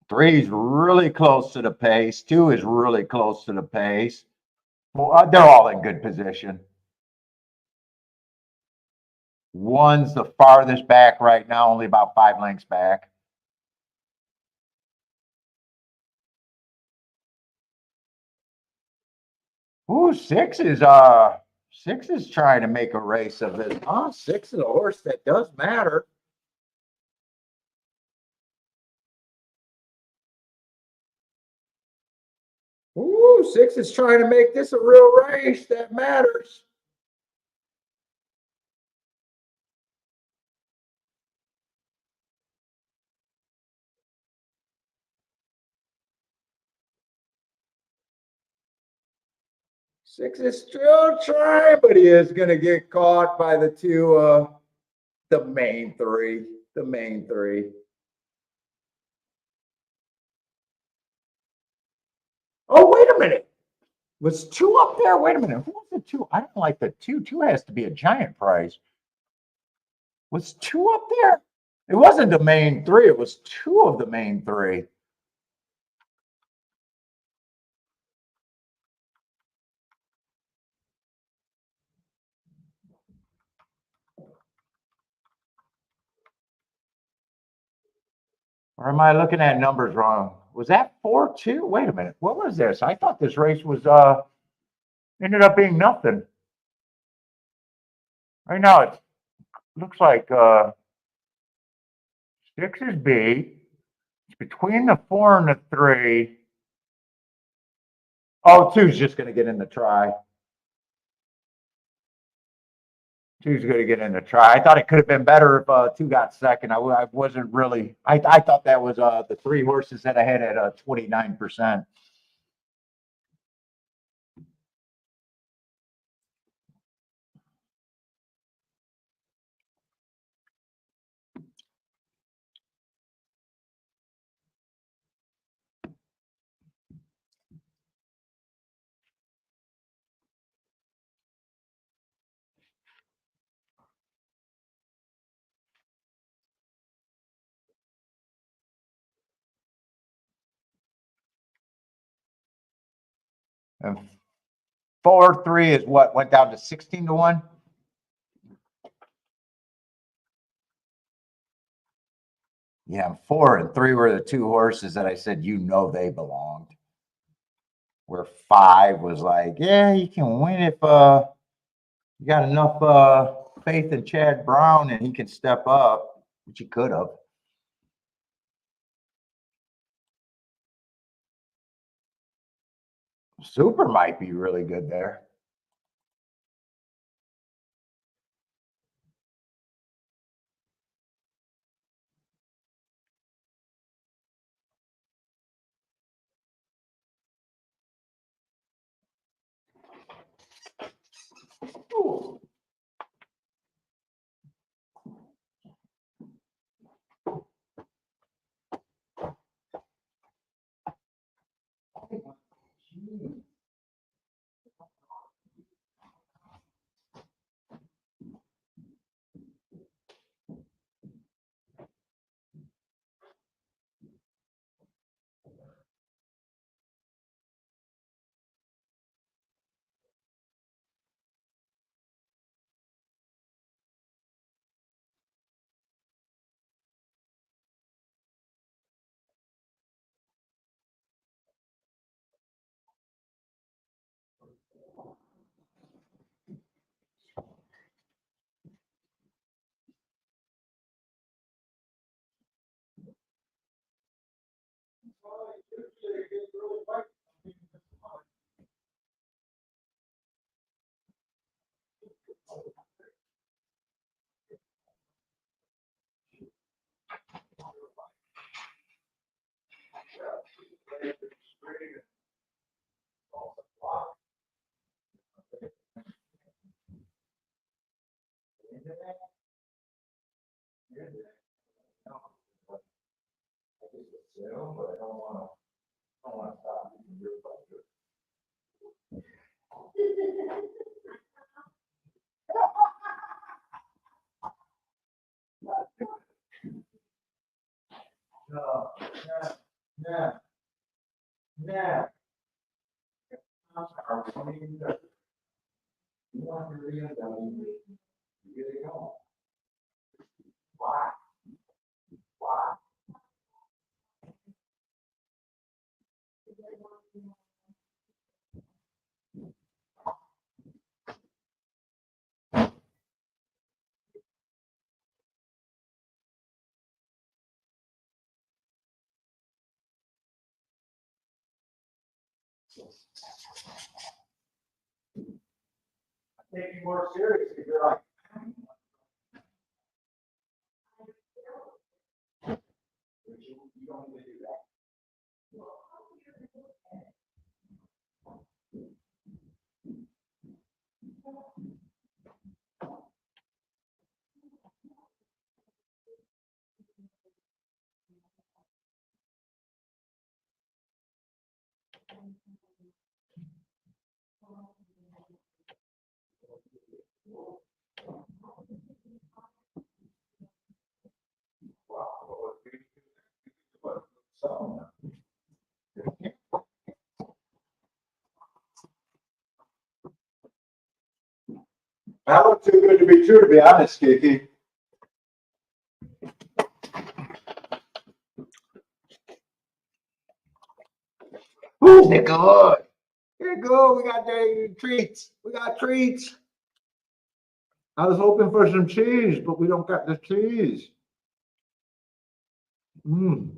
S1: 3 is really close to the pace. 2 is really close to the pace. Well, they're all in good position. 1's the farthest back right now, only about 5 lengths back. Ooh, 6 is trying to make a race of it. 6 is a horse that does matter. Ooh, 6 is trying to make this a real race that matters. Six is still trying, but he is going to get caught by the 2, the main 3. The main 3. Oh, wait a minute. Was 2 up there? Wait a minute. Who was the 2? I don't like the 2. 2 has to be a giant prize. Was 2 up there? It wasn't the main 3. It was 2 of the main 3. Or am I looking at numbers wrong? Was that 4-2? Wait a minute. What was this? I thought this race was ended up being nothing. Right now it looks like 6 is B. It's between the 4 and the 3. Oh, 2's just going to get in the try. 2's going to get in the try. I thought it could have been better if 2 got second. I wasn't really. I thought that was the 3 horses that I had at 29%. And 4-3 is what went down to 16 to 1. Yeah, 4 and 3 were the 2 horses that I said they belonged. Where 5 was like, yeah, you can win if you got enough faith in Chad Brown and he can step up, which he could have. Super might be really good there. Ooh. Take you more serious if you're like, you don't need to do that. So, that looked too good to be true, to be honest, Kiki. Ooh, they're good. They're good. We got treats. We got treats. I was hoping for some cheese, but we don't got the cheese. Mm.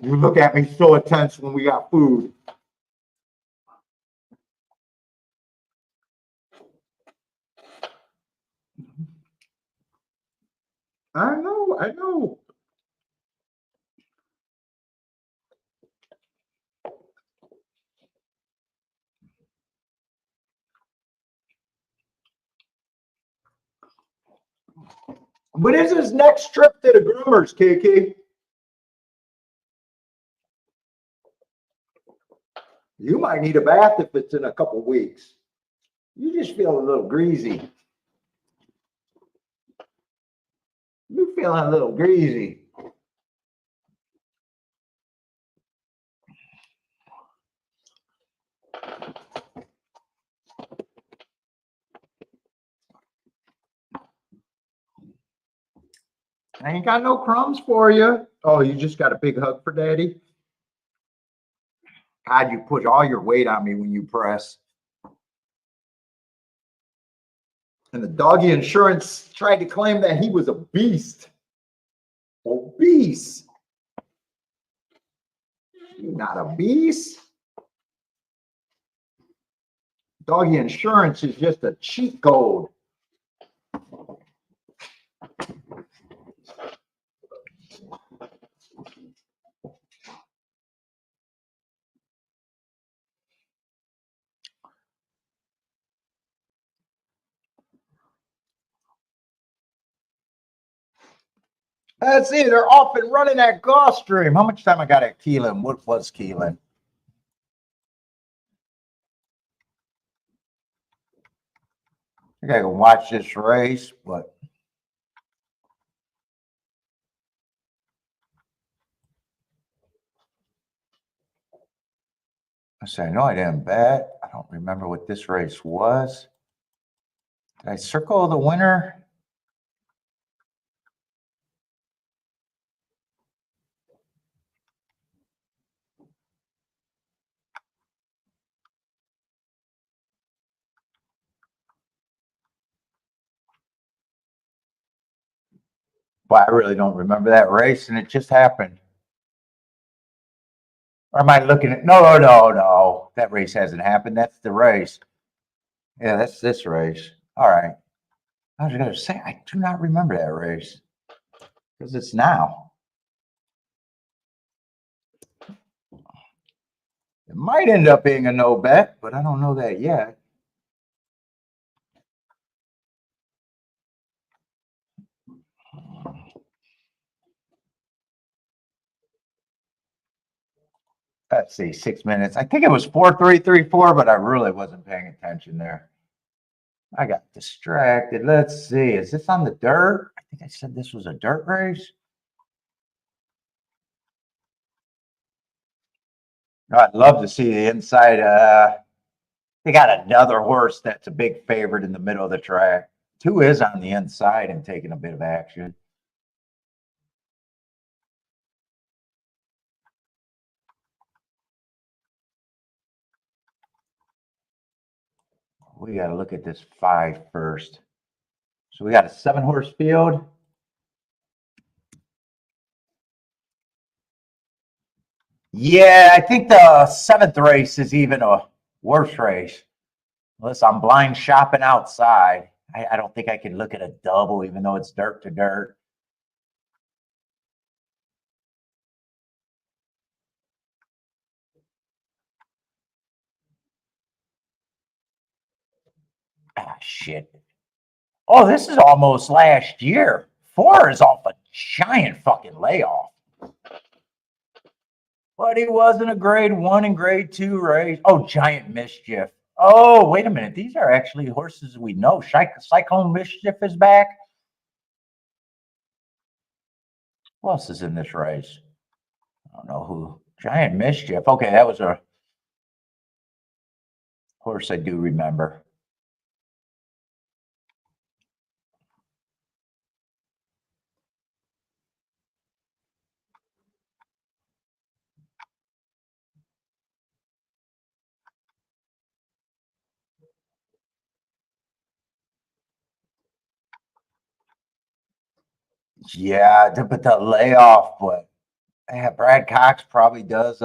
S1: You look at me so intense when we got food. I know, I know. What is his next trip to the groomers, Kiki? You might need a bath if it's in a couple weeks. You just feel a little greasy. You feeling a little greasy. I ain't got no crumbs for you. Oh, you just got a big hug for daddy? God, you put all your weight on me when you press. And the doggy insurance tried to claim that he was a beast. Obese. You're not a beast. Doggy insurance is just a cheat code. Let's see, they're off and running at Gulfstream. How much time I got at Keelan? What was Keelan? I gotta go watch this race, but I say, I know I didn't bet. I don't remember what this race was. Did I circle the winner? Well, I really don't remember that race, and it just happened. Or am I looking at? No, no, no, no. That race hasn't happened. That's the race. Yeah, that's this race. All right. I was going to say, I do not remember that race. because it's now. It might end up being a no bet, but I don't know that yet. Let's see, 6 minutes. I think it was 4-3-3-4, but I really wasn't paying attention there. I got distracted. Let's see. Is this on the dirt? I think I said this was a dirt race. I'd love to see the inside. They got another horse that's a big favorite in the middle of the track. 2 is on the inside and taking a bit of action. We got to look at this 5 first. So we got a 7-horse field. Yeah, I think the 7th race is even a worse race. Unless I'm blind shopping outside. I don't think I can look at a double, even though it's dirt to dirt. Ah, shit. Oh, this is almost last year. 4 is off a giant fucking layoff. But he wasn't a grade 1 and grade 2 race. Oh, Giant Mischief. Oh, wait a minute. These are actually horses we know. Cyclone Mischief is back. Who else is in this race? I don't know who. Giant Mischief. Okay, that was a horse I do remember. Yeah, but the layoff, but yeah, Brad Cox probably does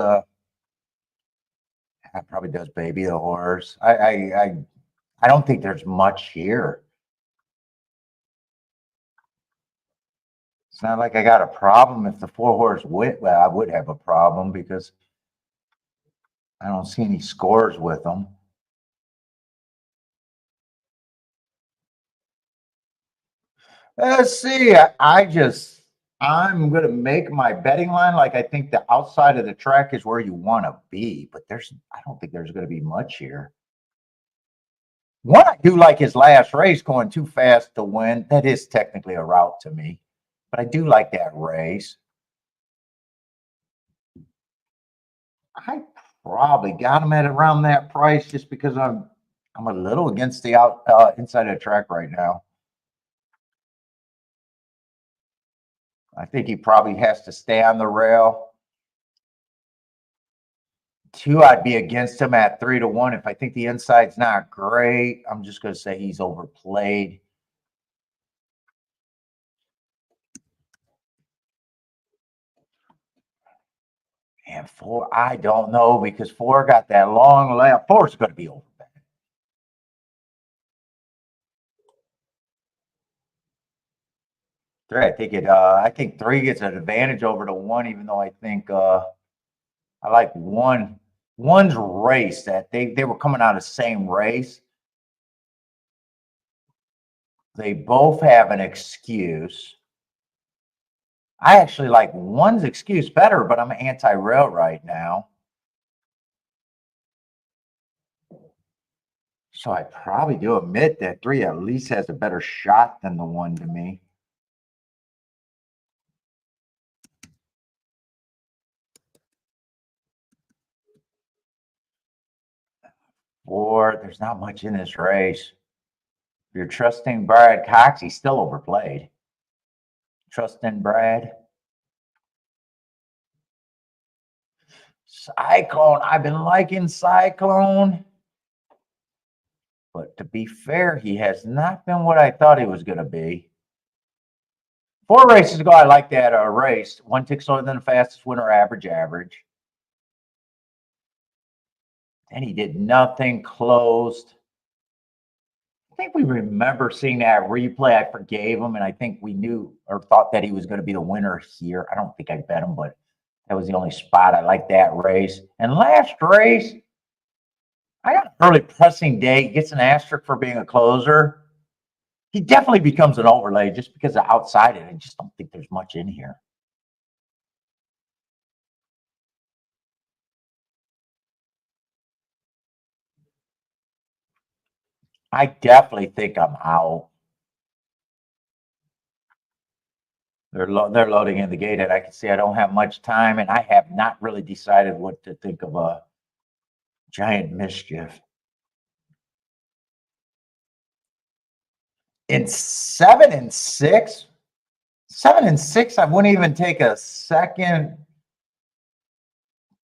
S1: baby the horse. I don't think there's much here. It's not like I got a problem if the 4-horse win. Well, I would have a problem because I don't see any scores with them. Let's see. I'm going to make my betting line like I think the outside of the track is where you want to be, but I don't think there's going to be much here. One, I do like his last race going too fast to win. That is technically a route to me, but I do like that race. I probably got him at around that price just because I'm a little against the inside of the track right now. I think he probably has to stay on the rail. 2, I'd be against him at 3-1. If I think the inside's not great, I'm just going to say he's overplayed. And 4, I don't know because 4 got that long layoff. 4 is going to be over. I think 3 gets an advantage over the 1, even though I think I like 1. 1's race that they were coming out of the same race. They both have an excuse. I actually like 1's excuse better, but I'm anti-rail right now. So I probably do admit that 3 at least has a better shot than the 1 to me. Or there's not much in this race. If you're trusting Brad Cox, he's still overplayed. Trusting Brad. Cyclone. I've been liking Cyclone. But to be fair, he has not been what I thought he was going to be. 4 races ago, I liked that race. 1 tick slower than the fastest winner, average. And he did nothing, closed. I think we remember seeing that replay. I forgave him, and I think we knew or thought that he was going to be the winner here. I don't think I bet him, but that was the only spot I liked that race. And last race, I got an early pressing day. Gets an asterisk for being a closer. He definitely becomes an overlay just because of outside it. I just don't think there's much in here. I definitely think I'm out. They're loading in the gate, and I can see I don't have much time, and I have not really decided what to think of a giant mischief. In 7-6, I wouldn't even take a second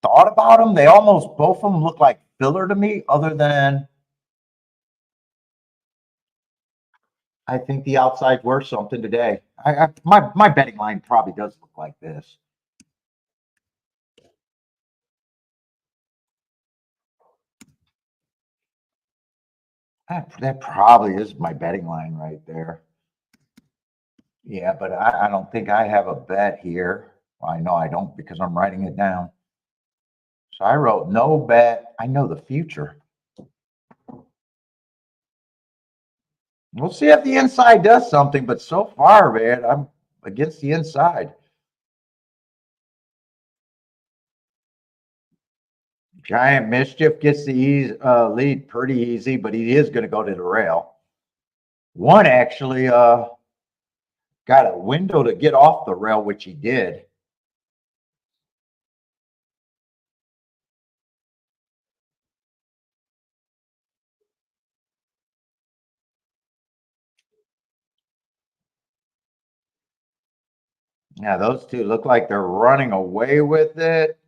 S1: thought about them. They almost, both of them look like filler to me, other than I think the outside's worth something today. My betting line probably does look like this. That probably is my betting line right there. Yeah, but I don't think I have a bet here. Well, I know I don't because I'm writing it down. So I wrote no bet. I know the future. We'll see if the inside does something, but so far, man, I'm against the inside. Giant mischief gets the lead pretty easy, but he is going to go to the rail. One actually got a window to get off the rail, which he did. Yeah, those two look like they're running away with it.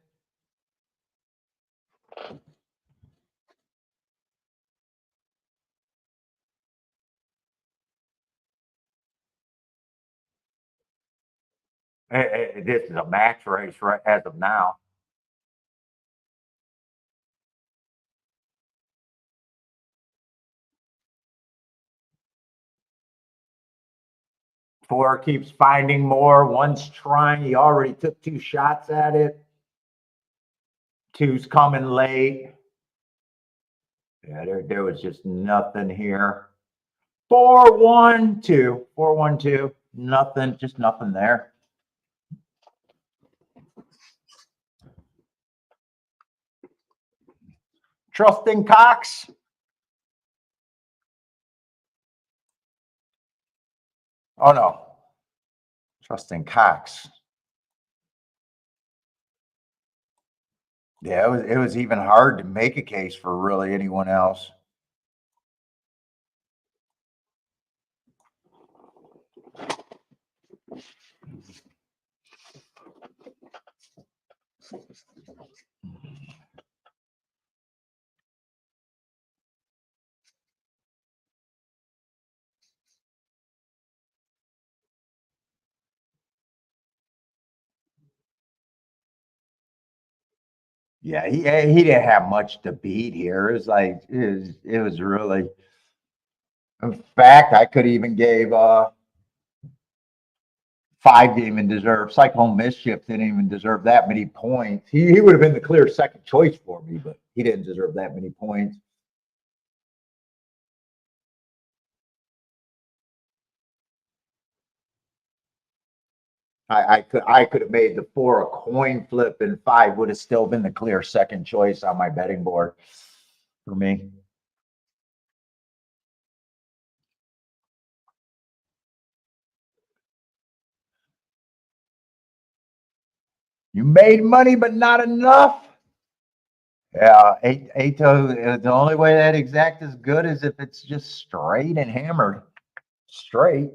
S1: This is a max race right as of now. Four keeps finding more. One's trying. He already took 2 shots at it. Two's coming late. Yeah, there was just nothing here. 4-1-2. 4-1-2. Nothing, just nothing there. Trusting Cox. Oh no. Trusting Cox. Yeah, it was even hard to make a case for really anyone else. Yeah, he didn't have much to beat here. It was like it was really. In fact, I could even gave 5 didn't even deserve. Cyclone Mischief didn't even deserve that many points. He would have been the clear second choice for me, but he didn't deserve that many points. I could have made the 4 a coin flip, and 5 would have still been the clear second choice on my betting board for me. You made money, but not enough. Yeah, Ato, the only way that exact is good is if it's just straight and hammered straight.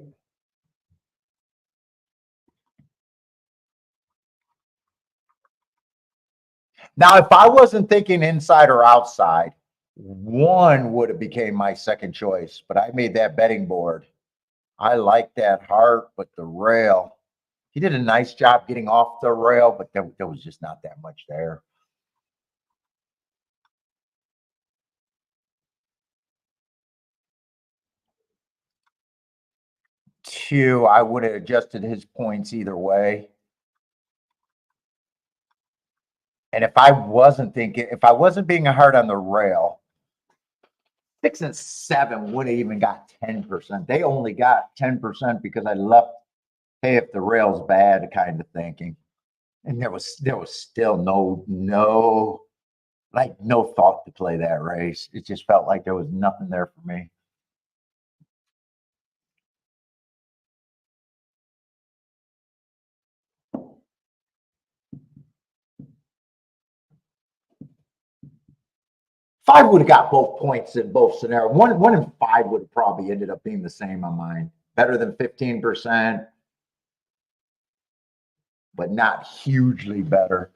S1: Now, if I wasn't thinking inside or outside, 1 would have became my second choice, but I made that betting board. I like that heart, but the rail, he did a nice job getting off the rail, but there was just not that much there. 2, I would have adjusted his points either way. And if I wasn't being hard on the rail, 6 and 7 would have even got 10%. They only got 10% because I left, hey, if the rail's bad kind of thinking. And there was still no thought to play that race. It just felt like there was nothing there for me. Five would have got both points in both scenarios. One and 5 would have probably ended up being the same on mine. Better than 15%, but not hugely better.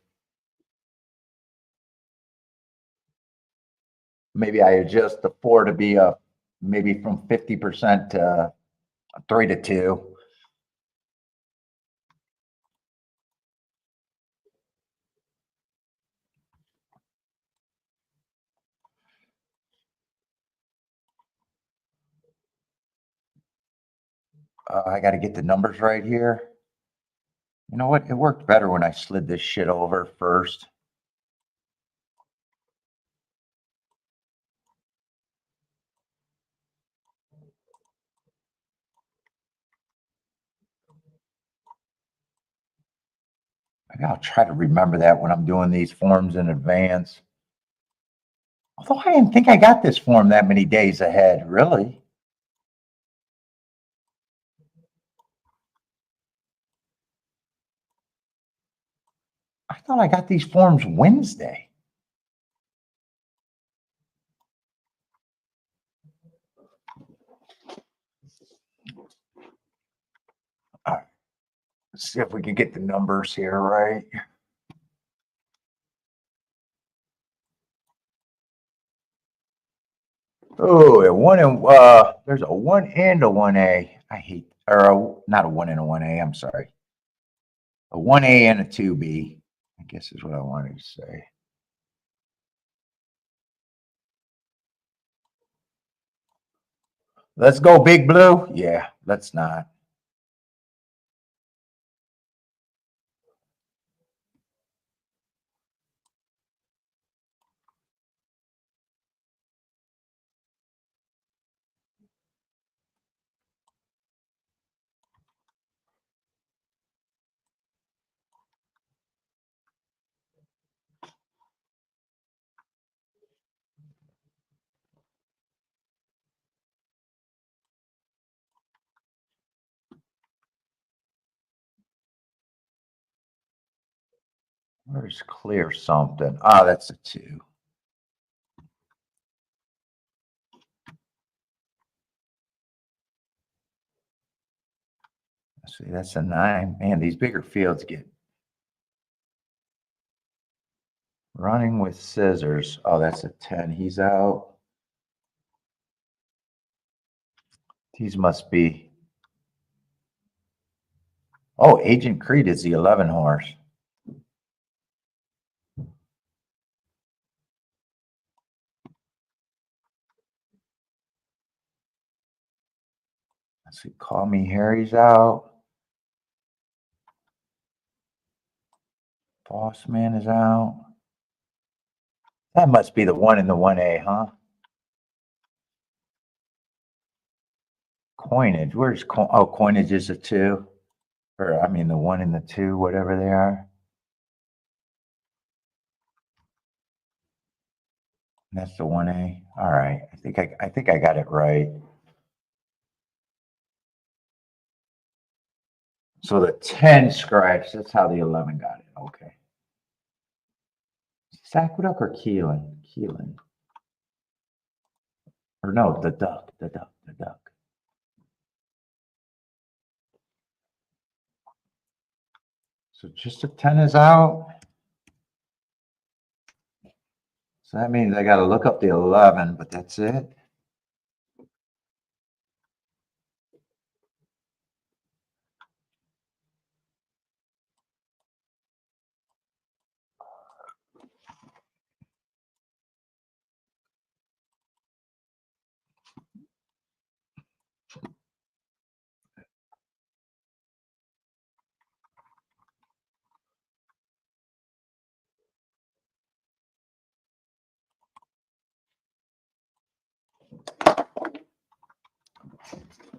S1: Maybe I adjust the 4 to be maybe from 50% to 3 to 2. I got to get the numbers right here. You know what? It worked better when I slid this shit over first. Maybe I'll try to remember that when I'm doing these forms in advance. Although I didn't think I got this form that many days ahead, really. I thought I got these forms Wednesday. All right. Let's see if we can get the numbers here right. Oh, there's a 1 and a 1A. Not a 1 and a 1A, I'm sorry. A 1A and a 2B, I guess is what I wanted to say. Let's go, Big Blue. Yeah, let's not. Where's clear something? Ah, that's a 2. Let's see, that's a 9. Man, these bigger fields get running with scissors. Oh, that's a 10. He's out. These must be. Oh, Agent Creed is the 11 horse. Let's see, Call Me Harry's out. Boss Man is out. That must be the 1 in the 1A, huh? Coinage. Coinage is a 2. Or I mean the 1 and the 2, whatever they are. That's the 1A. All right. I think I got it right. So the 10 scratch, that's how the 11 got it. Okay. Is this Aqueduct or Keelan? Keelan. Or no, the duck. So just a 10 is out. So that means I got to look up the 11, but that's it.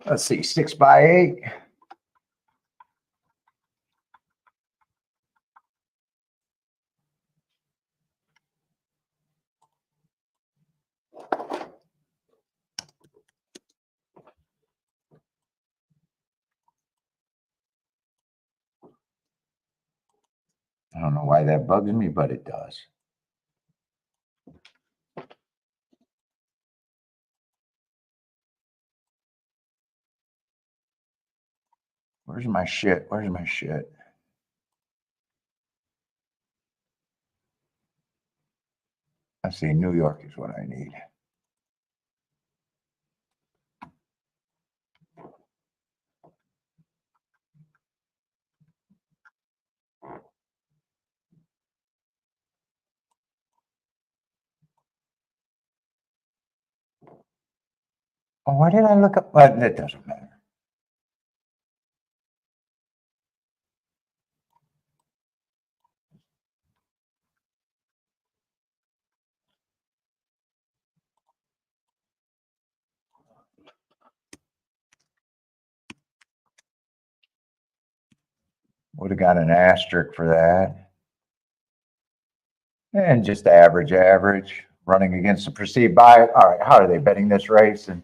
S1: Let's see, 6x8. I don't know why that bugs me, but it does. Where's my shit? Where's my shit? Let's see, New York is what I need. Oh, why did I look up? Well, it doesn't matter. Would have got an asterisk for that. And just average, running against the perceived bias. All right, how are they betting this race? And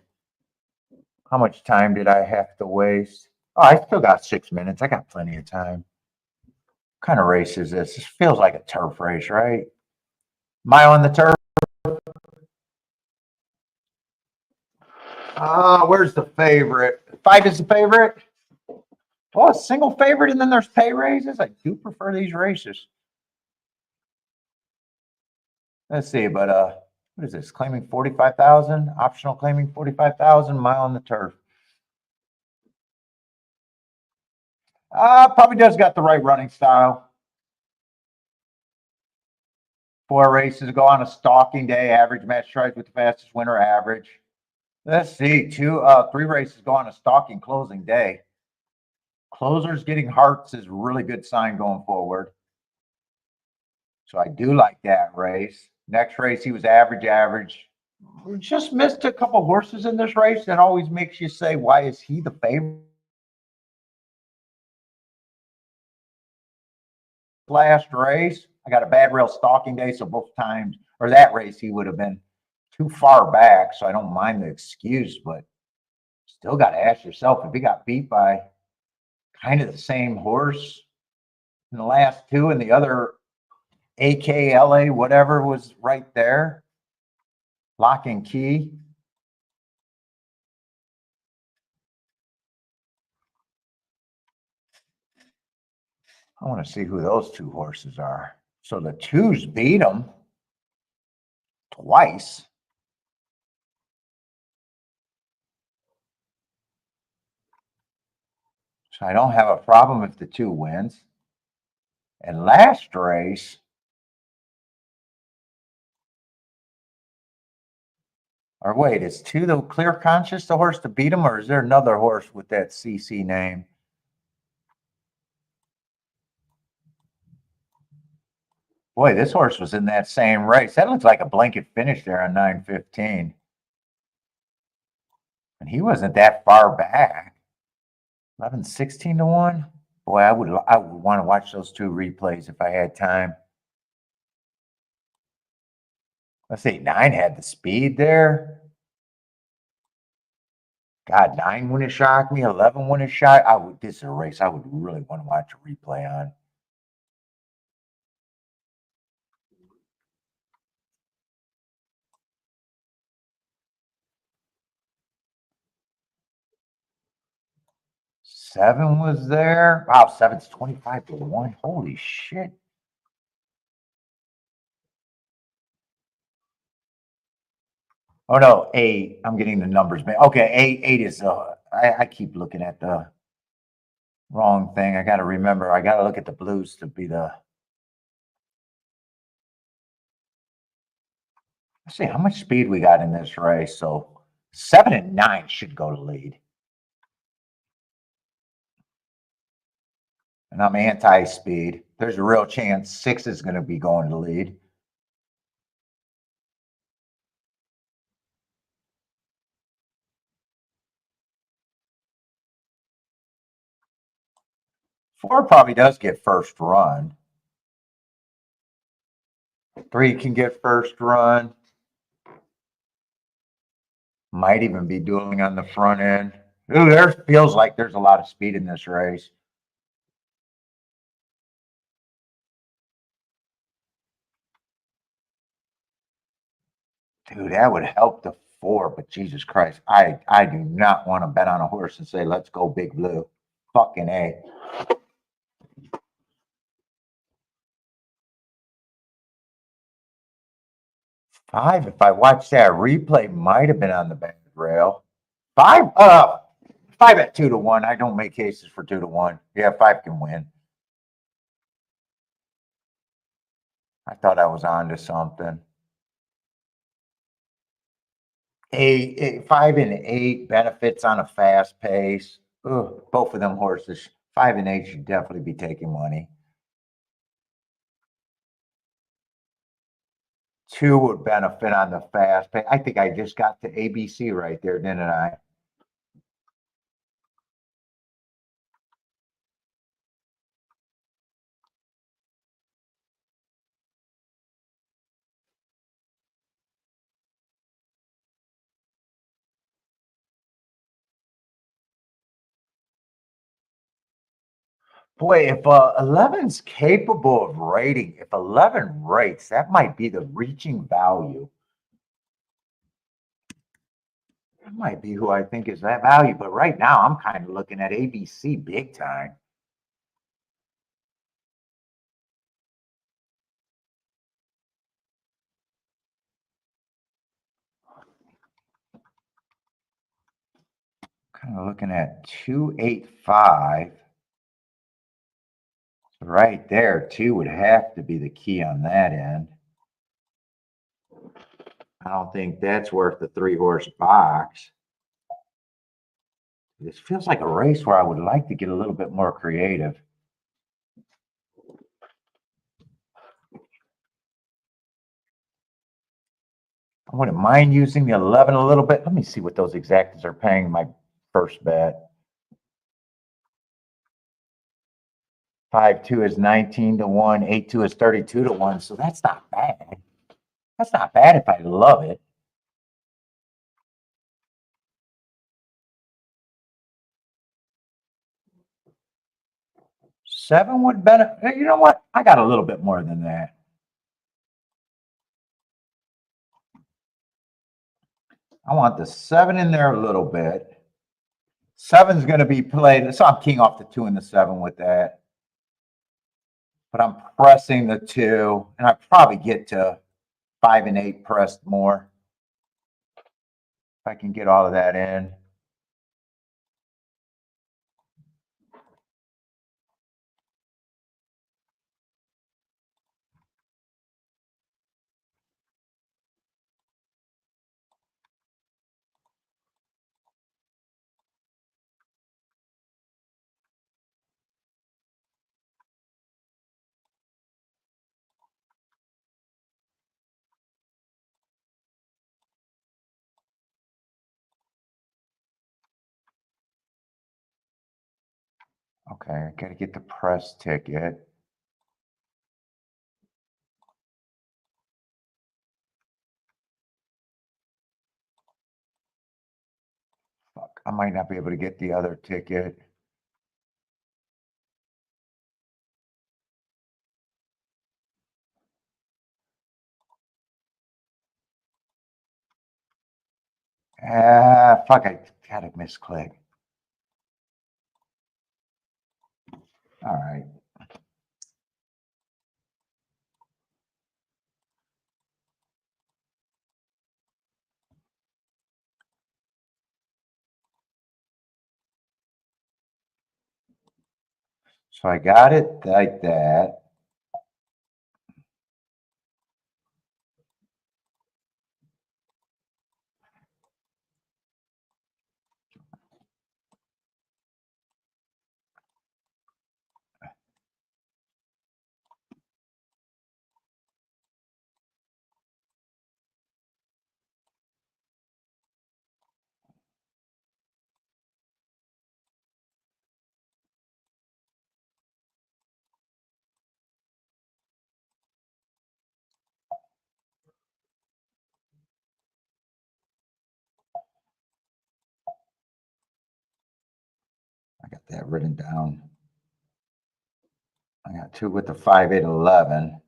S1: how much time did I have to waste? Oh, I still got 6 minutes. I got plenty of time. What kind of race is this? This feels like a turf race, right? Mile on the turf. Where's the favorite? 5 is the favorite. Oh, a single favorite, and then there's pay raises. I do prefer these races. Let's see, but what is this? Claiming 45,000, optional claiming 45,000, mile on the turf. Probably does got the right running style. 4 races go on a stalking day. Average match tries with the fastest winner average. Let's see, 3 races go on a stalking closing day. Closers getting hearts is a really good sign going forward. So I do like that race. Next race, he was average. We just missed a couple horses in this race. That always makes you say, why is he the favorite? Last race, I got a bad rail stalking day, so both times, or that race, he would have been too far back, so I don't mind the excuse, but still got to ask yourself, if he got beat by kind of the same horse in the last 2 and the other AKLA, whatever was right there, lock and key. I want to see who those 2 horses are. So the 2s beat them twice. So I don't have a problem if the 2 wins. And last race, or wait, is 2 the clear conscious, the horse to beat him, or is there another horse with that CC name? Boy, this horse was in that same race. That looks like a blanket finish there on 9:15. And he wasn't that far back. 11-16 to 1. Boy, I would want to watch those 2 replays if I had time. Let's see, 9 had the speed there. God, 9 wouldn't shock me. 11 wouldn't shock. This is a race I would really want to watch a replay on. Seven was there. Wow, 7's 25 to 1. Holy shit. Oh no, 8. I'm getting the numbers, man. Okay, 8 is I keep looking at the wrong thing. I gotta remember, I gotta look at the blues to be the. Let's see how much speed we got in this race. So 7 and 9 should go to lead. And I'm anti-speed. There's a real chance 6 is going to be going to lead. 4 probably does get first run. 3 can get first run. Might even be dueling on the front end. Ooh, there feels like there's a lot of speed in this race. Dude, that would help the 4, but Jesus Christ, I do not want to bet on a horse and say, let's go Big Blue. Fucking A. 5, if I watched that replay, might have been on the back rail. 5, 5 at 2-1. I don't make cases for 2-1. Yeah, 5 can win. I thought I was on to something. 5 and 8 benefits on a fast pace. Ugh, both of them horses. 5 and 8 should definitely be taking money. 2 would benefit on the fast pace. I think I just got to ABC right there, didn't I? Boy, if 11's capable of rating, if 11 rates, that might be the reaching value. That might be who I think is that value. But right now, I'm kind of looking at ABC big time. Kind of looking at 285. Right there, 2 would have to be the key on that end. I don't think that's worth the 3-horse box. This feels like a race where I would like to get a little bit more creative. I wouldn't mind using the 11 a little bit. Let me see what those exactas are paying my first bet. 5-2 is 19-1, 8-2 is 32-1. So that's not bad. That's not bad if I love it. Seven would benefit. You know what? I got a little bit more than that. I want the 7 in there a little bit. 7's going to be played. So I'm keying off the 2 and the 7 with that. But I'm pressing the 2, and I probably get to 5 and 8 pressed more. If I can get all of that in. Okay, I got to get the press ticket. Fuck, I might not be able to get the other ticket. Fuck, I got a misclick. All right. So I got it like that. got that written down. I got 2 with the 5, 8, 11.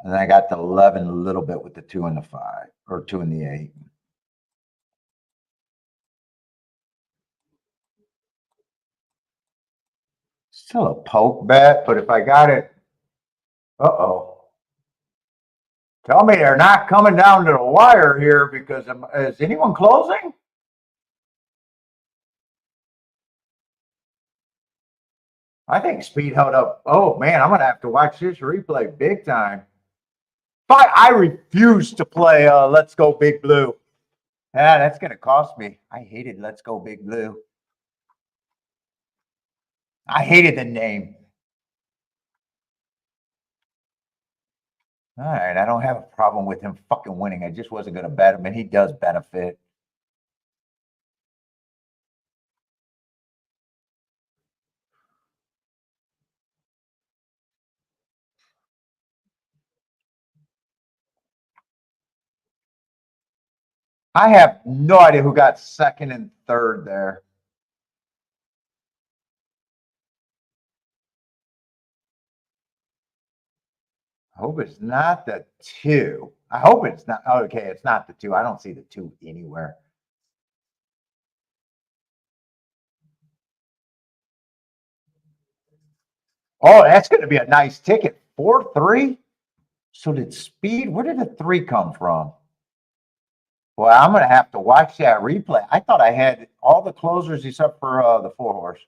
S1: And then I got the 11 a little bit with the 2 and the 5, or 2 and the 8. Still a poke bet, but if I got it, uh-oh. Tell me they're not coming down to the wire here because is anyone closing? I think speed held up. Oh man, I'm gonna have to watch this replay big time. But I refuse to play Let's Go Big Blue. Yeah, that's gonna cost me. I hated Let's Go Big Blue. I hated the name. All right, I don't have a problem with him fucking winning. I just wasn't gonna bet him, and he does benefit. I have no idea who got second and third there. I hope it's not the 2. I hope it's not. Okay, it's not the 2. I don't see the 2 anywhere. Oh, that's going to be a nice ticket. 4-3. So did speed? Where did the 3 come from? Well, I'm going to have to watch that replay. I thought I had all the closers except for the 4-horse.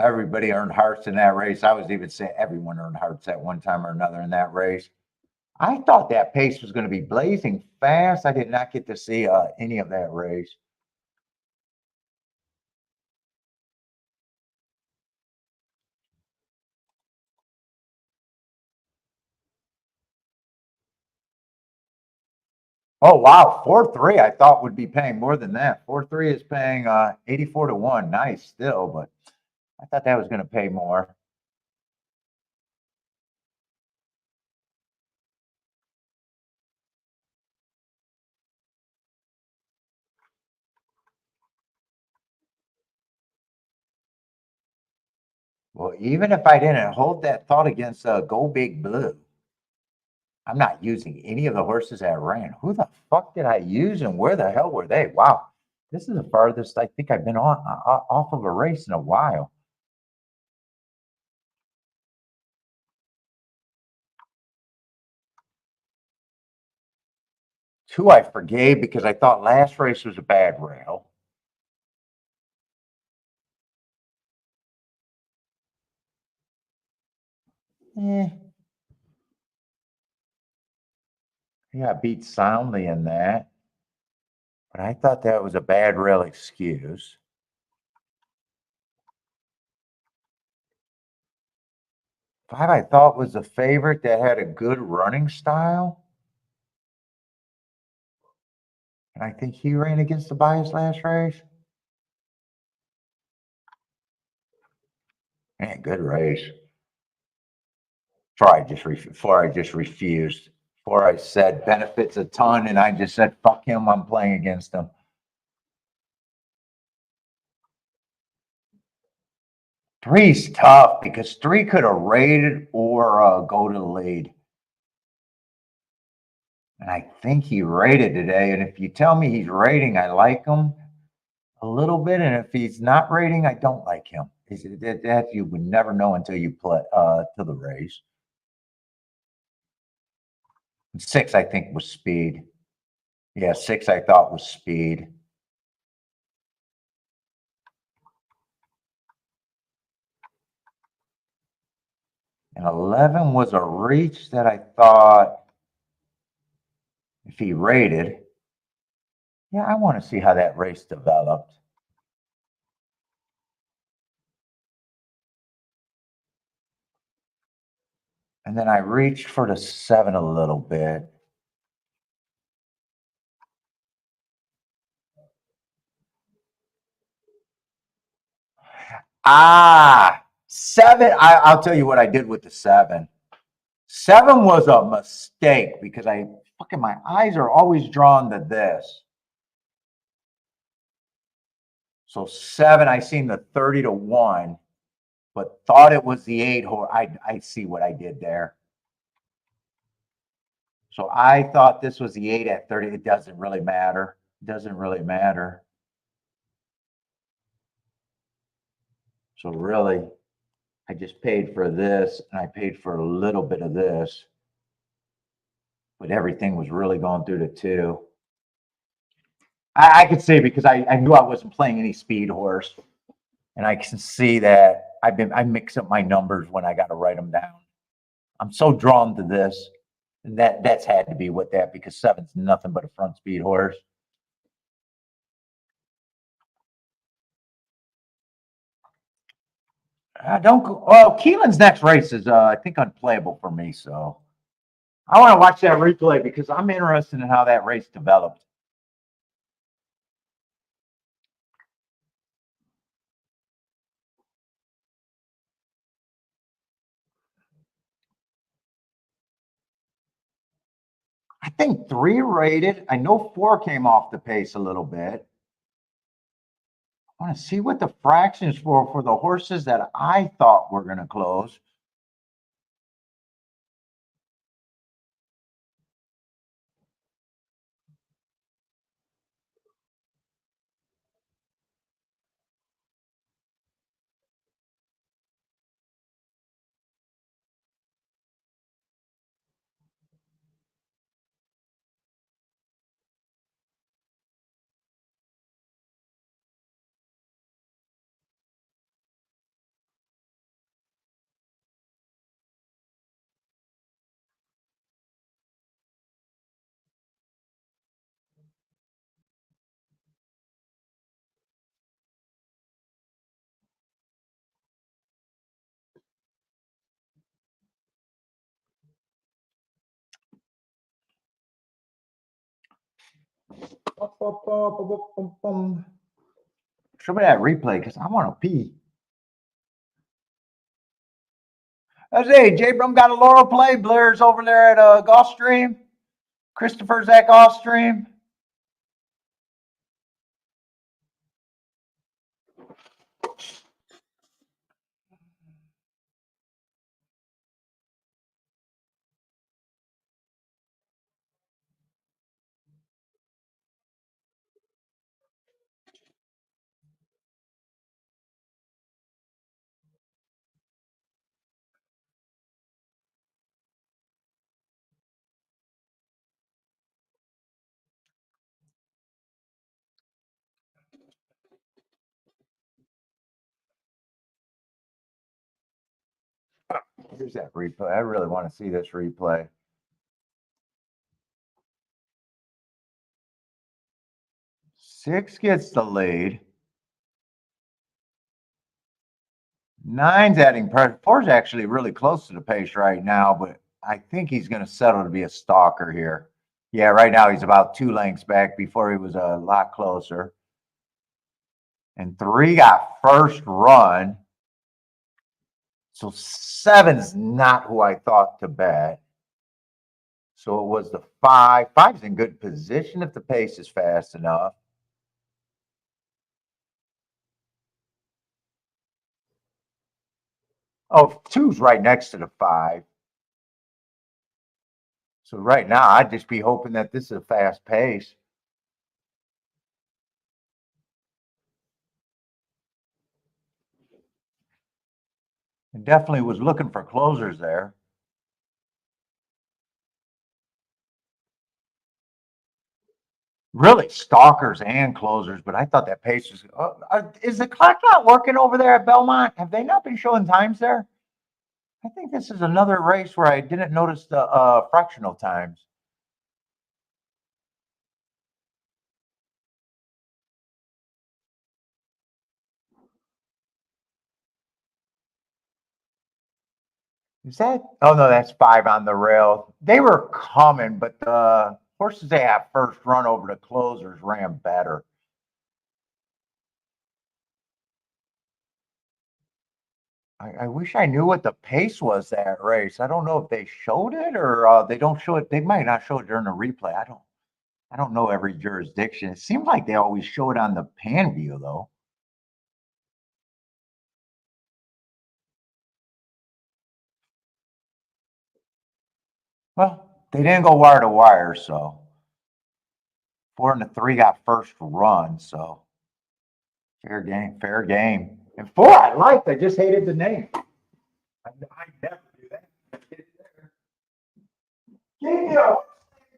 S1: Everybody earned hearts in that race. I was even saying everyone earned hearts at one time or another in that race. I thought that pace was going to be blazing fast. I did not get to see any of that race. Oh, wow. 4-3, I thought would be paying more than that. 4-3 is paying 84-1. Nice still, but I thought that was going to pay more. Well, even if I didn't hold that thought against Go Big Blue, I'm not using any of the horses that ran. Who the fuck did I use and where the hell were they? Wow. This is the farthest I think I've been off of a race in a while. Two I forgave because I thought last race was a bad rail. He got beat soundly in that. But I thought that was a bad rail excuse. 5 I thought was a favorite that had a good running style. And I think he ran against the bias last race. Man, good race. Before I just refused. Before I said benefits a ton and I just said, fuck him, I'm playing against him. Three's tough because 3 could have raided or go to the lead. And I think he raided today. And if you tell me he's raiding, I like him a little bit. And if he's not raiding, I don't like him. That you would never know until you play to the race. 6, I think, was speed. Yeah, 6 I thought was speed. And 11 was a reach that I thought if he rated, yeah, I want to see how that race developed. And then I reached for the 7 a little bit. Ah, 7. I'll tell you what I did with the 7. 7 was a mistake because my eyes are always drawn to this. So 7, I seen the 30 to 1, but thought it was the 8 horse. I see what I did there. So I thought this was the 8 at 30. It doesn't really matter. It doesn't really matter. So really, I just paid for this and I paid for a little bit of this. But everything was really going through the 2. I could see because I knew I wasn't playing any speed horse. And I can see that I mix up my numbers when I got to write them down. I'm so drawn to this. And that's had to be what that, because 7's nothing but a front speed horse. Well, Keelan's next race is, I think, unplayable for me. So I want to watch that replay because I'm interested in how that race developed. I think 3 rated. I know 4 came off the pace a little bit. I want to see what the fractions for the horses that I thought were going to close. Show me that replay because I want to pee. I say, J. Brum got a Laurel play. Blair's over there at Gulfstream. Christopher's at Gulfstream. Here's that replay. I really want to see this replay. 6 gets the lead. 9's adding pressure. 4's actually really close to the pace right now, but I think he's going to settle to be a stalker here. Yeah, right now he's about 2 lengths back. Before he was a lot closer. And 3 got first run. So 7's not who I thought to bet. So it was the 5. 5's in good position if the pace is fast enough. Oh, 2's right next to the 5. So right now, I'd just be hoping that this is a fast pace. And definitely was looking for closers there. Really stalkers and closers, but I thought that pace was. Is the clock not working over there at Belmont? Have they not been showing times there? I think this is another race where I didn't notice the fractional times. Is that? Oh no, that's 5 on the rail. They were coming, but the horses they have first run over the closers ran better. I wish I knew what the pace was that race. I don't know if they showed it or they don't show it. They might not show it during the replay. I don't know every jurisdiction. It seems like they always show it on the pan view though. Well, they didn't go wire to wire, so 4 and the 3 got first run, so fair game, fair game. And 4 I liked. I just hated the name. I never do that. Give me a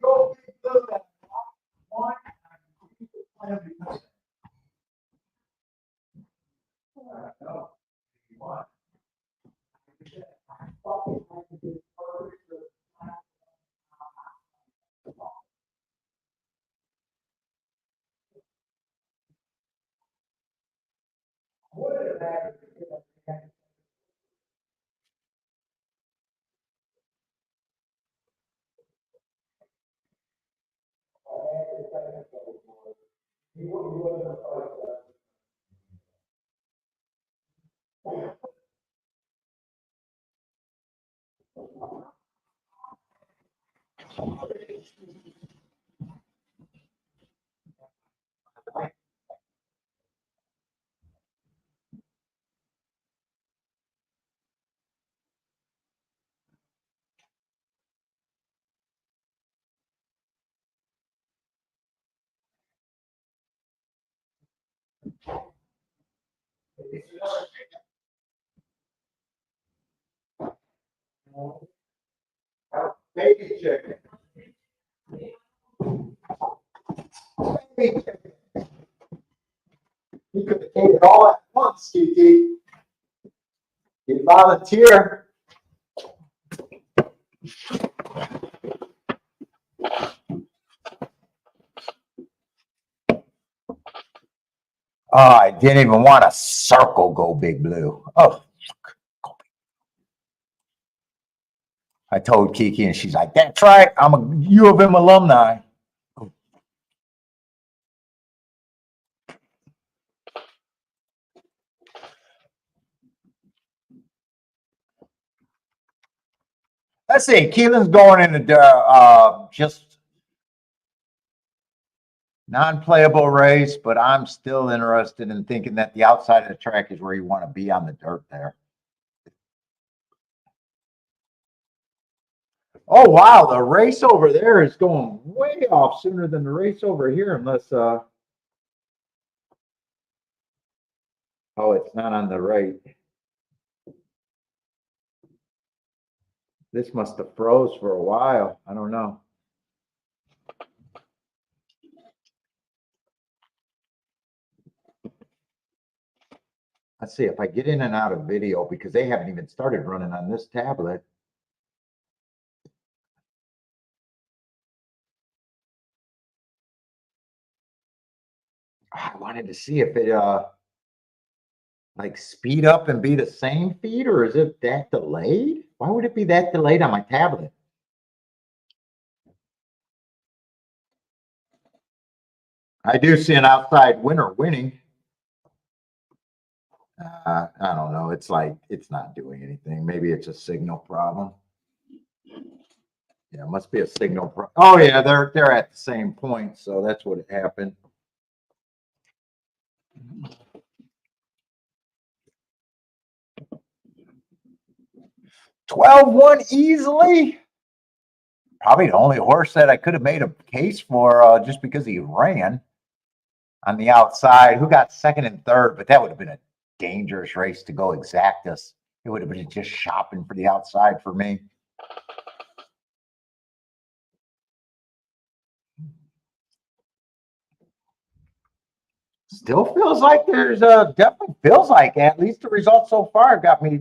S1: go blue that one. Baby chicken. Baby chicken. You could have ate it all at once, Kiki. You volunteer. Oh, I didn't even want a circle go big blue. Oh, I told Kiki and she's like, that's right. I'm a U of M alumni. Let's see. Keelan's going into just non-playable race, but I'm still interested in thinking that the outside of the track is where you want to be on the dirt there. Oh wow, the race over there is going way off sooner than the race over here, unless oh, it's not on the right. This must have froze for a while. I don't know. Let's see if I get in and out of video because they haven't even started running on this tablet. I wanted to see if it like speed up and be the same feed, or is it that delayed? Why would it be that delayed on my tablet? I do see an outside winner winning. I don't know. It's like it's not doing anything. Maybe it's a signal problem. Yeah, it must be a signal problem. Oh yeah, they're at the same point, so that's what happened. 12-1 easily. Probably the only horse that I could have made a case for just because he ran on the outside. Who got second and third, but that would have been a dangerous race to go exactus. It would have been just shopping for the outside for me. Still feels like there's definitely feels like at least the results so far got me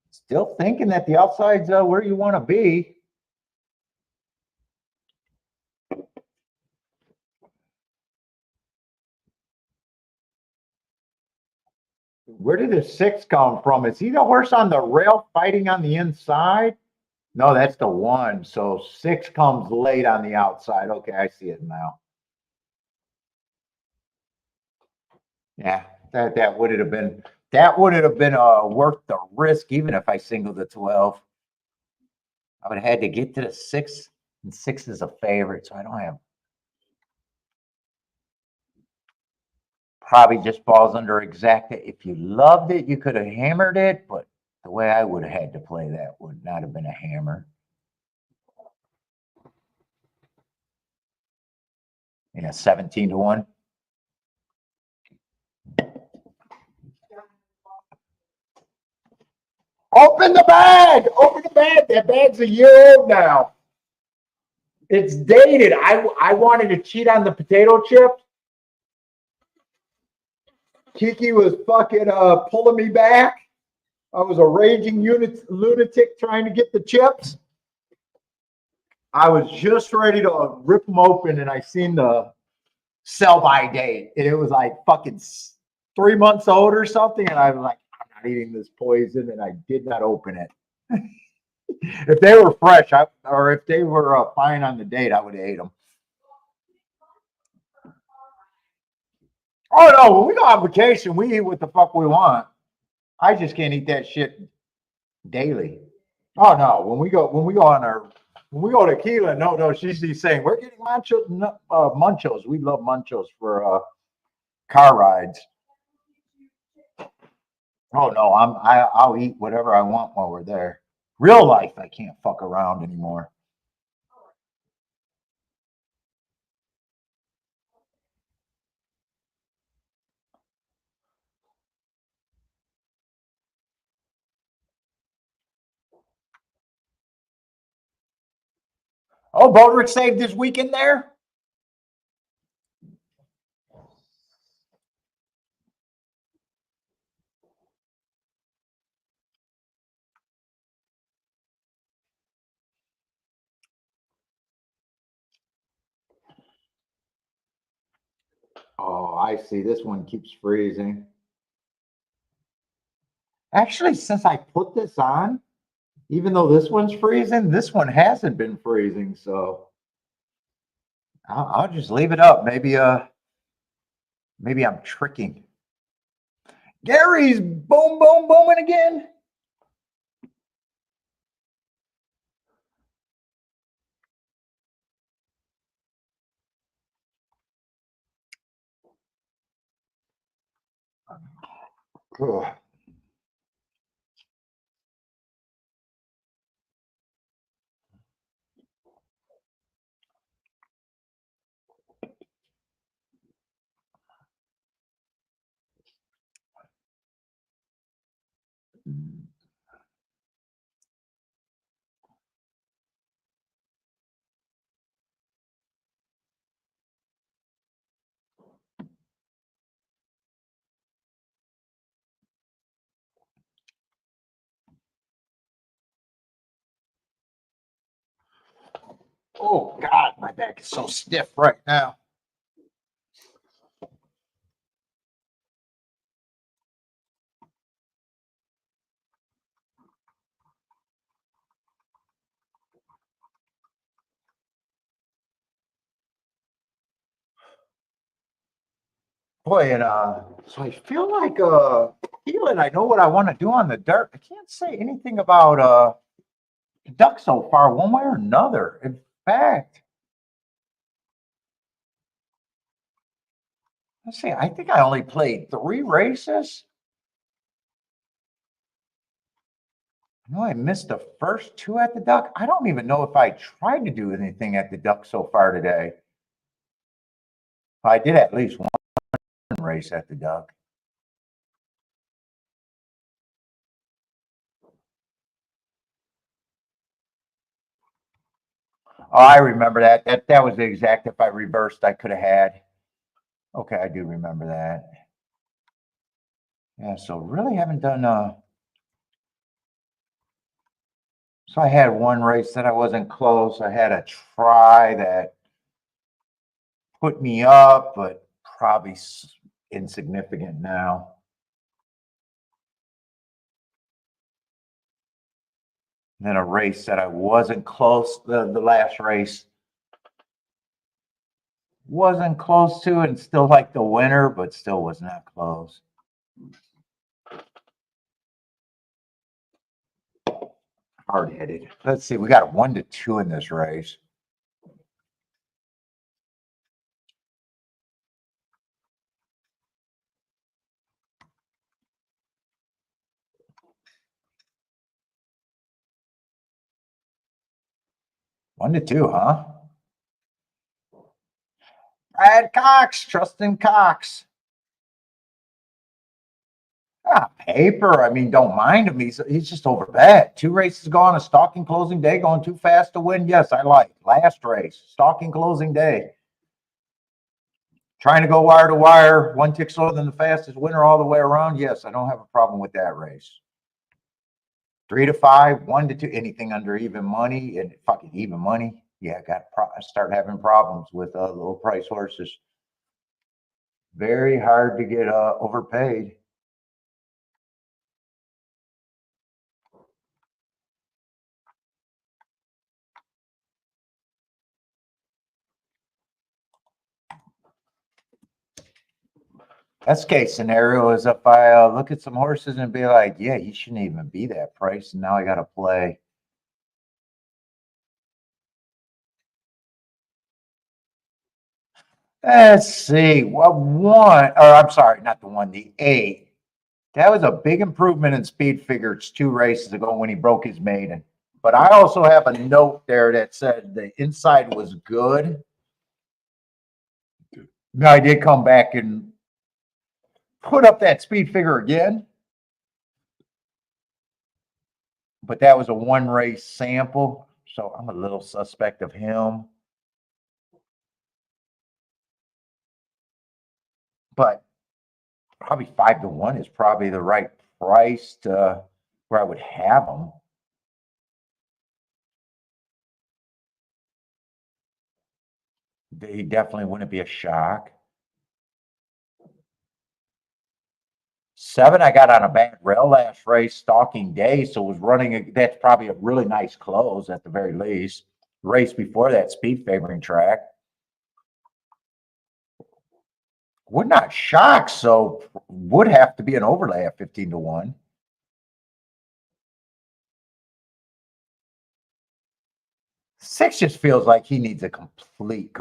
S1: still thinking that the outside's where you want to be. Where did the 6 come from? Is he the horse on the rail fighting on the inside? No, that's the 1. So 6 comes late on the outside. Okay, I see it now. Yeah, that would have been worth the risk, even if I singled the 12. I would have had to get to the 6, and 6 is a favorite, so I don't have. Probably just falls under exacta. If you loved it, you could have hammered it, but the way I would have had to play that would not have been a hammer. Yeah, 17 to 1. Open the bag! Open the bag! That bag's a year old now. It's dated. I wanted to cheat on the potato chips. Kiki was fucking pulling me back. I was a raging lunatic trying to get the chips. I was just ready to rip them open, and I seen the sell-by date, and it was like fucking 3 months old or something, and I was like, I'm not eating this poison, and I did not open it. If they were fresh, or if they were fine on the date, I would have ate them. Oh no, when we go on vacation, we eat what the fuck we want. I just can't eat that shit daily. Oh no, when we go to Keelan, no, she's saying we're getting munchos. We love munchos for car rides. Oh no, I'll eat whatever I want while we're there. Real life, I can't fuck around anymore. Oh, Bodrick saved his weekend there. Oh, I see. This one keeps freezing. Actually, since I put this on, even though this one's freezing, this one hasn't been freezing. So I'll just leave it up. Maybe I'm tricking. Gary's booming again. Ugh. Oh God, my back is so stiff right now. Boy, and so I feel like Keelan, I know what I want to do on the dirt. I can't say anything about the duck so far, one way or another. In fact, let's see, I think I only played 3 races. I know I missed the first 2 at the duck. I don't even know if I tried to do anything at the duck so far today. I did at least one race at the duck. Oh, I remember that. That was the exact, if I reversed, I could have had. Okay, I do remember that. Yeah, so really haven't done so I had one race that I wasn't close. I had a try that put me up, but probably insignificant now. then a race that I wasn't close, the last race wasn't close to, and still like the winner, but still was not close. Hard headed. Let's see, we got a 1-2 in this race. One to two, huh? Brad Cox, Trustin Cox. Paper. I mean, don't mind him. He's just over bad. 2 races gone, a stalking closing day, going too fast to win. Yes, I like. Last race, stalking closing day. Trying to go wire to wire, 1 tick slower than the fastest winner all the way around. Yes, I don't have a problem with that race. 3 to 5, 1 to 2, anything under even money, and fucking even money. Yeah, start having problems with low price horses. Very hard to get overpaid. Best case scenario is if I look at some horses and be like, yeah, he shouldn't even be that price, and now I got to play. Let's see. Well, I'm sorry, not the 1, the 8. That was a big improvement in speed figures 2 races ago when he broke his maiden. But I also have a note there that said the inside was good. Now I did come back and put up that speed figure again. But that was a 1 race sample. So I'm a little suspect of him. But probably 5 to 1 is probably the right price to where I would have him. He definitely wouldn't be a shock. 7, I got on a bad rail last race, stalking day, so was running. That's probably a really nice close at the very least. Race before that, speed favoring track. Would not shock, so would have to be an overlay at 15 to 1. Six just feels like he needs a complete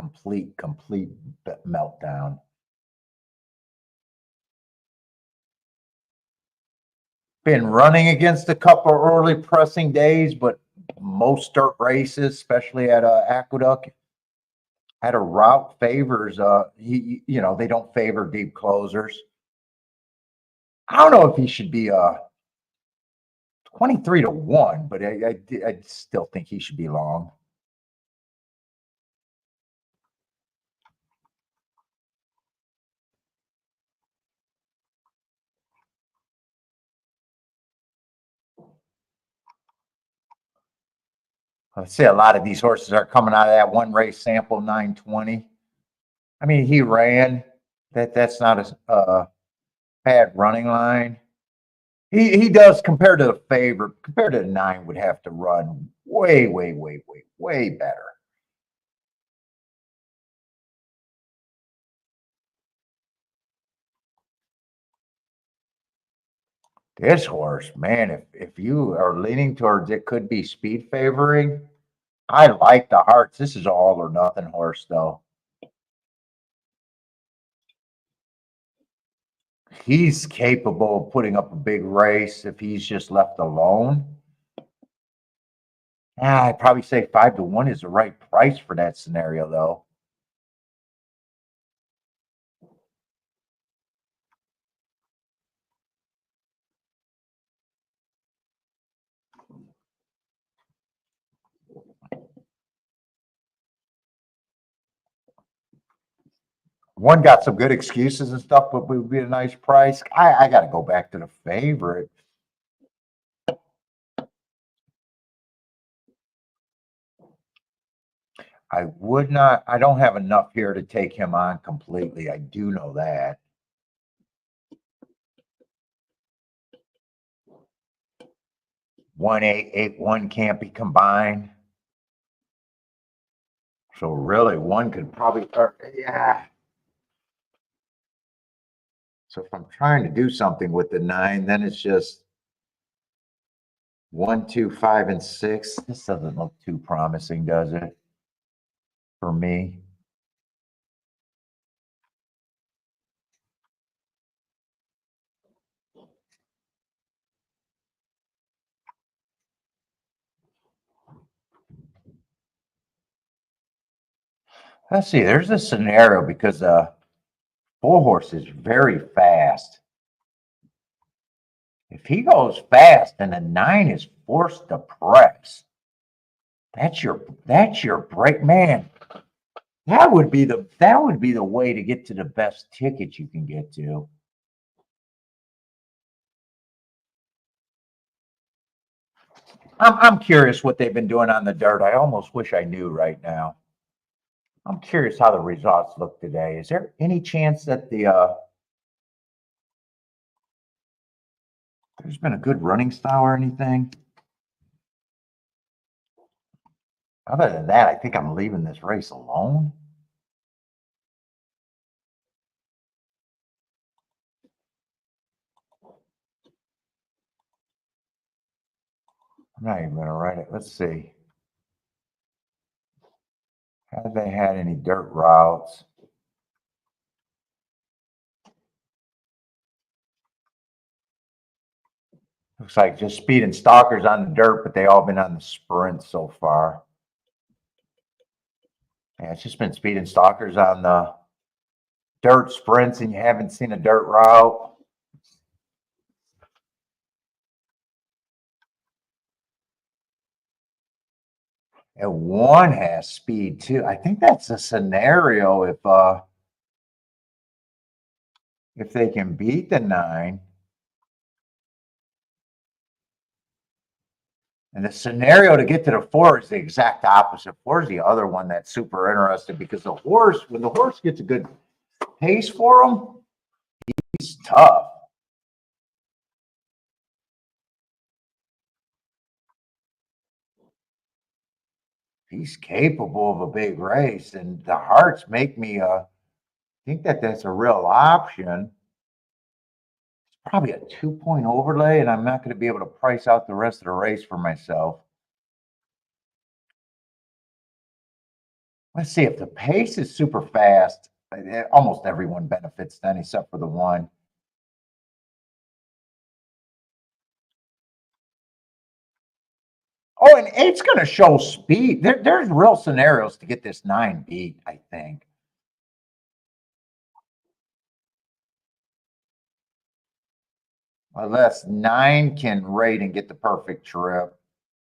S1: meltdown. Been running against a couple early pressing days, but most dirt races, especially at Aqueduct, had a route favors. They don't favor deep closers. I don't know if he should be 23 to 1, but I still think he should be long. I see a lot of these horses are coming out of that 1 race sample 920. I mean, he ran. That's not a bad running line. He does compared to the favorite, compared to the 9 would have to run way better. This horse, man, if you are leaning towards it could be speed favoring, I like the hearts. This is all or nothing horse though. He's capable of putting up a big race if he's just left alone. I'd probably say 5 to 1 is the right price for that scenario though. One got some good excuses and stuff, but would be a nice price. I got to go back to the favorite. I don't have enough here to take him on completely. I do know that. 1-8-8-1 can't be combined. So really, one could probably, yeah. So if I'm trying to do something with the 9, then it's just 1, 2, 5, and 6. This doesn't look too promising, does it? For me. Let's see, there's a scenario because 4-horse is very fast. If he goes fast and a 9 is forced to press, that's your break, man. That would be the way to get to the best ticket you can get to. I'm curious what they've been doing on the dirt. I almost wish I knew right now. I'm curious how the results look today. Is there any chance that there's been a good running style or anything? Other than that, I think I'm leaving this race alone. I'm not even gonna write it. Let's see. Have they had any dirt routes? Looks like just speed and stalkers on the dirt, but they all been on the sprint so far. Yeah, it's just been speed and stalkers on the dirt sprints, and you haven't seen a dirt route. And one has speed too. I think that's a scenario if they can beat the 9. And the scenario to get to the 4 is the exact opposite. 4 is the other one that's super interesting because when the horse gets a good pace for him, he's tough. He's capable of a big race, and the hearts make me think that that's a real option. It's probably a 2-point overlay, and I'm not going to be able to price out the rest of the race for myself. Let's see, if the pace is super fast, almost everyone benefits then except for the 1. Oh, and 8's going to show speed. There's real scenarios to get this 9 beat, I think. Unless 9 can rate and get the perfect trip.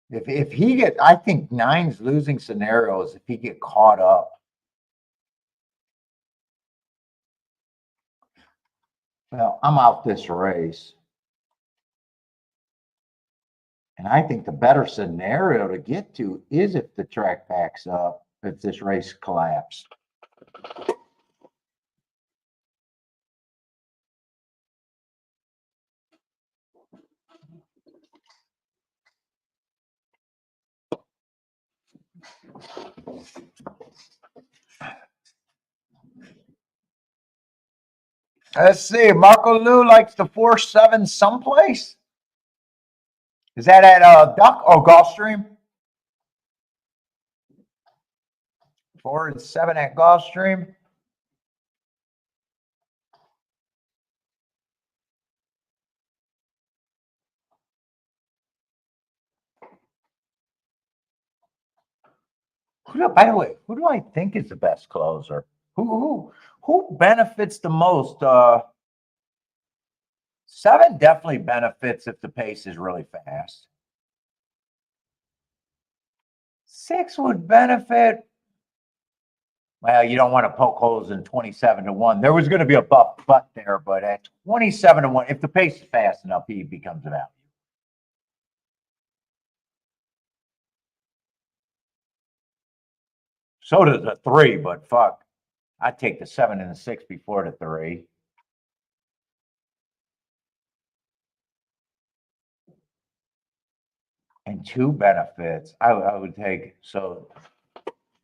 S1: If he get, I think 9's losing scenarios if he get caught up. Well, I'm out this race. And I think the better scenario to get to is if the track backs up, if this race collapsed. Let's see. Marco Lou likes the 4-7 someplace. Is that at Duck or Gulfstream? 4 and 7 at Gulfstream. By the way, who do I think is the best closer? Who benefits the most? 7 definitely benefits if the pace is really fast. 6 would benefit. Well, you don't want to poke holes in 27-1. There was going to be a butt there, but at 27-1, if the pace is fast enough, he becomes a value. So does the 3, but fuck, I'd take the 7 and the 6 before the 3. and 2 benefits. I would take, so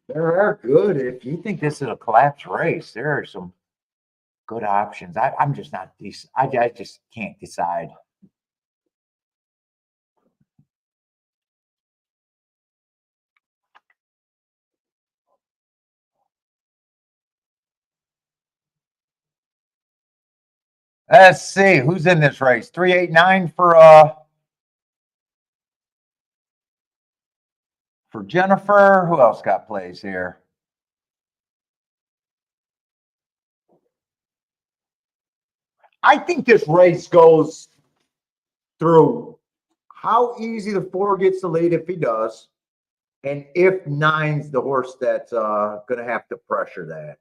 S1: there are good. If you think this is a collapse race, there are some good options. I'm just not decent. I just can't decide. Let's see who's in this race. 389 for Jennifer. Who else got plays here? I think this race goes through how easy the 4 gets to lead if he does, and if 9's the horse that's going to have to pressure that.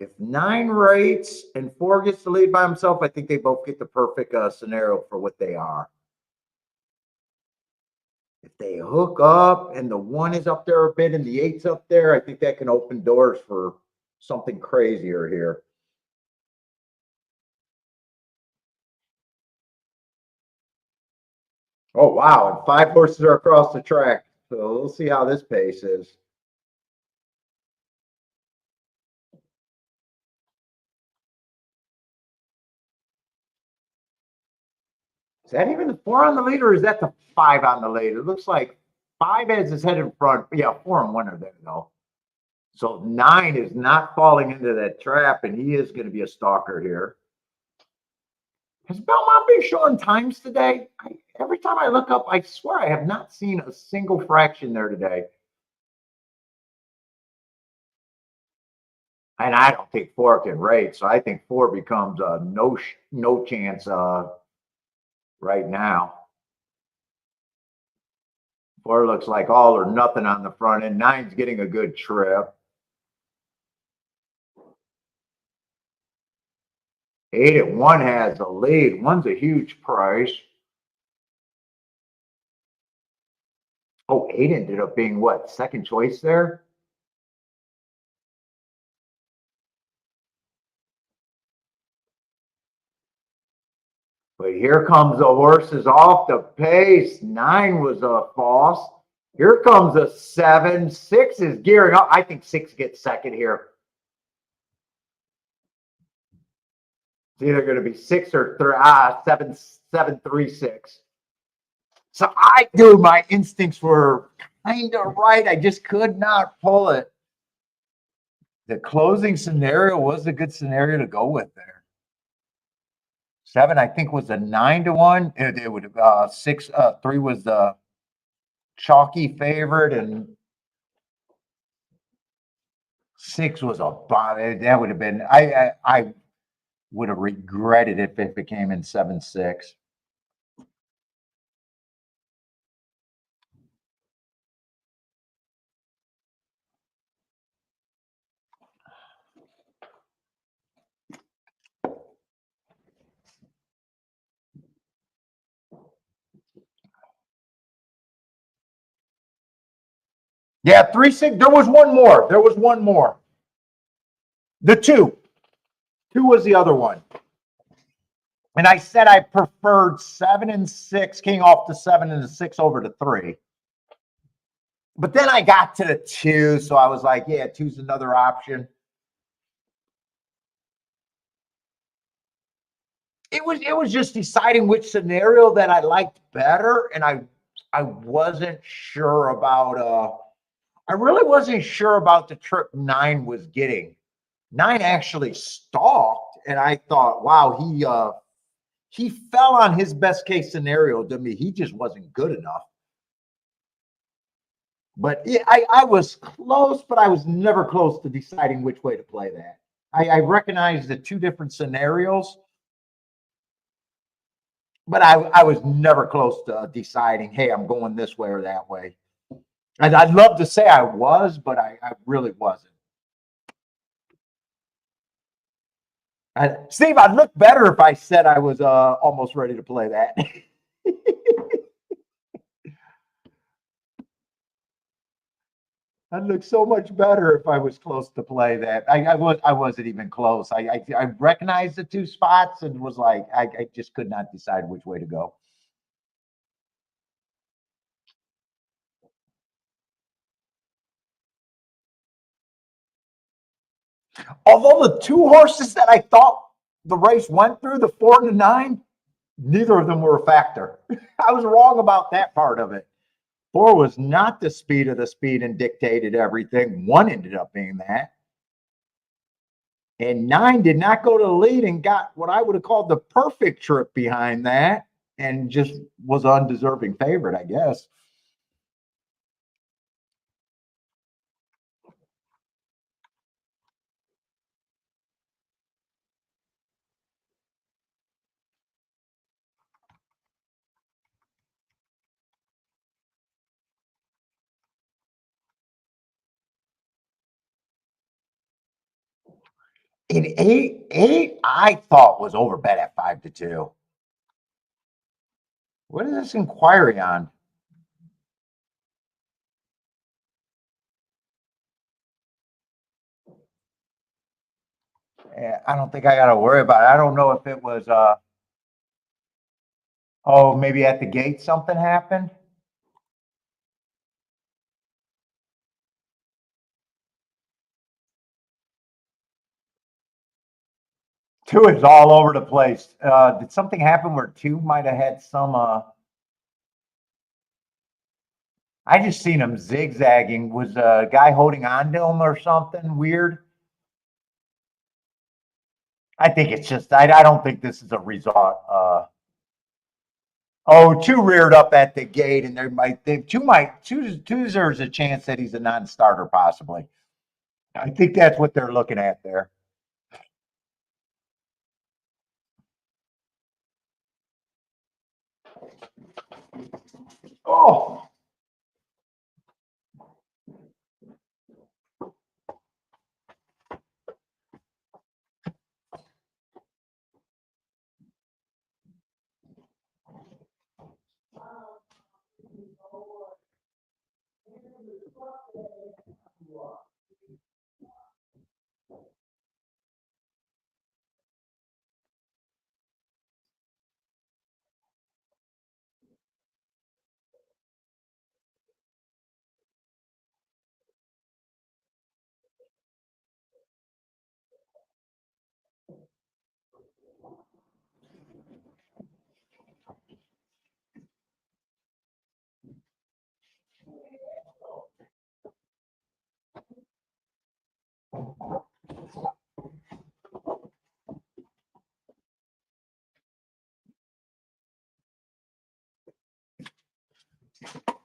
S1: If 9 rates and 4 gets to lead by himself, I think they both get the perfect scenario for what they are. If they hook up and the 1 is up there a bit and the 8's up there, I think that can open doors for something crazier here. Oh, wow. And 5 horses are across the track. So we'll see how this pace is. Is that even the 4 on the lead, or is that the 5 on the lead? It looks like 5 has his head in front. Yeah, 4 and 1 are there, though. So 9 is not falling into that trap, and he is going to be a stalker here. Has Belmont been showing times today? Every time I look up, I swear I have not seen a single fraction there today. And I don't think 4 can rate, so I think 4 becomes a no chance right now. 4 looks like all or nothing on the front end. 9's getting a good trip. 8 at 1 has a lead. 1's a huge price. Oh, 8 ended up being what? Second choice there? But here comes the horses off the pace. 9 was a false. Here comes a 7. 6 is gearing up. I think 6 gets second here. It's either going to be 6 or 3. 7, 3, 6. So my instincts were kind of right. I just could not pull it. The closing scenario was a good scenario to go with there. 7, I think, was a 9-1. It would have 6. 3 was the chalky favorite, and 6 was a bomb. That would have been. I would have regretted it if it came in 7-6. Yeah, 3-6. There was one more. There was one more. The 2. 2 was the other one. And I said I preferred 7 and 6, king off the 7 and the 6 over to 3. But then I got to the 2, so I was like, yeah, 2's another option. It was just deciding which scenario that I liked better, and I wasn't sure about I really wasn't sure about the trip 9 was getting. 9 actually stalked, and I thought, wow, he fell on his best case scenario to me. He just wasn't good enough. But yeah, I was close, but I was never close to deciding which way to play that. I recognized the 2 different scenarios, but I was never close to deciding, hey, I'm going this way or that way. And I'd love to say I was, but I really wasn't. Steve, I'd look better if I said I was almost ready to play that. I'd look so much better if I was close to play that. I wasn't even close. I recognized the two spots and was like, I just could not decide which way to go. Although the two horses that I thought the race went through, the 4 and the 9, neither of them were a factor. I was wrong about that part of it. 4 was not the speed of the speed and dictated everything. 1 ended up being that. And 9 did not go to the lead and got what I would have called the perfect trip behind that and just was an undeserving favorite, I guess. In 8, I thought was overbet at 5-2. What is this inquiry on? I don't think I got to worry about it. I don't know if it was, oh, maybe at the gate something happened. Two is all over the place. Did something happen where 2 might have had some, I just seen him zigzagging. Was a guy holding on to him or something weird? I think it's just, I don't think this is a result. Oh, 2 reared up at the gate and there might, they, 2 there's a chance that he's a non-starter possibly. I think that's what they're looking at there. Oh,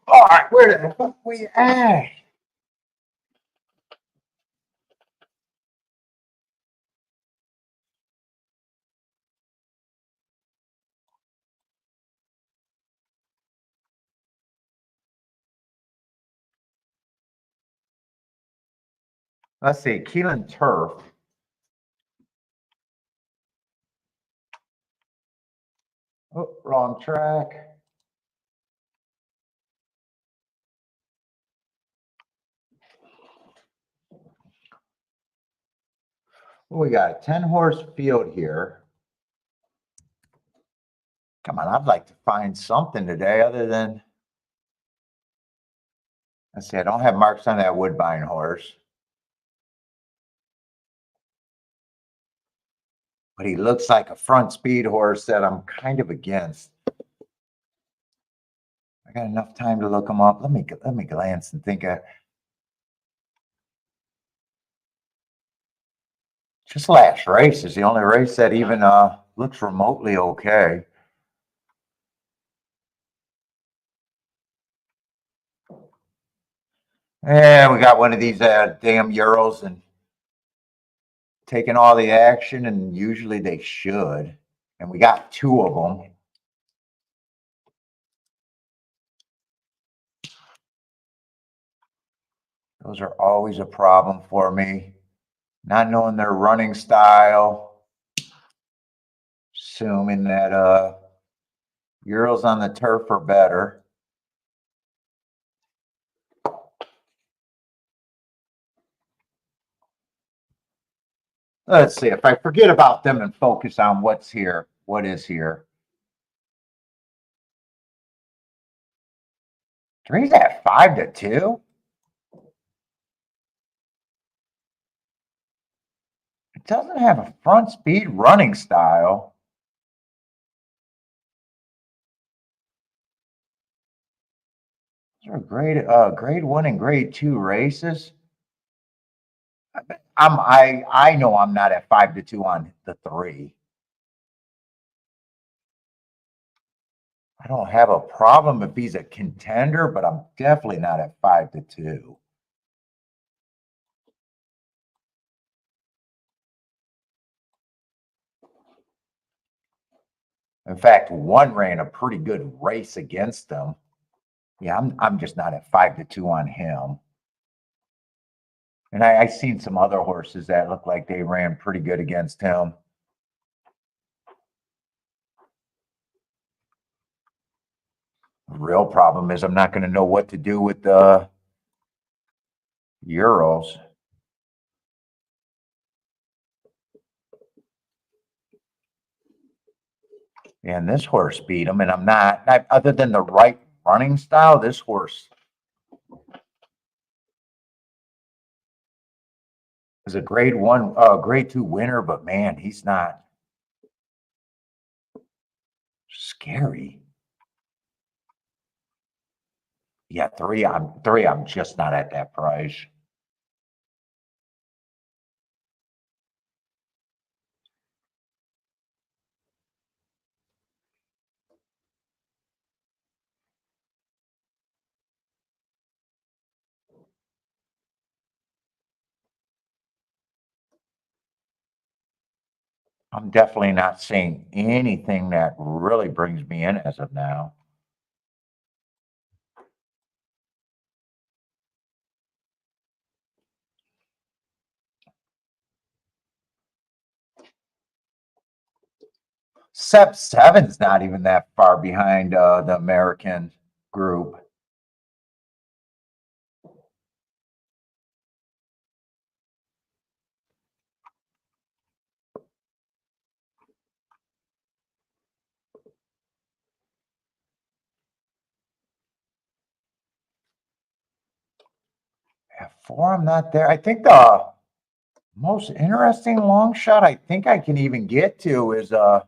S1: all right, where the fuck we at? Let's see, Keelan Turf. Oh, wrong track. We got a 10-horse field here. Come on, I'd like to find something today other than, let's see, I don't have marks on that Woodbine horse. But he looks like a front speed horse that I'm kind of against. I got enough time to look him up. Let me glance and think. Just last race is the only race that even looks remotely okay. Yeah, we got one of these damn Euros and taking all the action, and usually they should. And we got 2 of them. Those are always a problem for me. Not knowing their running style. Assuming that Euros on the turf are better. Let's see, if I forget about them and focus on what's here, what is here. Three's at 5-2. It doesn't have a front speed running style. Those are grade 1 and grade 2 races. I know I'm not at 5-2 on the 3. I don't have a problem if he's a contender, but I'm definitely not at 5-2. In fact, 1 ran a pretty good race against him. Yeah, I'm just not at 5-2 on him. And I seen some other horses that look like they ran pretty good against him. The real problem is I'm not going to know what to do with the Euros. And this horse beat him, and I'm not, other than the right running style, this horse is a grade 1, grade 2 winner, but man, he's not scary. Yeah, 3, I'm just not at that price. I'm definitely not seeing anything that really brings me in as of now. Sep 7's not even that far behind the American group. At 4, I'm not there. I think the most interesting long shot I think I can even get to is the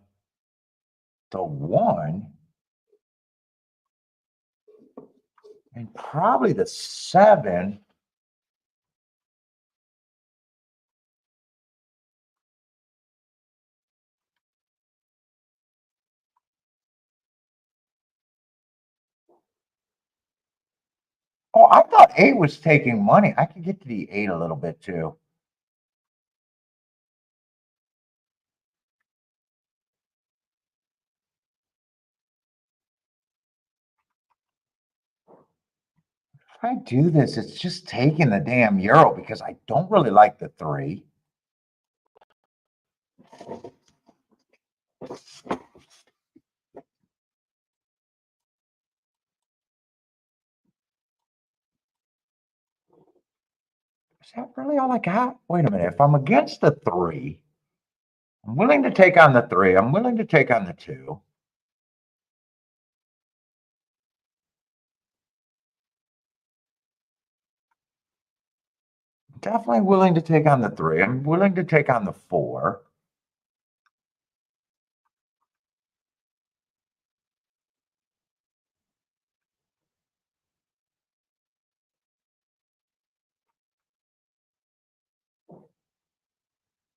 S1: 1 and probably the 7. Oh, I thought 8 was taking money. I could get to the 8 a little bit too. If I do this, it's just taking the damn Euro because I don't really like the 3. Is that really all I got? Wait a minute. If I'm against the 3, I'm willing to take on the 3. I'm willing to take on the 2. Definitely willing to take on the 3. I'm willing to take on the 4.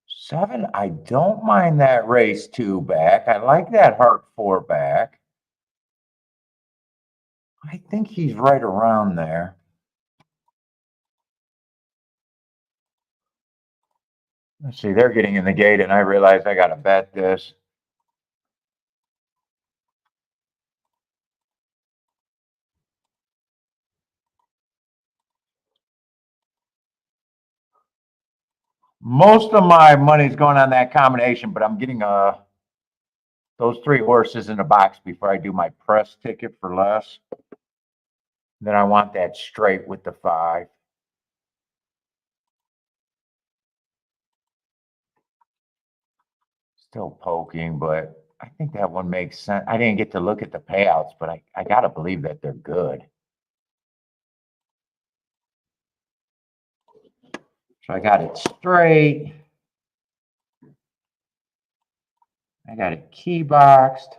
S1: Seven, I don't mind that race 2 back. I like that heart 4 back. I think he's right around there. Let's see, they're getting in the gate, and I realize I got to bet this. Most of my money's going on that combination, but I'm getting those 3 horses in the box before I do my press ticket for less. Then I want that straight with the 5. Still poking, but I think that one makes sense. I didn't get to look at the payouts, but I gotta believe that they're good. So I got it straight. I got it key boxed.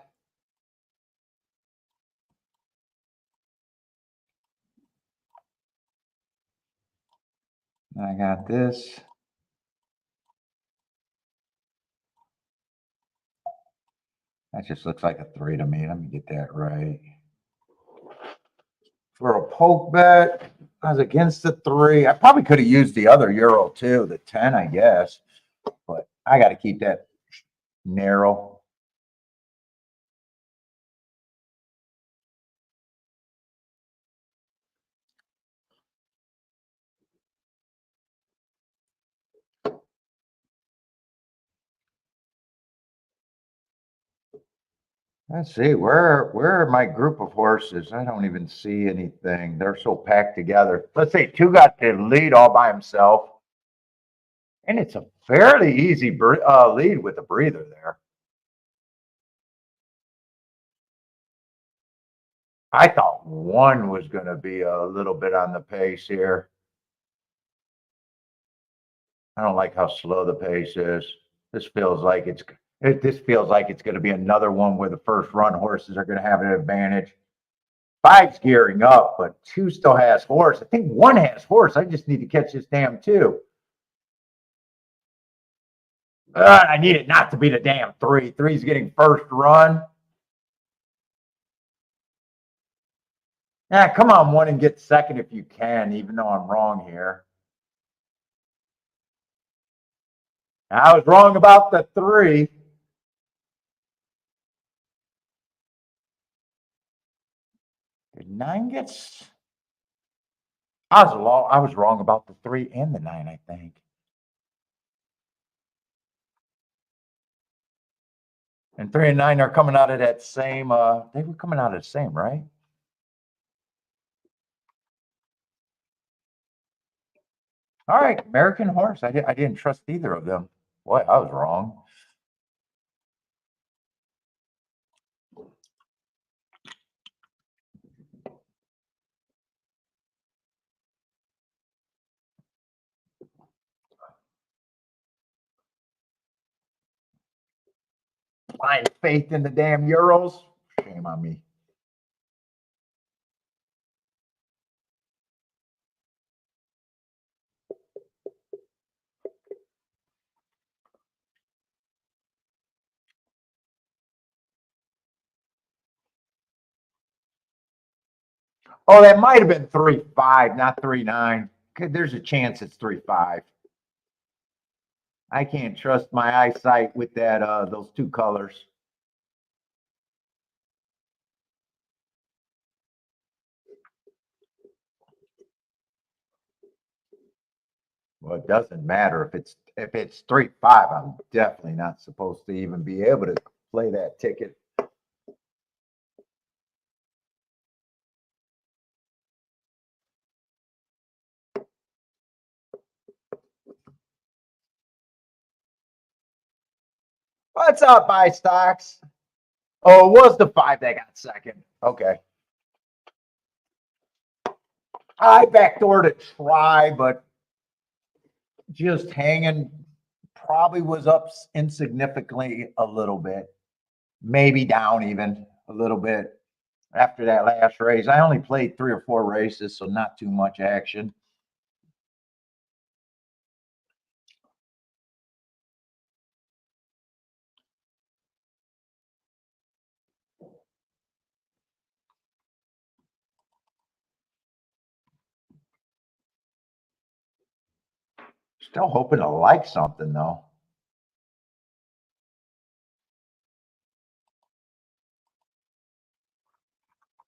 S1: And I got this. That just looks like a 3 to me. Let me get that right. For a poke bet, I was against the 3. I probably could have used the other Euro too, the 10, I guess. But I got to keep that narrow. Let's see, where are my group of horses? I don't even see anything. They're so packed together. Let's say 2 got the lead all by himself. And it's a fairly easy lead with a breather there. I thought 1 was going to be a little bit on the pace here. I don't like how slow the pace is. This feels like it's going to be another one where the first run horses are going to have an advantage. 5's gearing up, but 2 still has horse. I think 1 has horse. I just need to catch this damn 2. I need it not to be the damn 3. 3's getting first run. Yeah, come on, 1 and get second if you can, even though I'm wrong here. I was wrong about the 3. Did 9 get? I was wrong about the 3 and the 9, I think. And 3 and 9 are coming out of that same. They were coming out of the same, right? All right, American horse. I didn't trust either of them. Boy, I was wrong. Blind faith in the damn Euros. Shame on me. Oh, that might have been 3-5, not 3-9. There's a chance it's 3-5. I can't trust my eyesight with that those 2 colors. Well, it doesn't matter if it's 3-5. I'm definitely not supposed to even be able to play that ticket. What's up, buy stocks? Oh, it was the 5 that got second. Okay. I backdoored a try, but just hanging probably was up insignificantly a little bit, maybe down even a little bit after that last race. I only played 3 or 4 races, so not too much action. Still hoping to like something though.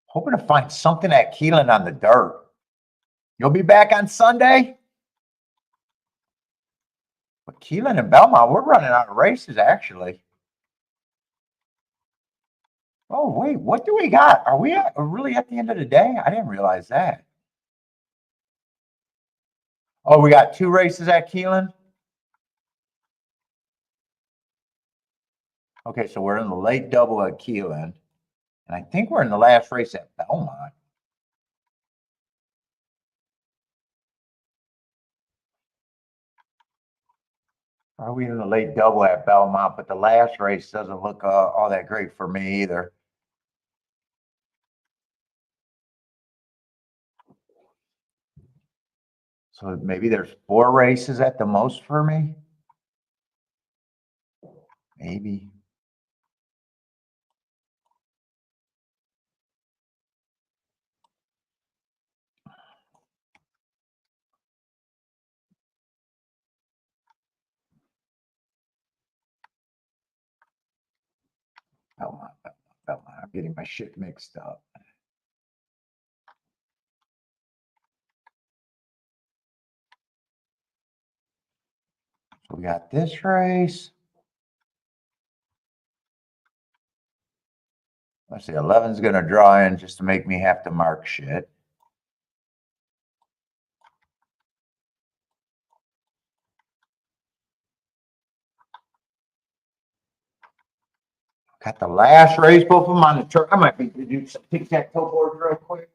S1: Hoping to find something at Keelan on the dirt. You'll be back on Sunday? But Keelan and Belmont, we're running out of races actually. Oh, wait, what do we got? Are we really at the end of the day? I didn't realize that. Oh, we got 2 races at Keelan? Okay, so we're in the late double at Keelan. And I think we're in the last race at Belmont. Are we in the late double at Belmont? But the last race doesn't look all that great for me either. So maybe there's 4 races at the most for me. Maybe. Belmont. I'm getting my shit mixed up. So we got this race. Let's see, 11's going to draw in just to make me have to mark shit. Got the last race, both of them on the turf. I might be to do some tic-tac-toe boards real quick.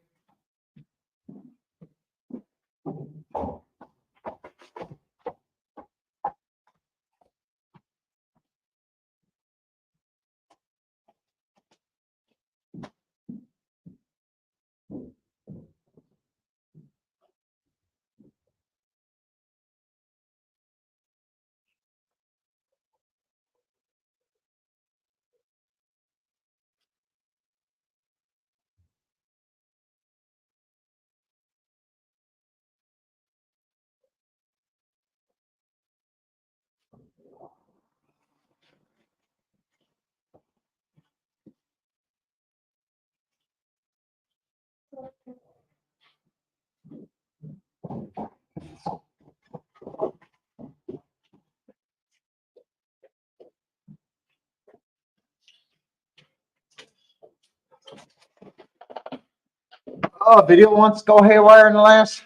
S1: Oh, video wants to go haywire in the last.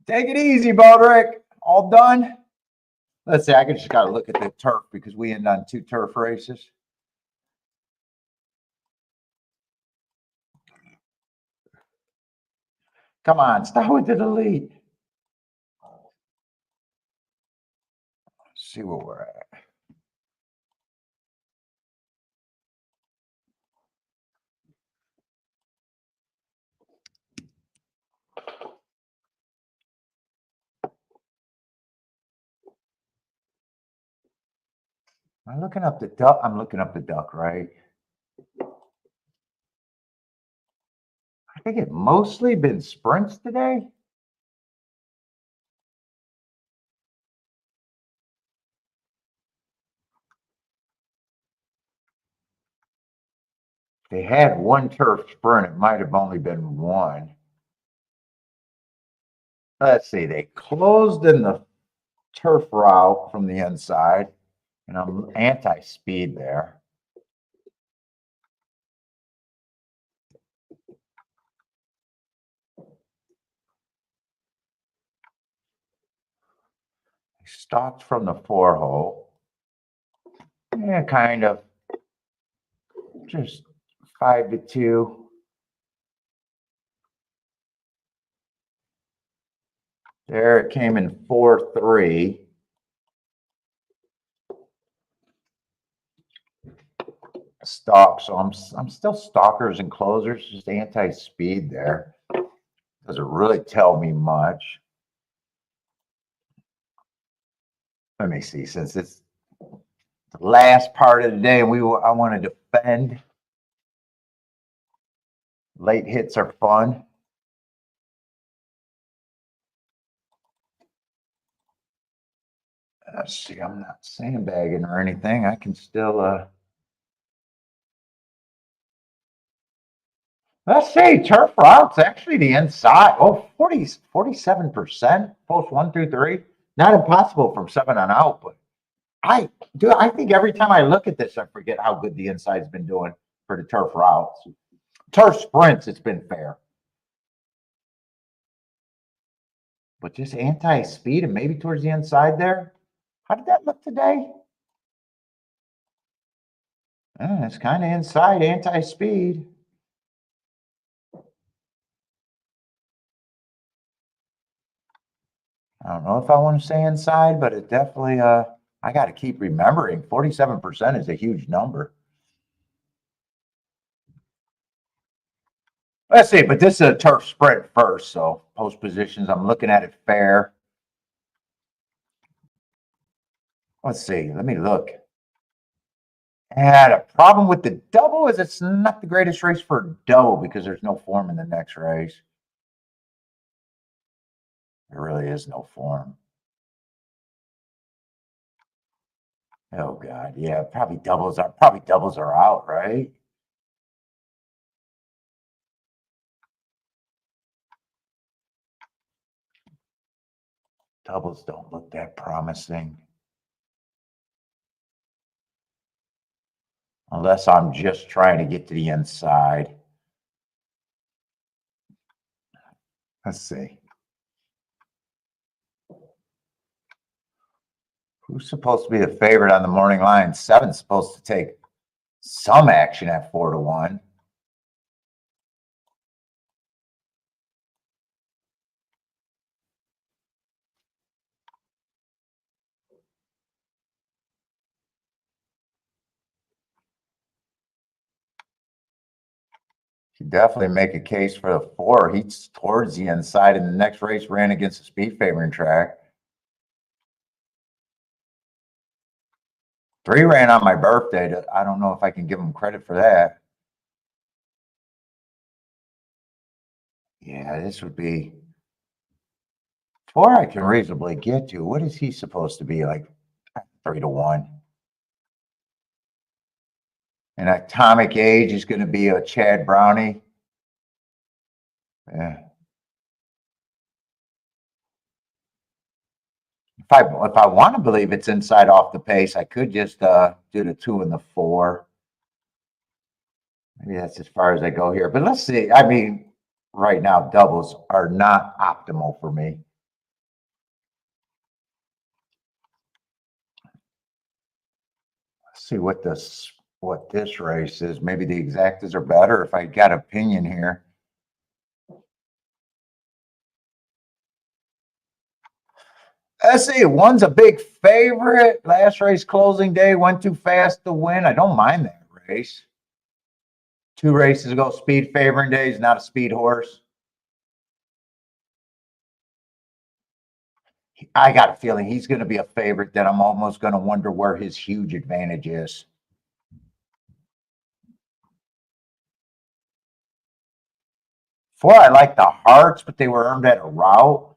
S1: Take it easy, Baldrick. All done. Let's see, I just got to look at the turf because we end on 2 turf races. Come on, start with the delete. Let's see where we're at. I'm looking up the duck. I'm looking up the duck, right? I think it mostly been sprints today. They had 1 turf sprint. It might have only been 1. Let's see. They closed in the turf route from the inside, and I'm anti-speed there. They stalked from the 4 hole. Yeah, kind of. Just 5-2. There it came in 4-3. Stalk. So I'm still stalkers and closers, just anti-speed there. Doesn't really tell me much. Let me see, since it's the last part of the day and I want to defend. Late hits are fun. Let's see, I'm not sandbagging or anything. I can still let's see, turf routes actually the inside. Oh, 47%, post 1 through 3. Not impossible from 7 on out, but I think every time I look at this, I forget how good the inside's been doing for the turf routes. Turf sprints, it's been fair. But just anti-speed and maybe towards the inside there. How did that look today? It's kind of inside anti-speed. I don't know if I want to say inside, but it definitely, I got to keep remembering 47% is a huge number. Let's see, but this is a turf spread first, so post positions, I'm looking at it fair. Let's see, let me look. And a problem with the double is it's not the greatest race for a double because there's no form in the next race. There really is no form. Oh God, yeah, probably doubles are out, right? Doubles don't look that promising. Unless I'm just trying to get to the inside. Let's see. Who's supposed to be the favorite on the morning line? 7's supposed to take some action at 4-1. You definitely make a case for the 4. He's towards the inside, and the next race ran against a speed favoring track. 3 ran on my birthday. I don't know if I can give him credit for that. Yeah, this would be 4 I can reasonably get to. What is he supposed to be, like 3-1? And Atomic Age is going to be a Chad Brownie. Yeah. If I want to believe it's inside off the pace, I could just do the 2 and the 4. Maybe that's as far as I go here. But let's see. I mean, right now, doubles are not optimal for me. Let's see what this race is. Maybe the exactas are better if I got opinion here. Let's see. 1's a big favorite. Last race closing day went too fast to win. I don't mind that race. 2 races ago, speed favoring day is not a speed horse. I got a feeling he's going to be a favorite that I'm almost going to wonder where his huge advantage is. 4, I like the hearts, but they were earned at a route.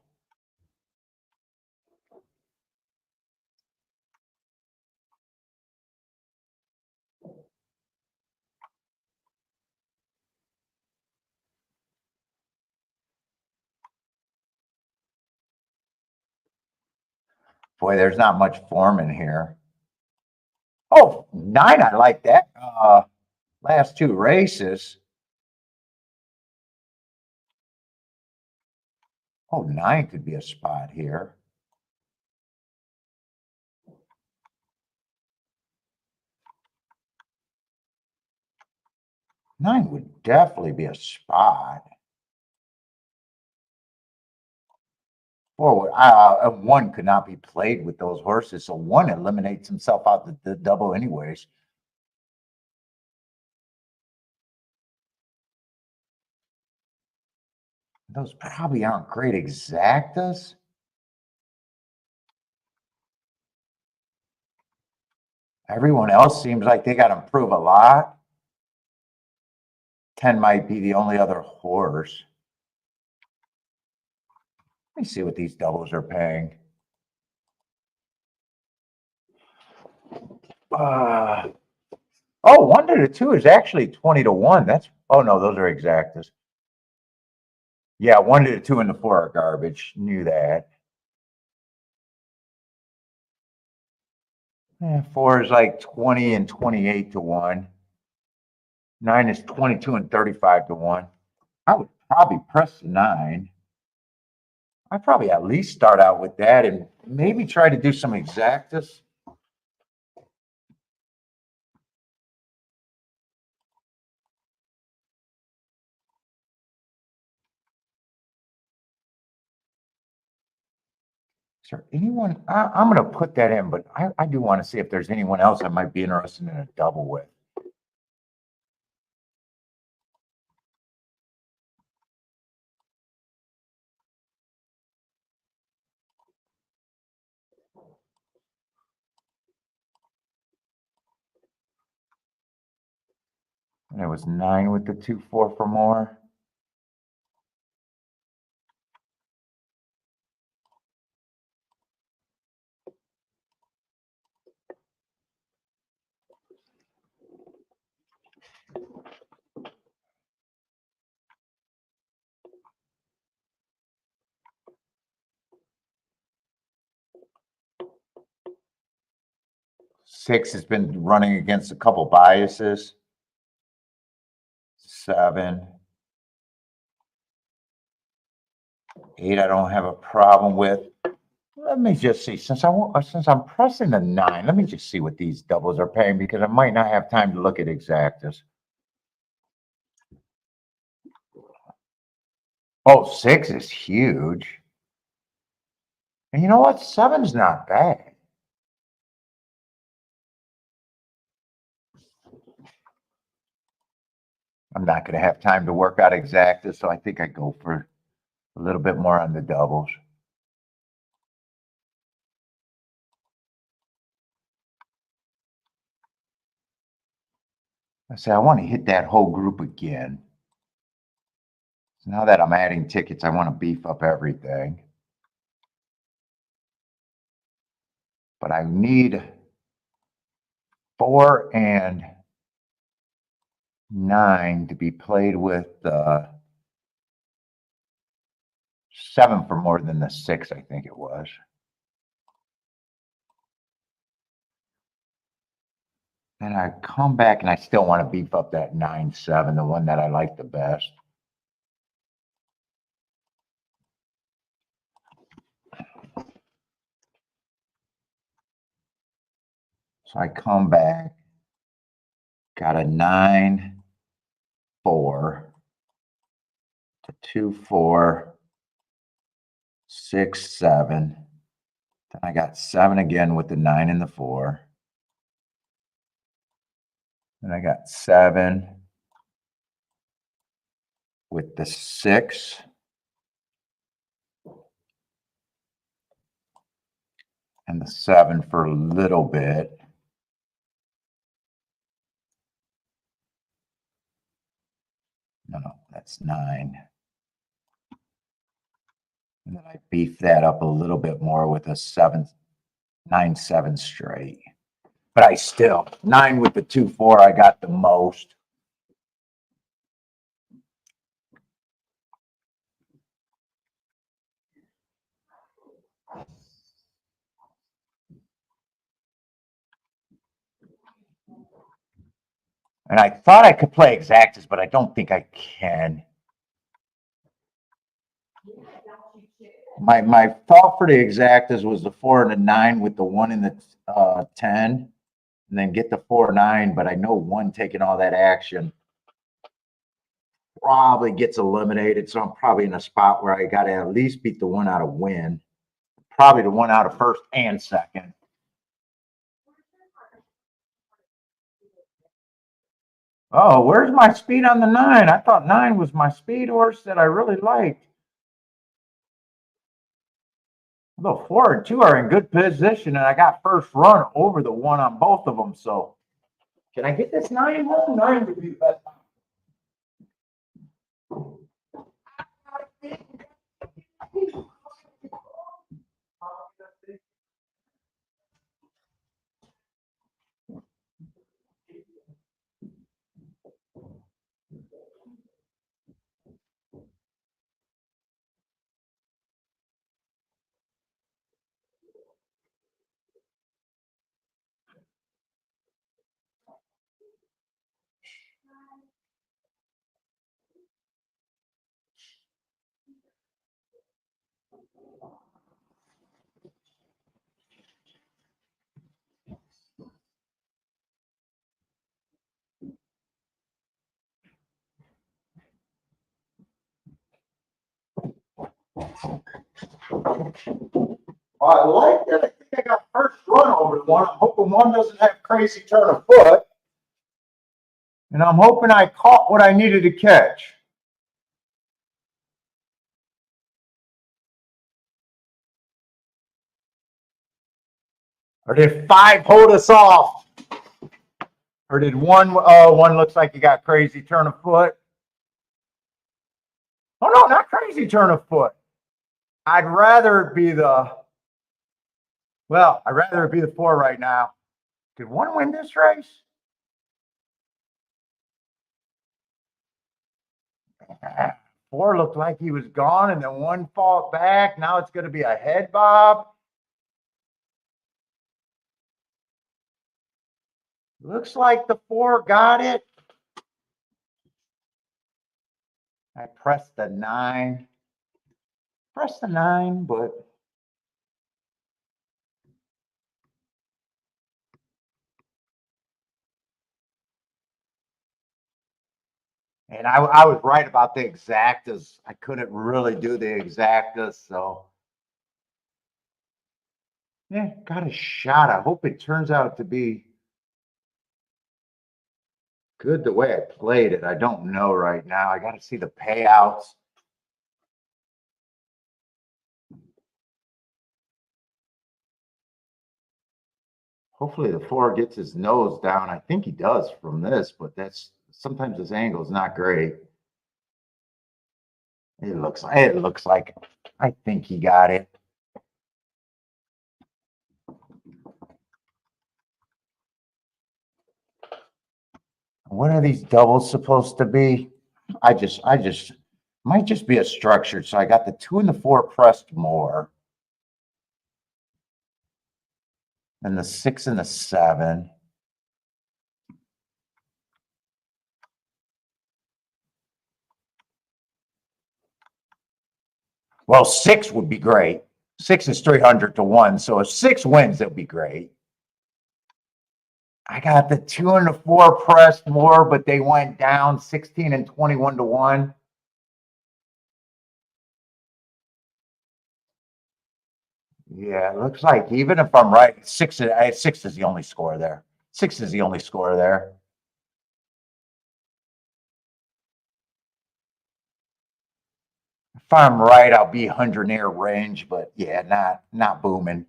S1: Boy, there's not much form in here. Oh, 9, I like that. Last 2 races. Oh, 9 could be a spot here. Nine would definitely be a spot. 4, 1 could not be played with those horses, so 1 eliminates himself out the double anyways. Those probably aren't great exactas. Everyone else seems like they got to improve a lot. 10 might be the only other horse. Let me see what these doubles are paying. Oh, 1-2 is actually 20-1. That's, oh no, those are exactas. Yeah, 1-2 and the 4 are garbage. Knew that. Yeah, 4 is like 20 and 28-1. 9 is 22 and 35-1. I would probably press the 9. I probably at least start out with that and maybe try to do some exactas. Is there anyone, I'm gonna put that in, but I do want to see if there's anyone else I might be interested in a double with. And it was 9 with the 2-4 for more. Six has been running against a couple biases. 7. 8, I don't have a problem with. Let me just see, since I'm pressing the 9, let me just see what these doubles are paying because I might not have time to look at exactas. Oh, 6 is huge. And you know what? 7's not bad. I'm not going to have time to work out exactas, so I think I go for a little bit more on the doubles. I say I want to hit that whole group again. So now that I'm adding tickets, I want to beef up everything. But I need 4 and 9 to be played with 7 for more than the 6, I think it was. And I come back and I still want to beef up that 9-7, the one that I like the best. So I come back, got a 9, 4 to 2, 4, 6, 7. Then I got 7 again with the 9 and the 4. Then I got 7 with the 6. And the 7 for a little bit. No, that's 9. And then I beef that up a little bit more with a 9-7 straight. But I still, 9 with the 2-4, I got the most. And I thought I could play exactas, but I don't think I can. My thought for the exactas was the 4 and the 9 with the 1 and the 10, and then get the 4-9. But I know 1 taking all that action probably gets eliminated, so I'm probably in a spot where I got to at least beat the 1 out of win, probably the 1 out of first and second. Oh, where's my speed on the 9? I thought 9 was my speed horse that I really liked. The 4 and 2 are in good position, and I got first run over the 1 on both of them. So, can I get this 9 home? 9 would be better. I like that. I think I got first run over one. I'm hoping one doesn't have crazy turn of foot. And I'm hoping I caught what I needed to catch. Or did 5 hold us off? Or did one, one looks like he got crazy turn of foot. Oh no, not crazy turn of foot. I'd rather it be the, well, I'd rather it be the 4 right now. Did one win this race? Four looked like he was gone, and then one fought back. Now it's going to be a head bob. Looks like the 4 got it. I pressed the 9. Pressed the 9, but and I was right about the exactas. I couldn't really do the exactas, so yeah, got a shot. I hope it turns out to be good the way I played it. I don't know right now. I got to see the payouts. Hopefully the 4 gets his nose down. I think he does from this, but that's sometimes his angle is not great. It looks like I think he got it. What are these doubles supposed to be? I just might just be a structured. So I got the 2 and the 4 pressed more. And the 6 and the 7. Well, 6 would be great. 6 is 300 to 1. So if 6 wins, that'd be great. I got the 2 and the 4 pressed more, but they went down 16 and 21 to 1. Yeah, it looks like even if I'm right, 6 is the only score there. 6 is the only score there. If I'm right, I'll be 100 near range, but yeah, not booming.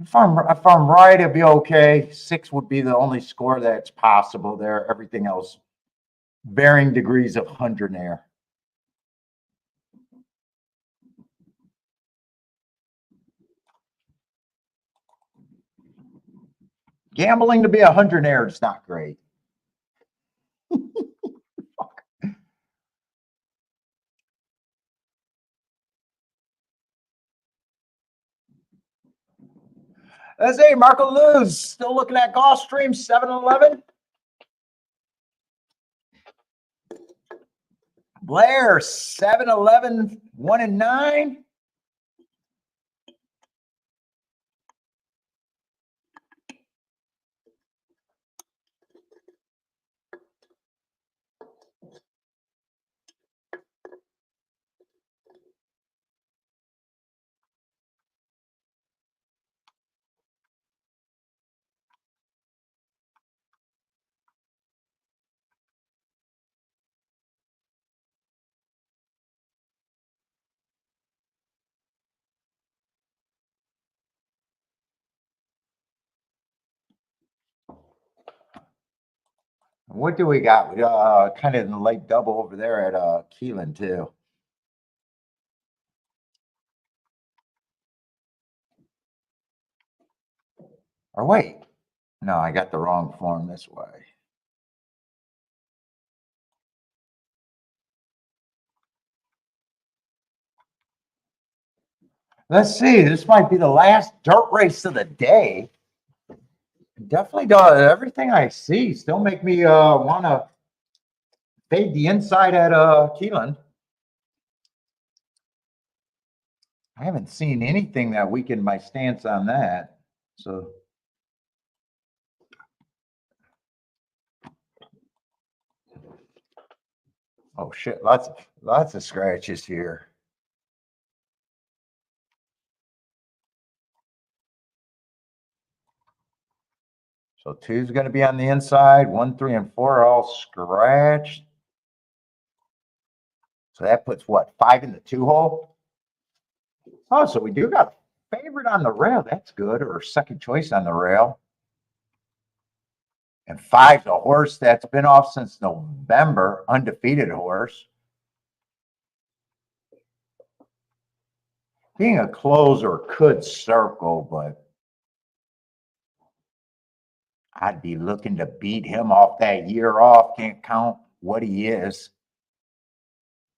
S1: If I'm right, it'd be okay. 6 would be the only score that's possible there. Everything else, varying degrees of 100 air. Gambling to be 100 air is not great. Let's see, Marco Luz still looking at Gulfstream 7-11. Blair 7-11, 1-9. What do we got? We kind of in the late double over there at Keelan too. Or wait, no, I got the wrong form this way. Let's see, this might be the last dirt race of the day. Definitely does. Everything I see still make me want to fade the inside at Keelan. I haven't seen anything that weakened my stance on that. So oh shit, lots of scratches here. So 2's going to be on the inside. 1, 3, and 4 are all scratched. So that puts what, 5 in the 2 hole? Oh, so we do got a favorite on the rail. That's good, or second choice on the rail. And 5's a horse that's been off since November, undefeated horse. Being a closer could circle, but I'd be looking to beat him off that year off. Can't count what he is.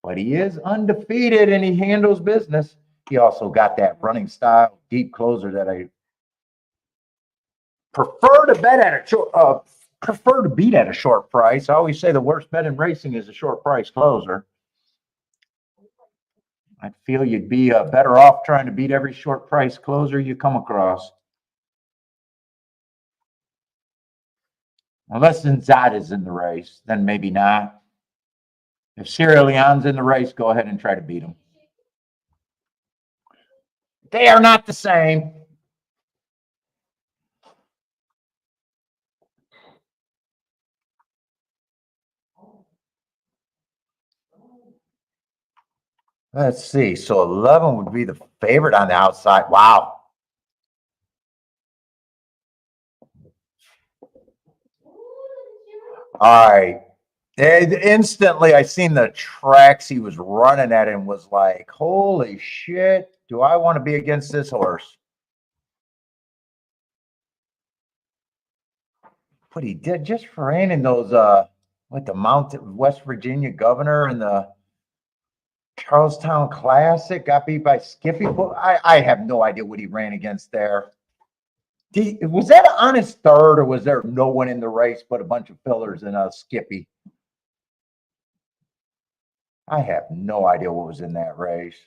S1: But he is undefeated and he handles business. He also got that running style, deep closer that I prefer to bet at a short, prefer to beat at a short price. I always say the worst bet in racing is a short price closer. I feel you'd be better off trying to beat every short price closer you come across. Unless Zinzada's in the race, then maybe not. If Sierra Leone's in the race, go ahead and try to beat him. They are not the same. Let's see. So 11 would be the favorite on the outside. Wow. All right. And instantly, I seen the tracks he was running at and was like, holy shit, do I want to be against this horse? But he did just for in those, like the Mountain West Virginia Governor and the Charlestown Classic, got beat by Skippy. I have no idea what he ran against there. Was that on his third, or was there no one in the race but a bunch of fillers and a Skippy? I have no idea what was in that race.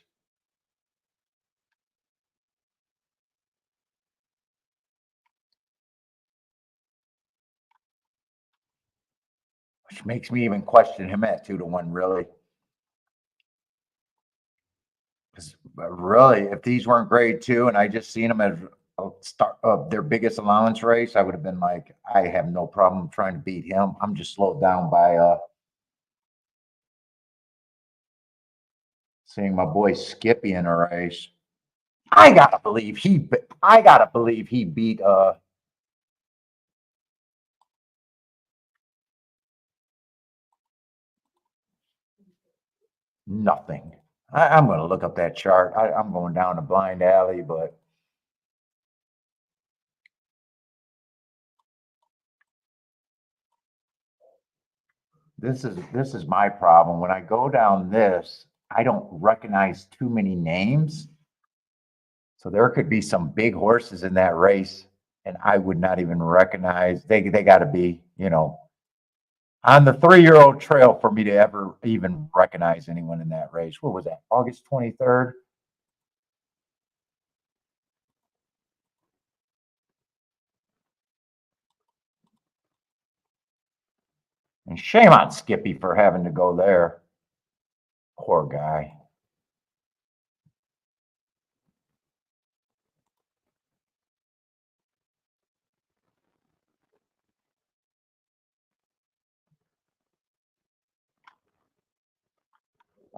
S1: Which makes me even question him at 2-1, really. Because really, if these weren't grade 2 and I just seen them as a start of their biggest allowance race, I would have been like, I have no problem trying to beat him. I'm just slowed down by seeing my boy Skippy in a race. I gotta believe he beat nothing. I'm going to look up that chart. I'm going down a blind alley, but this is my problem. When I go down this, I don't recognize too many names. So there could be some big horses in that race, and I would not even recognize. They got to be, on the 3-year-old trail for me to ever even recognize anyone in that race. What was that? August 23rd. And shame on Skippy for having to go there. Poor guy.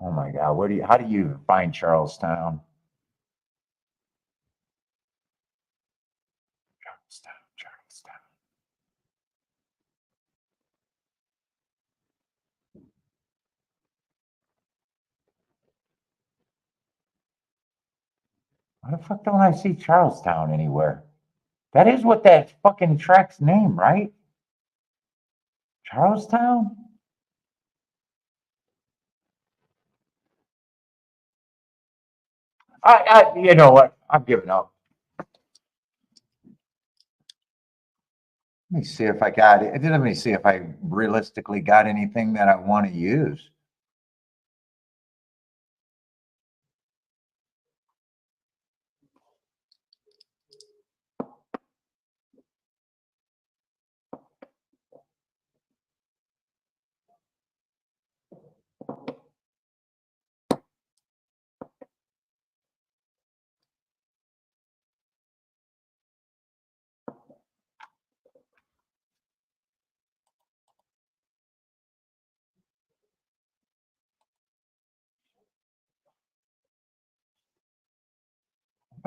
S1: Oh my God. How do you find Charlestown? Charlestown. Why the fuck don't I see Charlestown anywhere? That is what that fucking track's name, right? Charlestown? You know what? I'm giving up. Let me see if I got it. Let me see if I realistically got anything that I want to use.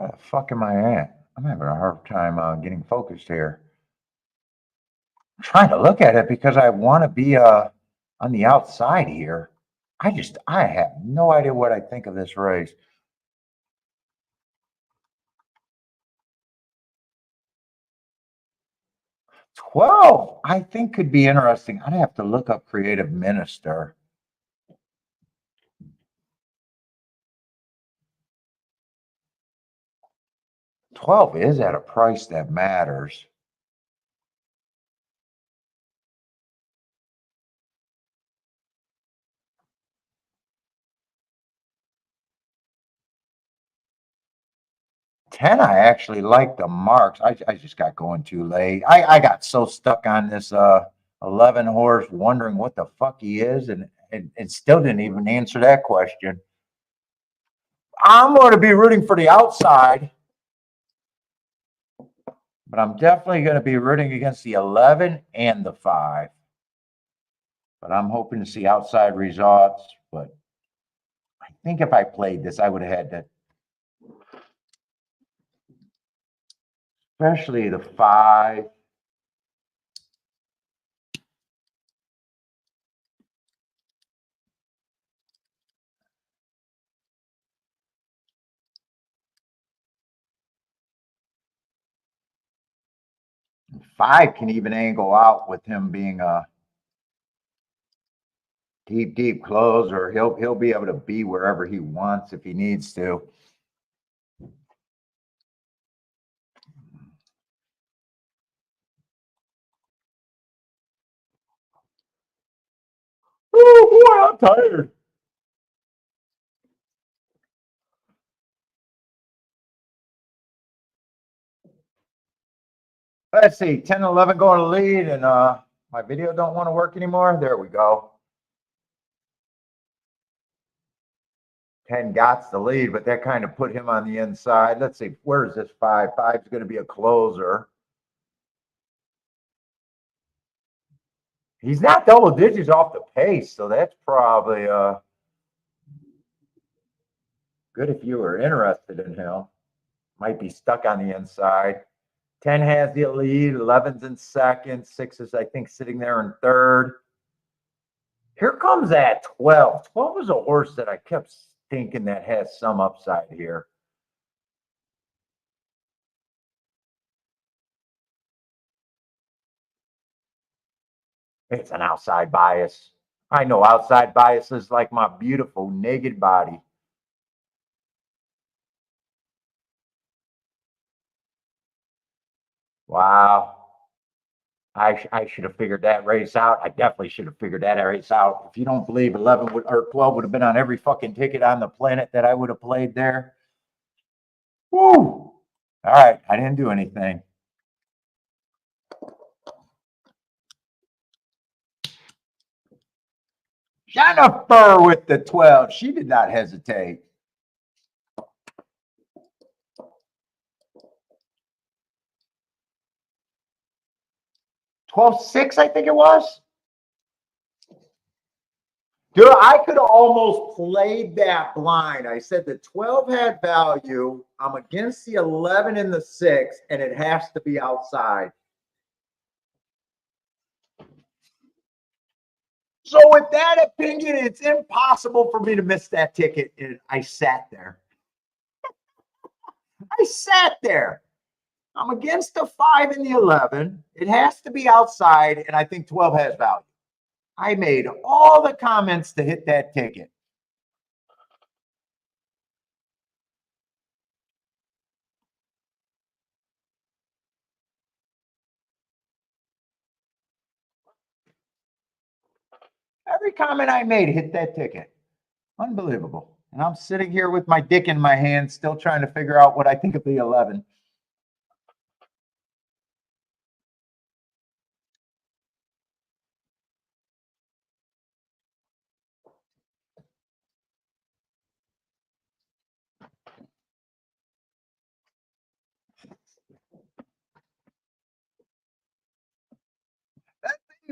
S1: Where the fuck am I at? I'm having a hard time getting focused here. I'm trying to look at it because I want to be on the outside here. I have no idea what I think of this race. $12, I think could be interesting. I'd have to look up Creative Minister. $12 is at a price that matters. $10, I actually like the marks. I just got going too late. I got so stuck on this 11 horse, wondering what the fuck he is, and still didn't even answer that question. I'm going to be rooting for the outside, but I'm definitely going to be rooting against the 11 and the 5. But I'm hoping to see outside results. But I think if I played this, I would have had that, especially the 5. Five can even angle out with him being a deep close, or he'll be able to be wherever he wants if he needs to. Oh boy, I'm tired. Let's see, 10, 11 going to lead, and my video don't want to work anymore. There we go. 10 got the lead, but that kind of put him on the inside. Let's see, where's this 5? 5's going to be a closer. He's not double digits off the pace, so that's probably good if you were interested in him. Might be stuck on the inside. 10 has the lead, 11's in second, 6 is, I think, sitting there in third. Here comes that 12. 12 is a horse that I kept thinking that has some upside here. It's an outside bias. I know outside bias is like my beautiful naked body. Wow. I should have figured that race out. I definitely should have figured that race out. If you don't believe 11 or 12 would have been on every fucking ticket on the planet that I would have played there. Woo! All right, I didn't do anything. Jennifer with the 12. She did not hesitate. 12-6, I think it was. Dude, I could have almost played that blind. I said the 12 had value. I'm against the 11 and the 6, and it has to be outside. So with that opinion, it's impossible for me to miss that ticket. And I sat there. I sat there. I'm against the 5 and the 11. It has to be outside, and I think 12 has value. I made all the comments to hit that ticket. Every comment I made hit that ticket. Unbelievable. And I'm sitting here with my dick in my hand, still trying to figure out what I think of the 11.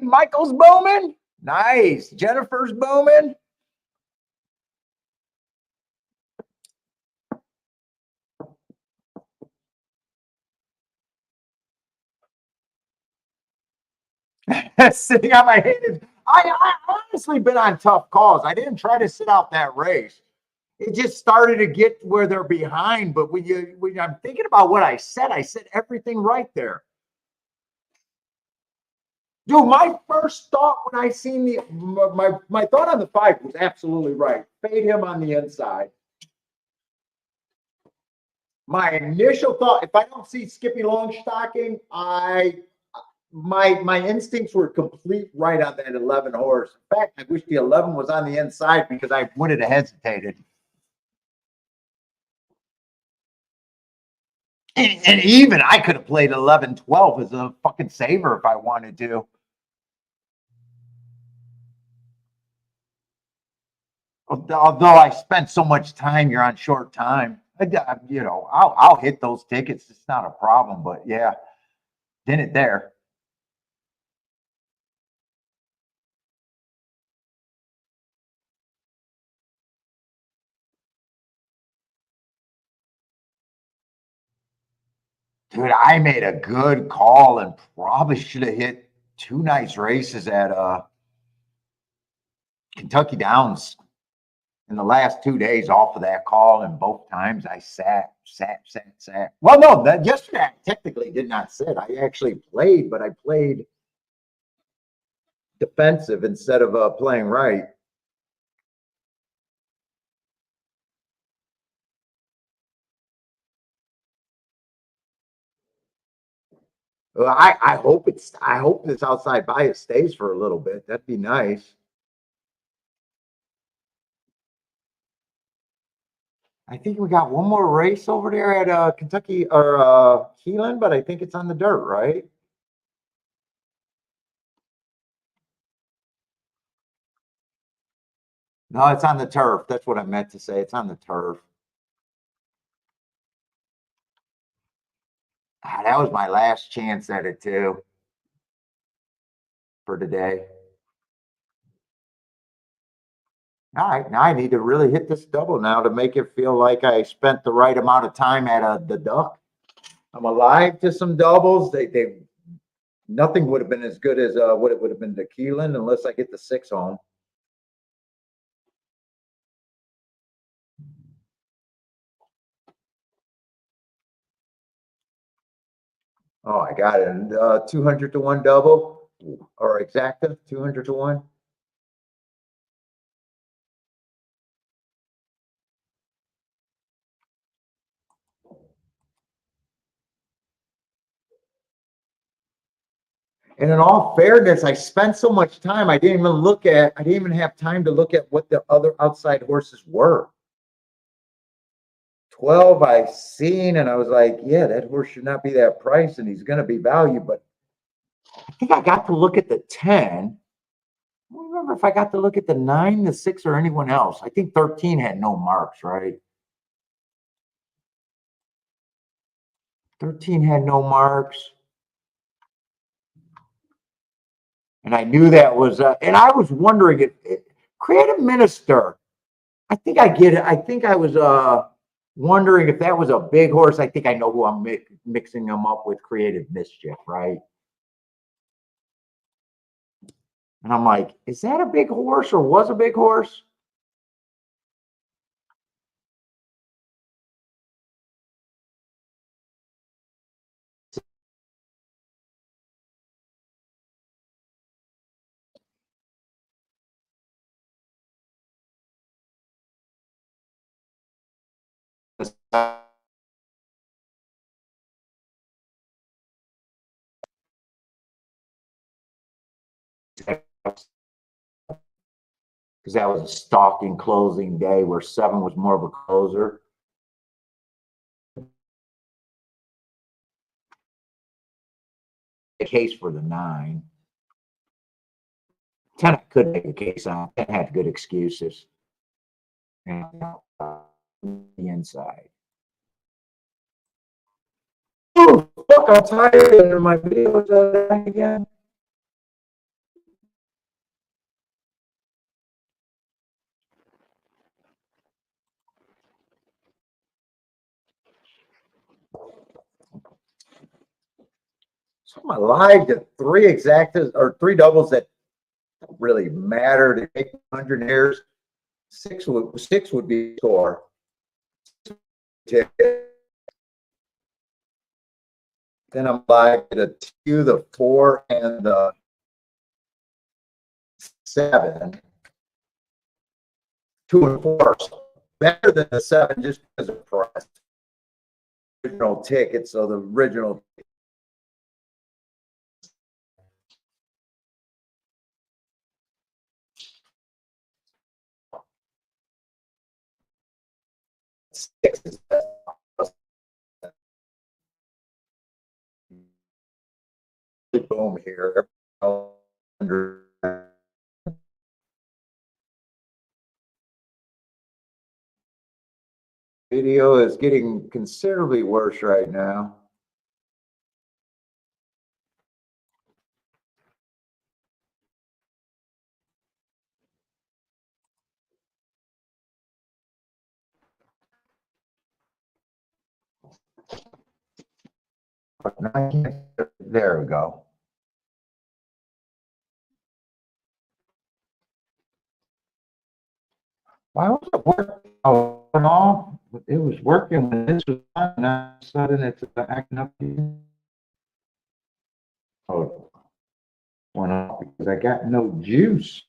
S1: Michael's booming. Nice. Jennifer's booming. Sitting on my hand. I honestly been on tough calls. I didn't try to sit out that race. It just started to get where they're behind. But when I'm thinking about what I said everything right there. Dude, my first thought when I seen my thought on the 5 was absolutely right. Fade him on the inside. My initial thought, if I don't see Skippy Longstocking, my instincts were complete right on that 11 horse. In fact, I wish the 11 was on the inside because I would have hesitated. And even I could have played 11, 12 as a fucking saver if I wanted to. Although I spent so much time, you're on short time. I'll hit those tickets. It's not a problem. But yeah, didn't there. Dude, I made a good call and probably should have hit 2 nice races at Kentucky Downs in the last 2 days off of that call, and both times I sat. Well, no, yesterday I technically did not sit. I actually played, but I played defensive instead of playing right. Well, I hope this outside bias stays for a little bit. That'd be nice. I think we got one more race over there at Kentucky or Keelan, but I think it's on the dirt, right? No, it's on the turf. That's what I meant to say. It's on the turf. That was my last chance at it too for today. Now I need to really hit this double now to make it feel like I spent the right amount of time at the duck. I'm alive to some doubles. They nothing would have been as good as what it would have been to Keelan unless I get the 6 home. Oh, I got it. 200 to 1 double or exacta 200 to 1. And in all fairness, I spent so much time. I didn't even have time to look at what the other outside horses were. 12 I seen and I was like, yeah, that horse should not be that price and he's going to be valued. But I think I got to look at the 10. I don't remember if I got to look at the 9, the 6, or anyone else. I think 13 had no marks, right? 13 had no marks. And I knew that was, and I was wondering if Creative Minister, I think I get it. I think I was wondering if that was a big horse. I think I know who I'm mixing them up with, Creative Mischief, right? And I'm like, is that a big horse or was a big horse? Because that was a stalking closing day where 7 was more of a closer. A case for the 9. 10 I could make a case on. 10 had good excuses. And the inside. Oh, fuck, I'm tired of my videos again. So I'm alive to three exactas or three doubles that don't really matter to make 100 errors. Six would be a score. Then I'm alive to the two, the four, and the seven. Two and four. So better than the seven just because of price. Original ticket, so the original. Six is best. Boom here. Video is getting considerably worse right now. There we go. Why was it working off? It was working when this was on, and all of a sudden it's acting up. Oh, went off because I got no juice.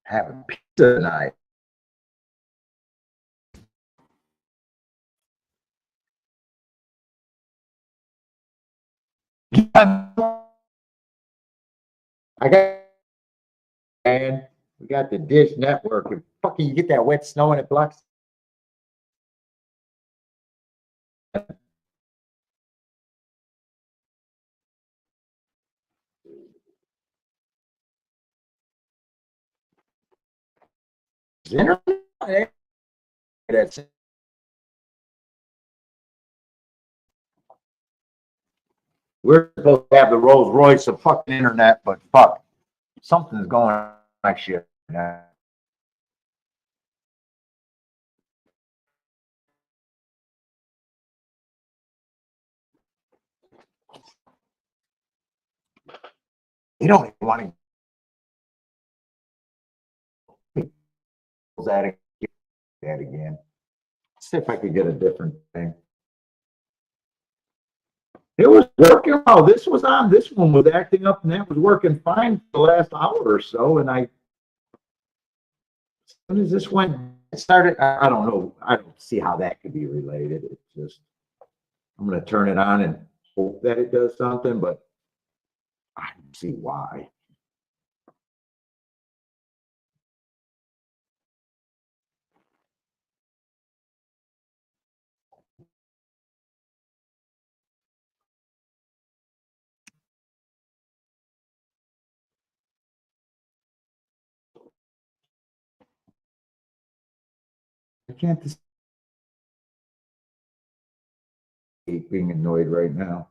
S1: Having pizza tonight. I got, and we got the Dish Network, and fucking you get that wet snow and it blocks. Internet. That's we're supposed to have the Rolls Royce of fucking internet, but fuck, something's going on like shit. You don't even want to that again. See if I could get a different thing. It was working while this was on. This one was acting up, and that was working fine for the last hour or so. And as soon as this went, it started. I don't know. I don't see how that could be related. It's just, I'm going to turn it on and hope that it does something, but I don't see why. I can't just keep being annoyed right now.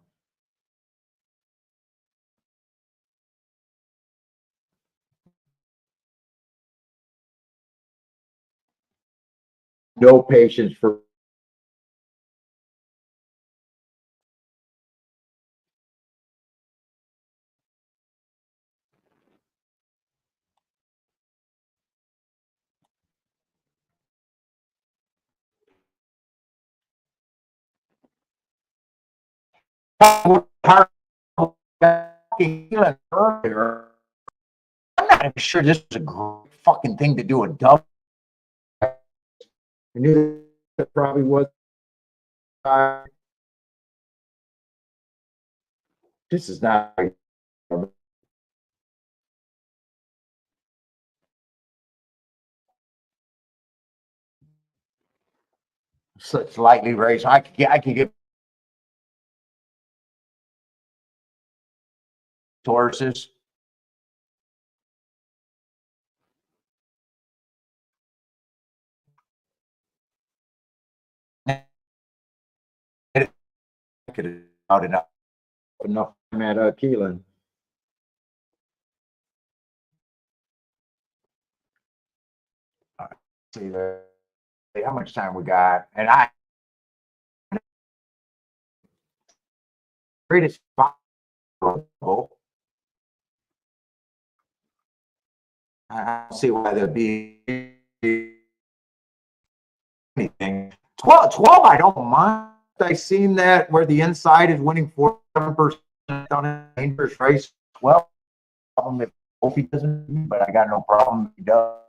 S1: No patience for earlier. I'm not even sure this was a great fucking thing to do a double. I knew that probably was. This is not. Such lightly raised. I could get sources. could have out it up enough at Keelan. All right, see there. How much time we got? And I greatest possible. I don't see why there'd be anything. 12, I don't mind. I've seen that where the inside is winning 47% on a dangerous race. 12, problem if hope he doesn't, but I got no problem if he does.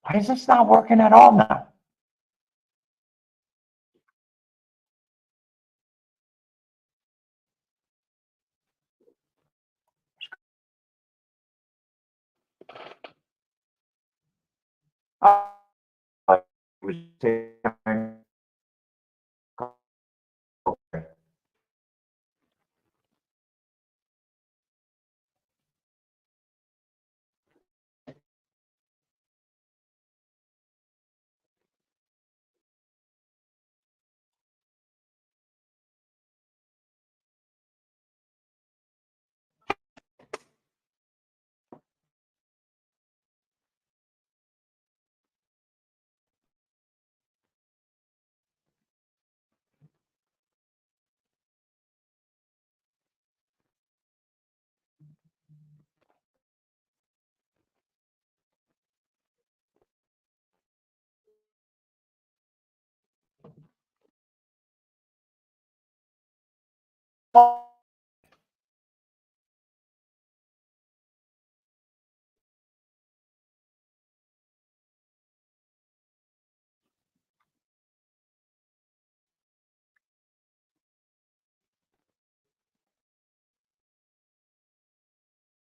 S1: Why is this not working at all now? I was saying, okay.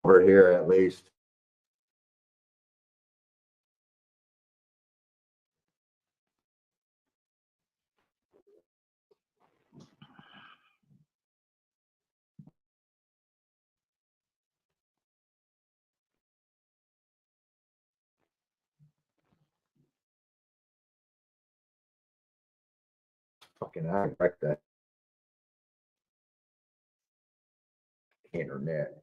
S1: We're here at least. Fucking I wrecked that internet.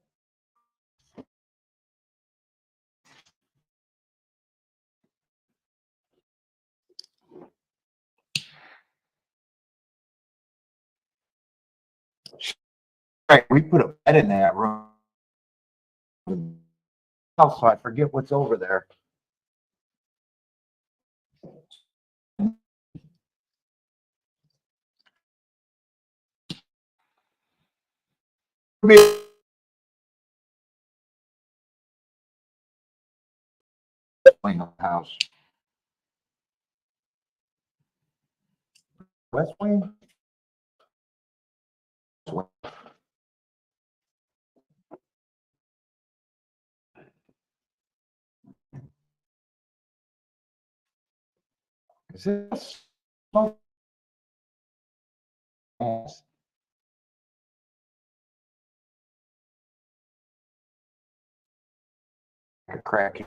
S1: Right, we put a bed in that room. Also, I forget what's over there. House. West Wing? Is this? A crack.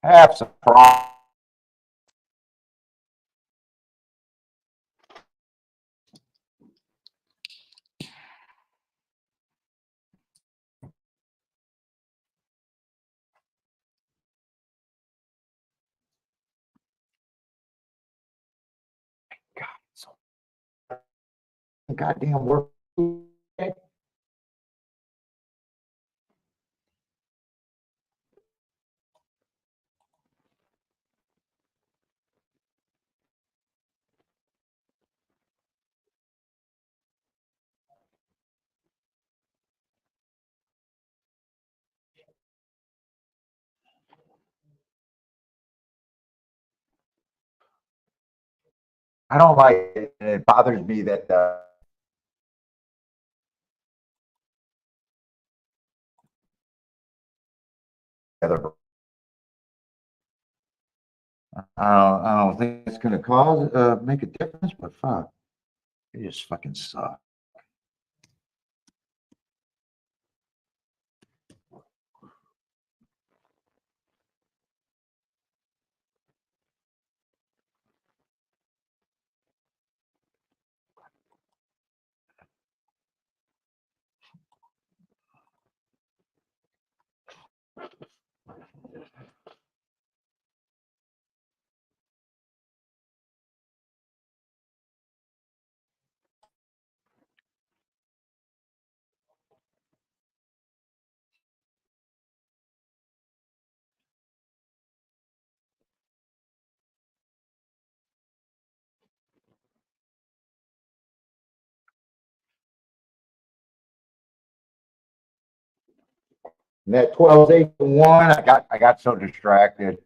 S1: Have some problem. God, so goddamn work. I don't like it. And it bothers me that other. I don't think it's gonna cause make a difference, but fuck, it just fucking sucks. And that 12's 8-1. I got so distracted.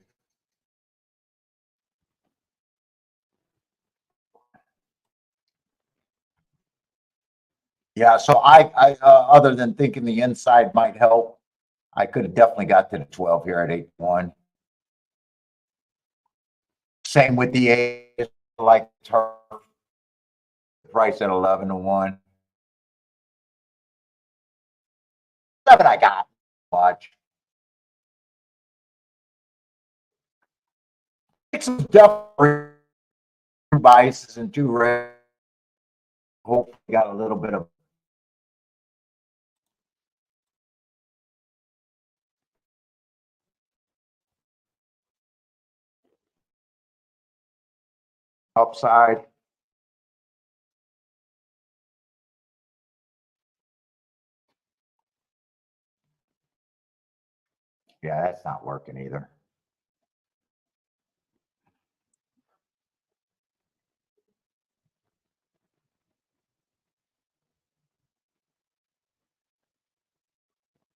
S1: Yeah, so other than thinking the inside might help, I could have definitely got to the 12 here at 8-1. Same with the 8, like her price at 11-1. 7 I got. Watch. Some definitely biases and 2 red. Hopefully got a little bit of upside. Yeah, that's not working either.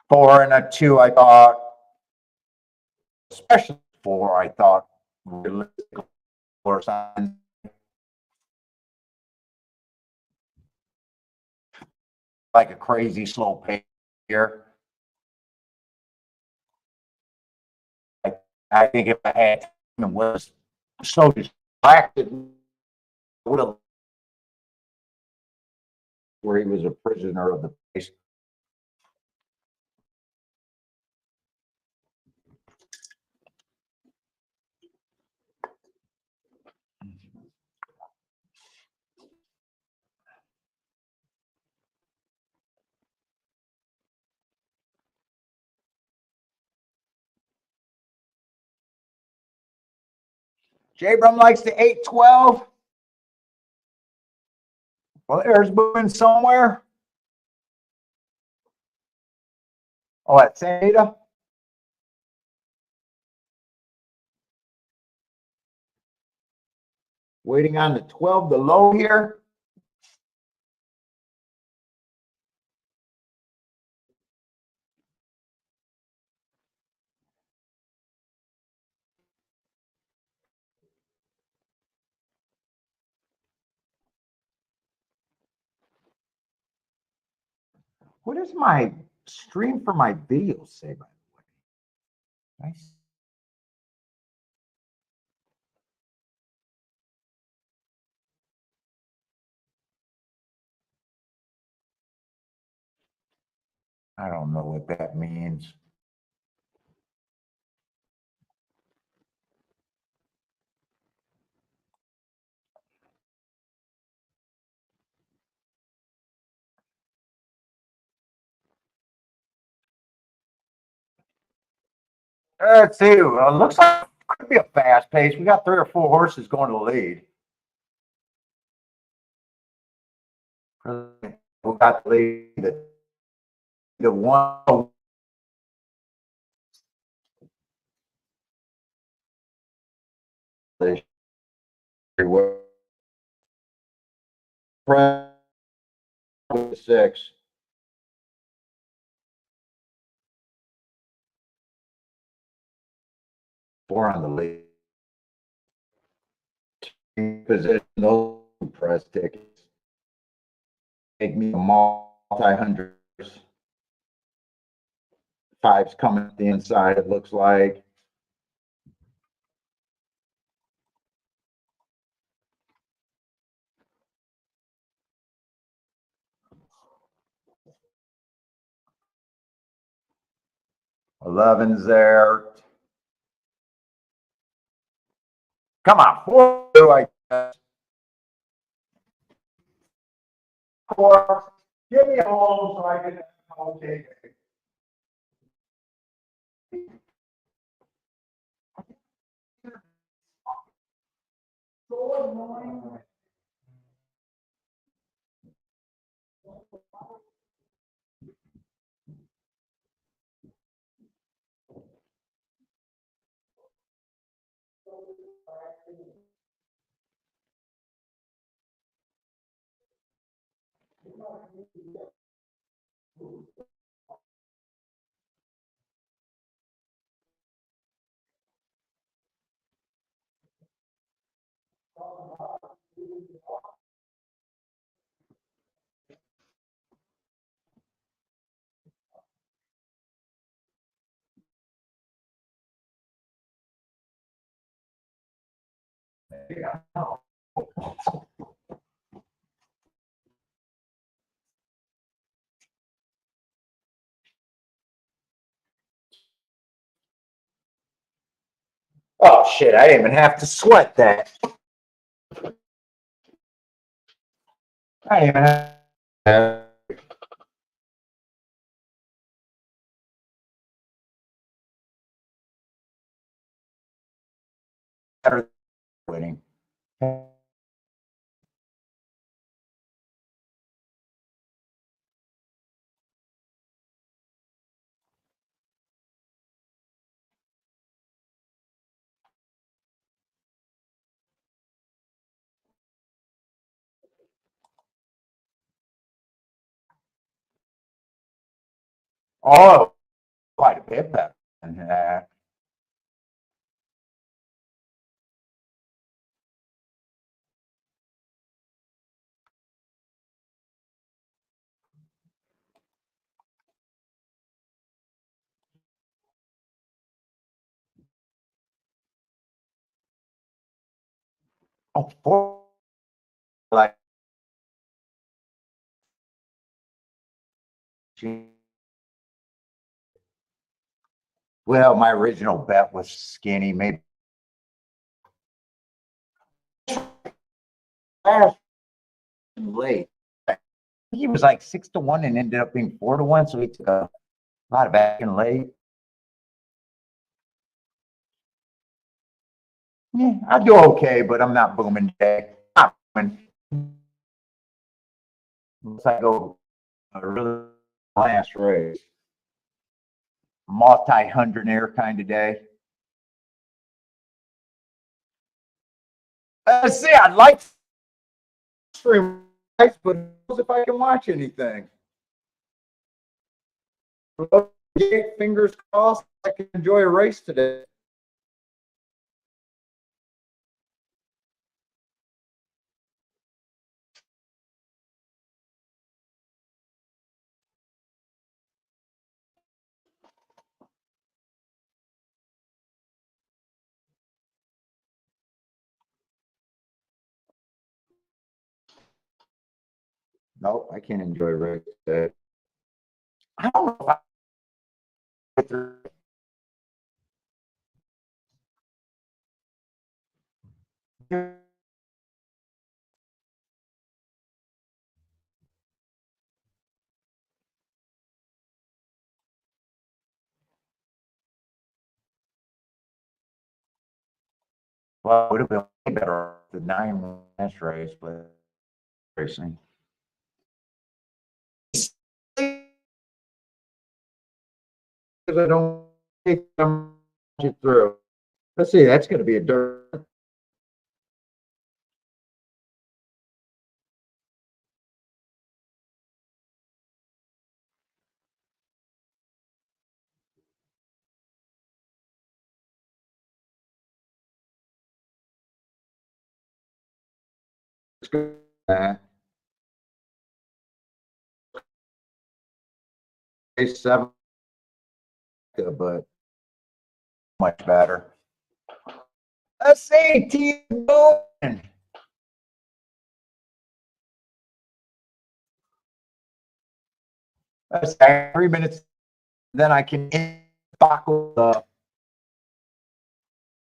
S1: Four and a 2, I thought, especially 4, I thought realistically or something. Like a crazy slow pace here. I think if I had him was so distracted, would have where he was a prisoner of the pace. Jabram likes the 8-12. Well, there's moving somewhere. Oh, at Santa. Waiting on the 12, the low here. What does my stream for my videos say, by the way? Nice. I don't know what that means. Let's see. Looks like it could be a fast pace. We got 3 or 4 horses going to the lead. Who got the lead? The one. With 6. Four on the lead. Position those press tickets. Make me a multi-hundreds. 5's coming at the inside, it looks like. Eleven's there. Come on, 4, I guess. 4. Give me a home so I can take it. So Yeah. Oh shit, I didn't even have to sweat that. I didn't even have better winning. Oh, quite a bit better than that. Oh, like, well, my original bet was skinny, maybe late. He was like 6-1 and ended up being 4-1, so he took a lot of back and late. Yeah, I do okay, but I'm not booming today. Not booming. Unless I go a really last race, multi-hundredaire kind of day. See, I'd like to stream, but if I can watch anything. Fingers crossed, I can enjoy a race today. Nope, I can't enjoy a race today. I don't know if I get through. Well, it would have been way better the 9 last race, but racing. Because I don't take them through. Let's see, that's going to be a dirt. Race 7, but much better. Let's see, T-Bone. That's 3 minutes. Then I can buckle the,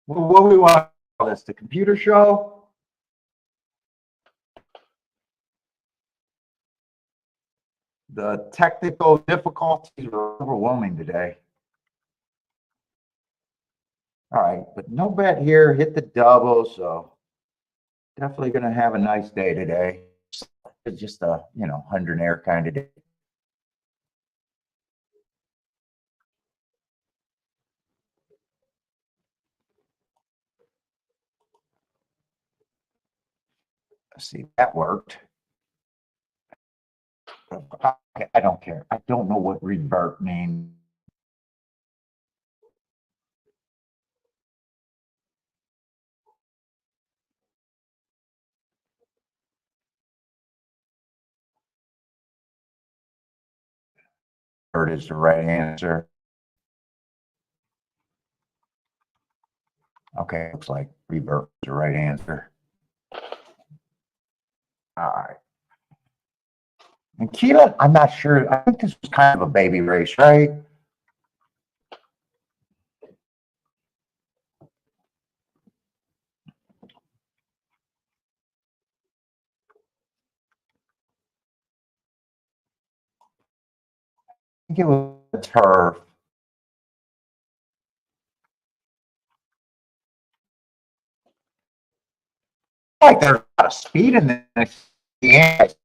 S1: what do we want to call this? The computer show? The technical difficulties are overwhelming today. All right, but no bet here, hit the double, so definitely going to have a nice day today. It's just a, 100-air kind of day. Let's see, that worked. I don't care. I don't know what revert means. Revert is the right answer. Okay, looks like revert is the right answer. All right. And Keelan, I'm not sure. I think this was kind of a baby race, right? I think it was a turf. Like there's a lot of speed in this. Yeah. It's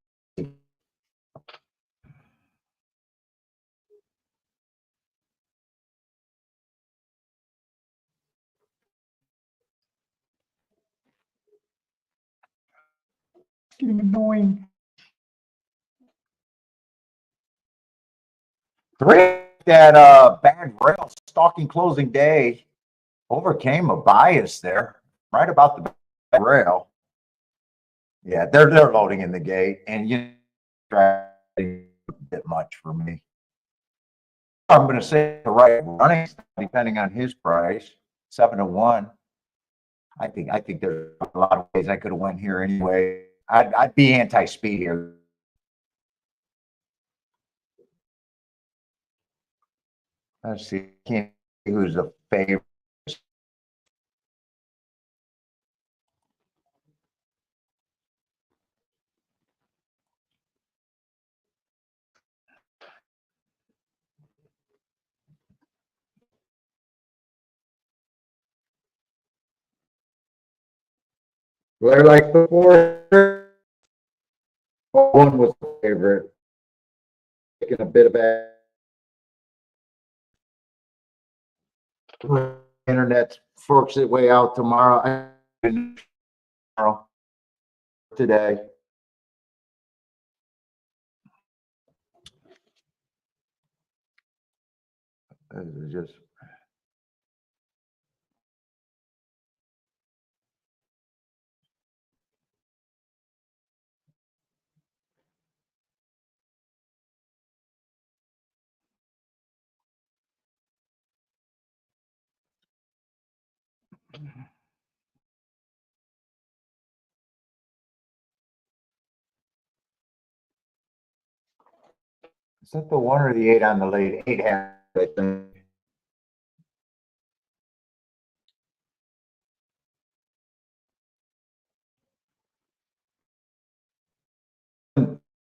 S1: getting annoying. Three, that bad rail stalking closing day overcame a bias there, right about the bad rail. Yeah, they're loading in the gate, and you know, a bit much for me. I'm going to say the right running, depending on his price, 7-1. I think there's a lot of ways I could have went here anyway. I'd be anti-speed here. Let's see, can't see who's the favorite. They're like the four. One was the favorite. Taking a bit of internet forks its way out tomorrow. Tomorrow, today. This is just. Is that the 1 or the 8 on the lead? 8 has, I think.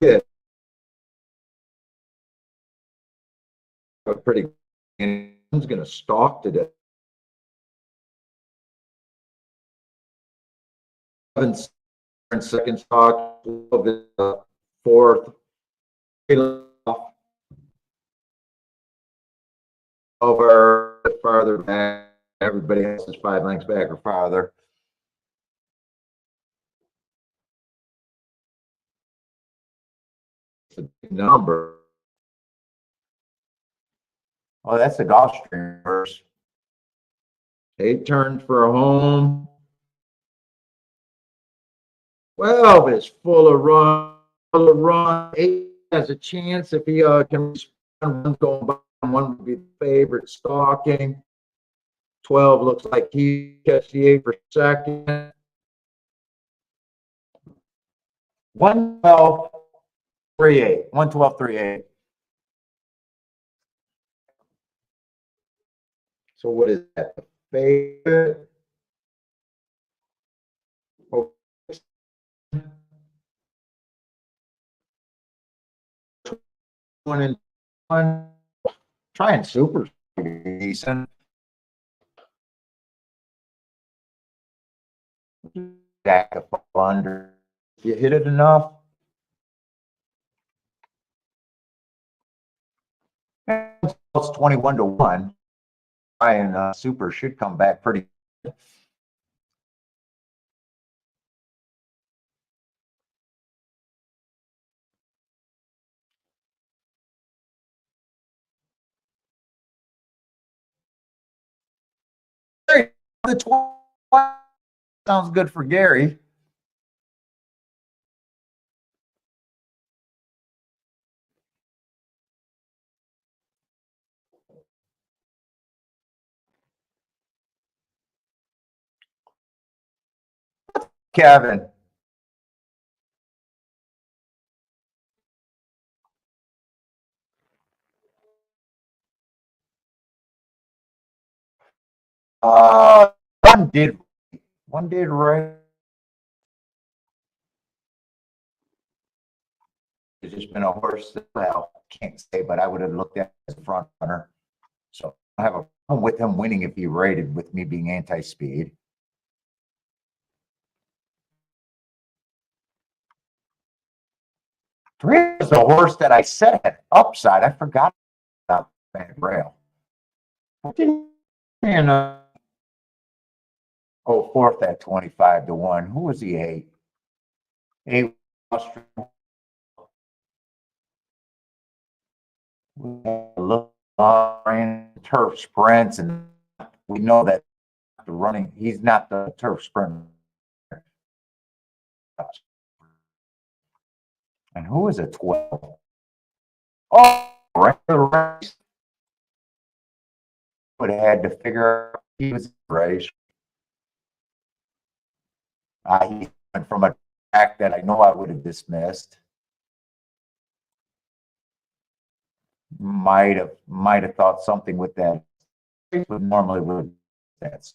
S1: Yeah, pretty. And who's going to stalk today? 7 second stalk, fourth, over farther back. Everybody else is 5 lengths back or farther. Number. Oh, that's the golf streamers. 8 turns for a home. 12 is full of run. 8 has a chance if he can run going by. 1 would be the favorite stalking. 12 looks like he catch the 8 for second. 112, 3-8. 112, 3-8. So what is that? The favorite? Oh, 1-1. Trying super decent. Stack of under. If you hit it enough. It's 21-1. Ryan Super should come back pretty. The 20 sounds good for Gary. Kevin. Uh, one did, one did right. It's just been a horse that, well, can't say, but I would have looked at as a front runner. So I have a problem with him winning if he rated with me being anti-speed. Three is the horse that I said had upside. I forgot about that rail. And oh, fourth at 25-1. Who was he? Eight Austrian. Look, ran turf sprints, and we know that the running, he's not the turf sprinter. And who is a 12? Oh, regular race. Would have had to figure out he was race. He went from a track that I know I would have dismissed. Might have thought something with that, but normally would. That's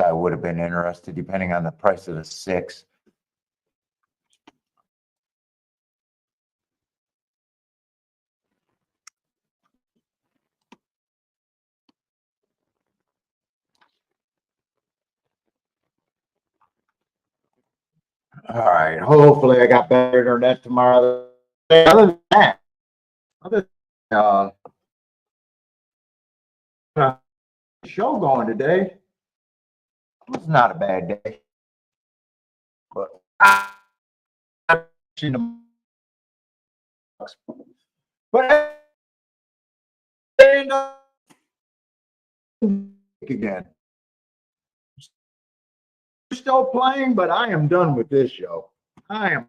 S1: I would have been interested, depending on the price of the 6. All right. Hopefully, I got better internet tomorrow. Other than that, other show going today. It was not a bad day, but but again, still playing, but I am done with this show. I am